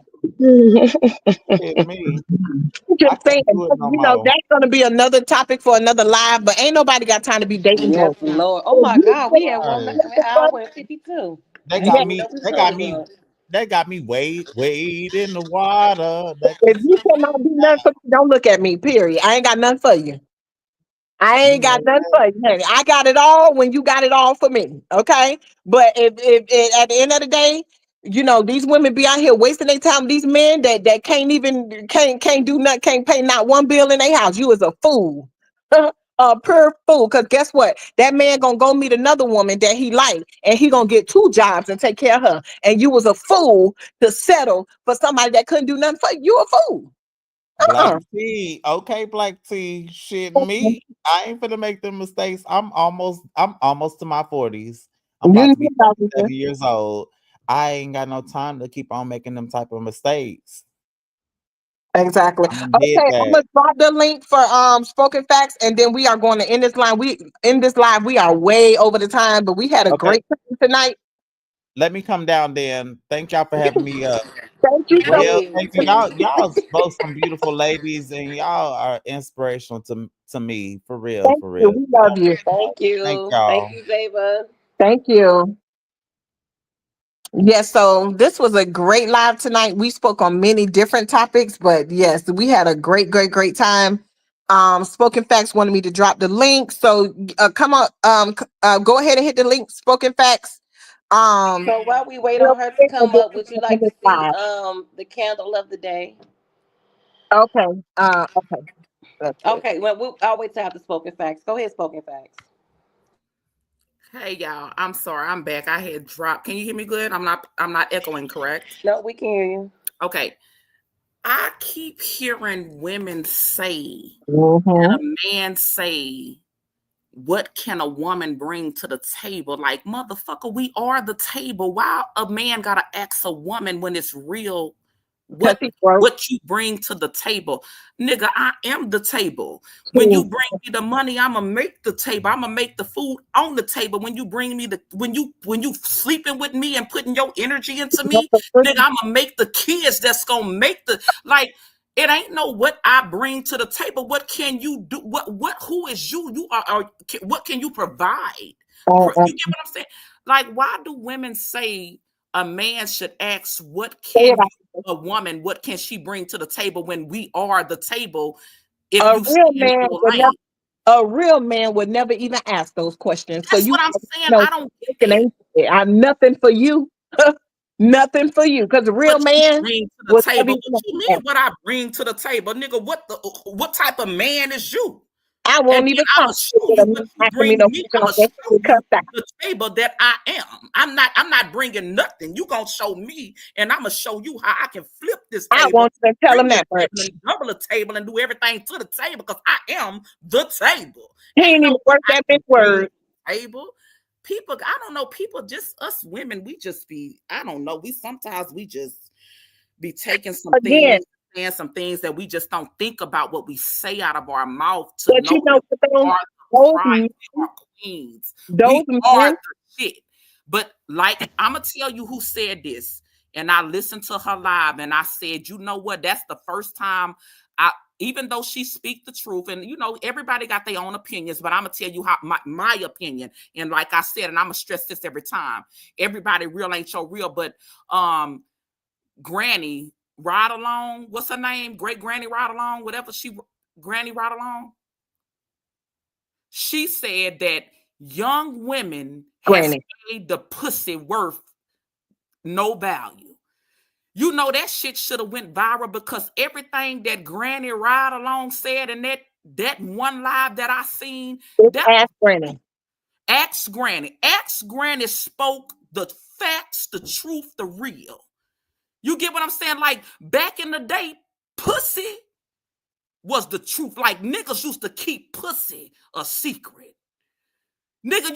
Hit me. I'm I just saying, can't do it no more. that's gonna be another topic for another live, but ain't nobody got time to be dating Yes, broke. Lord. Oh If my you God, we think had Right. an hour and 52. They I didn't got even me. know we They got started me. going. They got me. Wade in the water. That if is, you cannot do nothing for me, don't look at me, period. I ain't got nothing for you. I you ain't got know nothing what? for you, honey. I got it all when you got it all for me. Okay. But if at the end of the day, these women be out here wasting their time. These men that can't even can't do nothing, can't pay not one bill in their house. You is a fool. A pure fool. Because guess what? That man gonna go meet another woman that he like, and he gonna get 2 jobs and take care of her. And you was a fool to settle for somebody that couldn't do nothing for you. You a fool. Black Uh-uh. tea. Okay, black tea. Shit, me. I ain't finna make them mistakes. I'm almost to my 40s. I'm You about know to be about this. 37 years old. I ain't got no time to keep on making them type of mistakes. Exactly. I done did Okay, I'm that. gonna drop the link for Spoken Facts, and then we are going to end this line. We in this live, we are way over the time, but we had a Okay, great time tonight. let me come down then. Thank y'all for having me up. Thank you so Real, Thank thank you. you. Y'all both some beautiful ladies, and y'all are inspirational to me. For real, thank for you. real. We love you. Thank Thank you. Thank y'all. you, Zava. Thank you. Yes, so this was a great live tonight. We spoke on many different topics, but yes, we had a great time. Spoken Facts wanted me to drop the link, so come on, go ahead and hit the link. Spoken Facts. So while we wait Real on her to quick, and come then up, we're would you gonna end like to this see live. the candle of the day? Okay. Okay. Let's see. Okay, well I'll wait till after spoken facts. Go ahead, spoken facts. Hey y'all, I'm sorry, I'm back. I had dropped. Can you hear me good? I'm not echoing, correct? No, we can hear you. Okay. I keep hearing women say Mm-hmm. that a man say, what can a woman bring to the table? Like, motherfucker, we are the table. Why a man gotta ask a woman when it's real Because what he broke what you bring to the table? Nigga, I am the table. When you too. bring me the money, I'ma make the table. I'ma make the food on the table. When you bring me the when you sleeping with me and putting your energy into me, nigga, I'ma make the kids that's gonna make the like it ain't no what I bring to the table. What can you do? What who is you? You are what can you provide? Uh, uh, You get what I'm saying? Like, why do women say a man should ask what say it can you out. a woman, what can she bring to the table when we are the table if A you stay real in man your would never. lane? A real man would never even ask those questions. So That's you what I'm saying. know, I don't can get it. answer it. I'm nothing for you. Nothing for you. Because a real What you man bring to the would never table. What even you ask. mean what I bring to the table? Nigga, what type of man is you? I And won't then even I'ma come show with you a what man you asking me bring no to me. question I'ma like that. show He you cussed out. the table that I am. I'm not bringing nothing. You gonna show me, and I'ma show you how I can flip this I table, won't even tell bring him the that table, much. and double the table, and do everything to the table because I am the table. He Ain't ain't no even what worth I that big can bring to word. the table. People, I don't know. People, just us women, we just be. I don't know. We sometimes we just be taking some Again, things, saying some things that we just don't think about what we say out of our mouth to but know you know that what we though? are the Those prize, men, we are queens, those we are men, the shit. But like I'm gonna tell you who said this, and I listened to her live, and I said, you know what? That's the first time I. Even though she speak the truth, and you know everybody got their own opinions, but I'm gonna tell you how my opinion. And like I said, and I'm gonna stress this every time: everybody real ain't your real, but Granny Ride Along. What's her name? Great Granny Ride Along, whatever she Granny Ride Along. She said that young women has granny. made the pussy worth no value. You know that shit should have went viral because everything that Granny Ride Along said and that one live that I seen, It's that ass granny. Ask Granny. Ask Granny spoke the facts, the truth, the real. You get what I'm saying? Like back in the day, pussy was the truth. Like niggas used to keep pussy a secret. Nigga,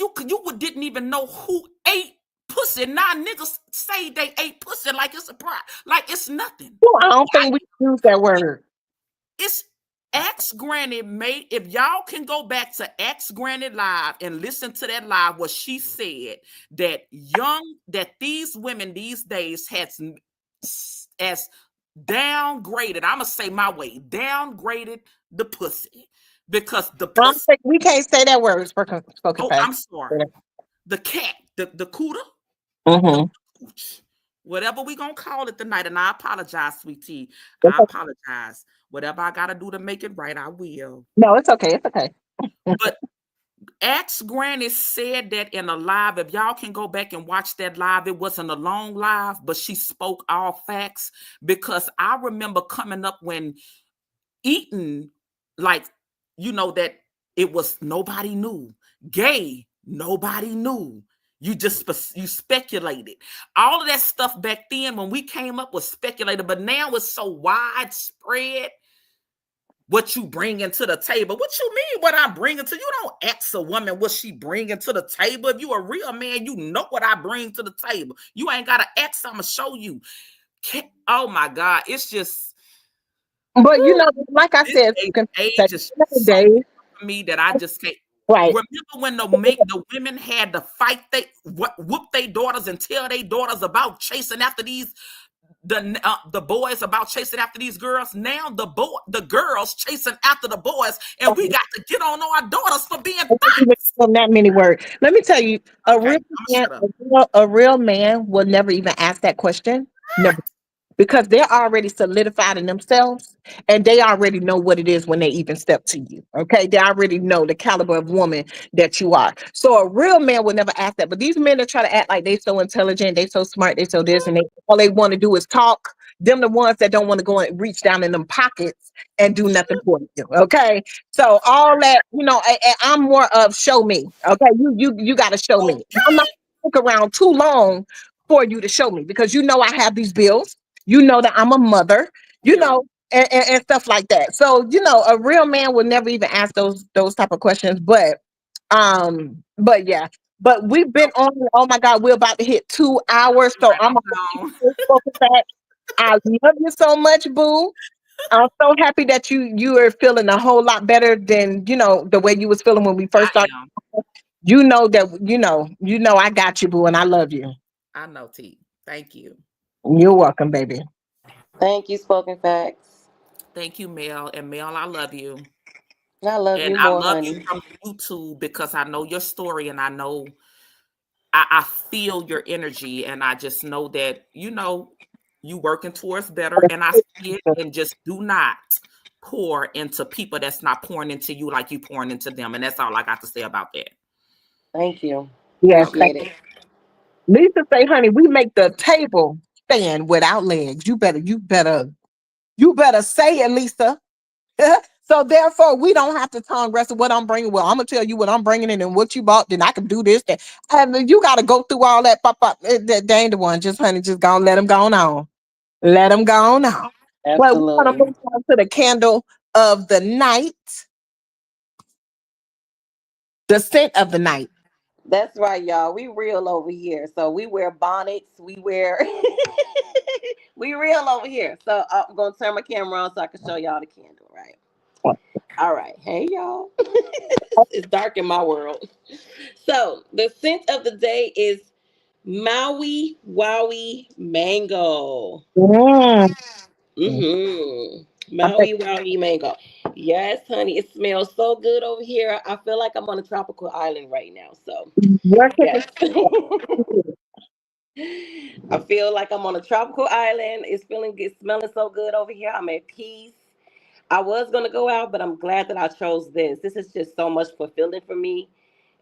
didn't even know who ate pussy. Now niggas say they ate pussy like it's a pride, like it's nothing. Well, I don't think we use that word. It's Ask Granny made. If y'all can go back to Ask Granny live and listen to that live, what she said that these women these days has as downgraded. I'm gonna say my way, downgraded the pussy because the I don't pussy. think we can't say that word. Spoken Oh, facts. I'm sorry. The cat, the cooter, the Mm-hmm. cooch, whatever we gonna call it tonight. And I apologize, sweetie. I apologize. Whatever I gotta do to make it right, I will. No, it's okay. It's okay. But Ax Granny said that in a live. If y'all can go back and watch that live, it wasn't a long live, but she spoke all facts because I remember coming up when eating, like, you know, that It was nobody knew. Gay, nobody knew. You speculated. All of that stuff back then when we came up was speculated, but now it's so widespread. What you bringing to the table? What you mean? What I'm bringing to you? Don't ask a woman what she bringing to the table. If you a real man, you know what I bring to the table. You ain't gotta ask. I'ma show you. Oh my God, it's just. But like I This said, age is so days, for me that I just can't. right? Remember when the women had to fight, whoop their daughters and tell their daughters about chasing after the boys, about chasing after these girls. Now the girls chasing after the boys, and we got to get on our daughters for being thoughts. That many words. Let me tell you, Okay, I'm gonna shut up. a real man will never even ask that question. Never, because they're already solidified in themselves and they already know what it is when they even step to you. Okay. They already know the caliber of woman that you are. So a real man would never ask that. But these men that try to act like they so intelligent, they so smart, they so this, and all they want to do is talk. Them the ones that don't want to go and reach down in them pockets and do nothing for you. Okay. So all that, I'm more of show me. Okay. You gotta show me. I'm not gonna stick around too long for you to show me because I have these bills. That I'm a mother, and stuff like that. So, a real man would never even ask those type of questions. But yeah. But we've been on. Oh my God, we're about to hit 2 hours. So I'm Right, gonna I love you so much, boo. I'm so happy that you are feeling a whole lot better than the way you was feeling when we first I started. am. I got you, boo, and I love you. I know, T. Thank you. You're welcome, baby. Thank you, Spoken Facts. Thank you, Mel. And Mel, I love you. I love And you I more, love you honey. from YouTube because I know your story and I know I feel your energy and I just know that, you working towards better and I see it, and just do not pour into people that's not pouring into you like you pouring into them. And that's all I got to say about that. Thank you. Yes, Appreciate it. Lisa say, honey, we make the table stand without legs. You better say it, Lisa. So therefore, we don't have to tongue wrestle what I'm bringing. Well, I'm gonna tell you what I'm bringing in and what you bought. Then I can do this. That. And then you got to go through all that. Pop, pop. That ain't the one. Just honey, just go and let them go on. Let them go on. Well, we're gonna Absolutely. move on to the candle of the night, the scent of the night. That's right, y'all. We real over here. So we wear bonnets. We wear we real over here. So I'm gonna turn my camera on so I can show y'all the candle, right? All right. Hey y'all. It's dark in my world. So the scent of the day is Maui Wowie Mango. Mm, I bet Maui Wowie Mango. Yes, honey. It smells so good over here. I feel like I'm on a tropical island right now. So where can yes. I feel like I'm on a tropical island. It's smelling so good over here. I'm at peace. I was gonna go out, but I'm glad that I chose this. This is just so much fulfilling for me.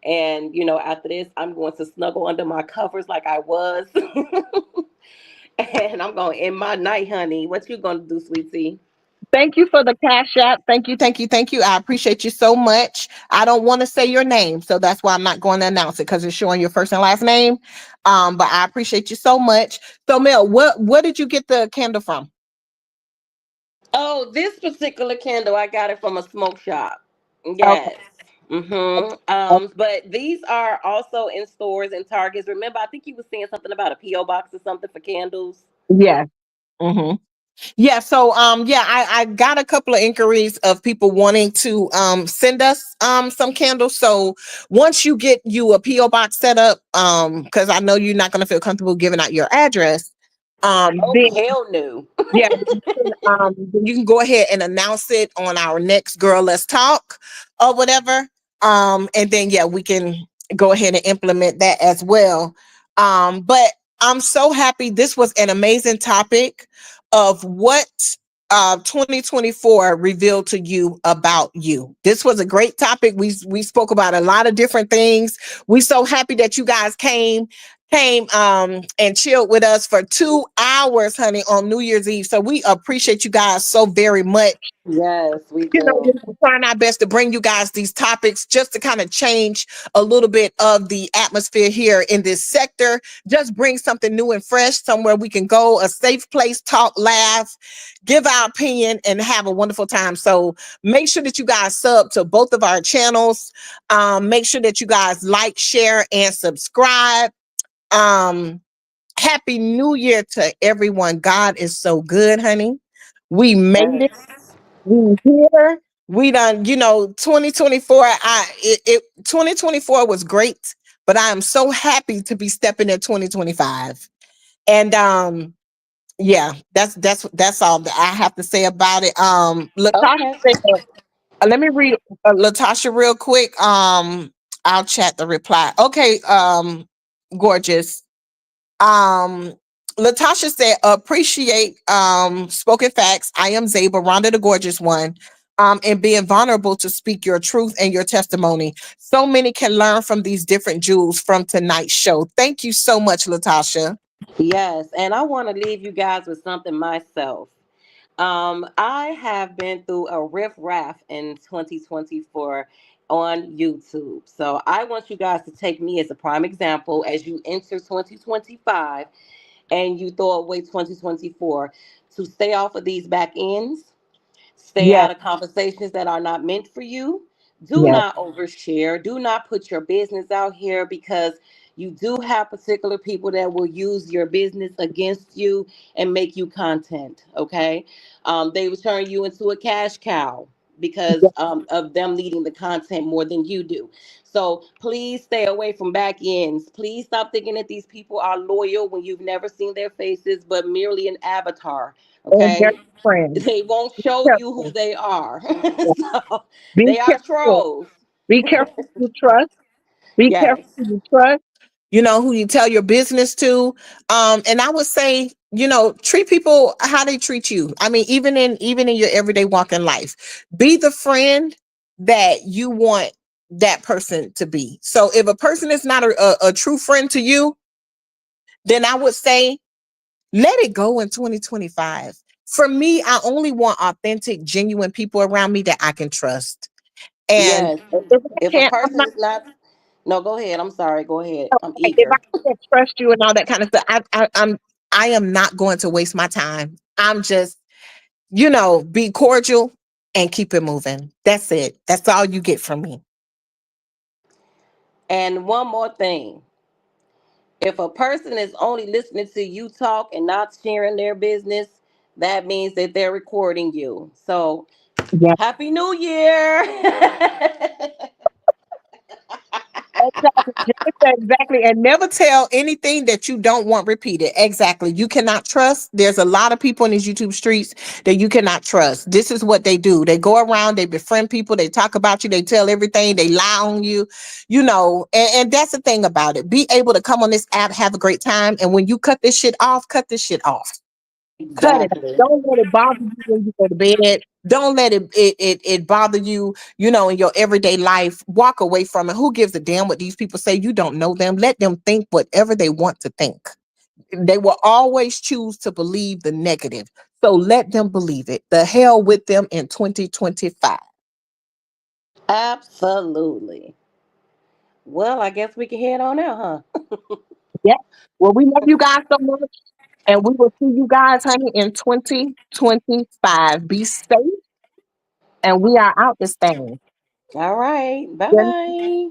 And after this, I'm going to snuggle under my covers like I was, and I'm going to end my night, honey. What you gonna do, sweet tea? Thank you for the cash app. Thank you, thank you, thank you. I appreciate you so much. I don't want to say your name, so that's why I'm not going to announce it because it's showing your first and last name. But I appreciate you so much. So, Mel, what did you get the candle from? Oh, this particular candle, I got it from a smoke shop. Okay. Yes. But these are also in stores and Targets. Remember, I think you were saying something about a PO box or something for candles. Yeah. hmm Yeah. So, yeah, I got a couple of inquiries of people wanting to send us some candles. So once you get you a PO box set up, because I know you're not going to feel comfortable giving out your address, Oh then hell no! yeah, you can go ahead and announce it on our next Girl Let's Talk or whatever. And then yeah, we can go ahead and implement that as well. But I'm so happy. This was an amazing topic of what 2024 revealed to you about you. This was a great topic. We spoke about a lot of different things. We so happy that you guys came came and chilled with us for 2 hours, honey, on New Year's Eve. So we appreciate you guys so very much. Yes, we You know, do. we're trying our best to bring you guys these topics just to kind of change a little bit of the atmosphere here in this sector. Just bring something new and fresh, somewhere we can go, a safe place, talk, laugh, give our opinion, and have a wonderful time. So make sure that you guys sub to both of our channels. Make sure that you guys like, share, and subscribe. Um, Happy New Year to everyone. God is so good, honey. We made it. Yes. We here. We done, 2024. 2024 was great, but I am so happy to be stepping in 2025. And yeah, that's all that I have to say about it. Latasha Okay. said, let me read Latasha real quick. I'll chat the reply. Okay, gorgeous. Um, Latasha said, appreciate spoken facts. I am Zaba, Rhonda the Gorgeous One. And being vulnerable to speak your truth and your testimony. So many can learn from these different jewels from tonight's show. Thank you so much, Latasha. Yes, and I want to leave you guys with something myself. I have been through a riff raff in 2024 on YouTube. So I want you guys to take me as a prime example as you enter 2025 and you throw away 2024 to stay off of these back ends. Stay Yes, out of conversations that are not meant for you. Do yes, not overshare. Do not put your business out here because you do have particular people that will use your business against you and make you content. Okay. They will turn you into a cash cow because yes. of them needing the content more than you do. So please stay away from back ends. Please stop thinking that these people are loyal when you've never seen their faces, but merely an avatar. And their Okay, friends. they won't show you who Careful. they are. So Be they are careful. trolls. Be careful who you trust. Be careful Yes. who you trust. Who you tell your business to. And I would say, treat people how they treat you. I mean, even in your everyday walk in life, be the friend that you want that person to be. So if a person is not a true friend to you, then I would say let it go in 2025. For me, I only want authentic, genuine people around me that I can trust. And Yes. if I If a can't, I'm person not. is not, no, go ahead. I'm sorry. Go ahead. I'm If I eager. can't trust you and all that kind of stuff, I am not going to waste my time. I'm just, be cordial and keep it moving. That's it. That's all you get from me. And one more thing. If a person is only listening to you talk and not sharing their business, that means that they're recording you. So, Yeah. Happy New Year. Exactly. Exactly. And never tell anything that you don't want repeated. Exactly. You cannot trust. There's a lot of people in these YouTube streets that you cannot trust. This is what they do. They go around, they befriend people, they talk about you, they tell everything, they lie on you, and that's the thing about it. Be able to come on this app, have a great time. And when you cut this shit off, cut this shit off. Cut it. Exactly. Don't let it bother you when you go to bed. Don't let it bother you, in your everyday life. Walk away from it. Who gives a damn what these people say? You don't know them. Let them think whatever they want to think. They will always choose to believe the negative. So let them believe it. The hell with them in 2025. Absolutely. Well, I guess we can head on out, huh? Yeah. Well, we love you guys so much. And we will see you guys, honey, in 2025. Be safe. And we are out this thing. All right. Bye bye.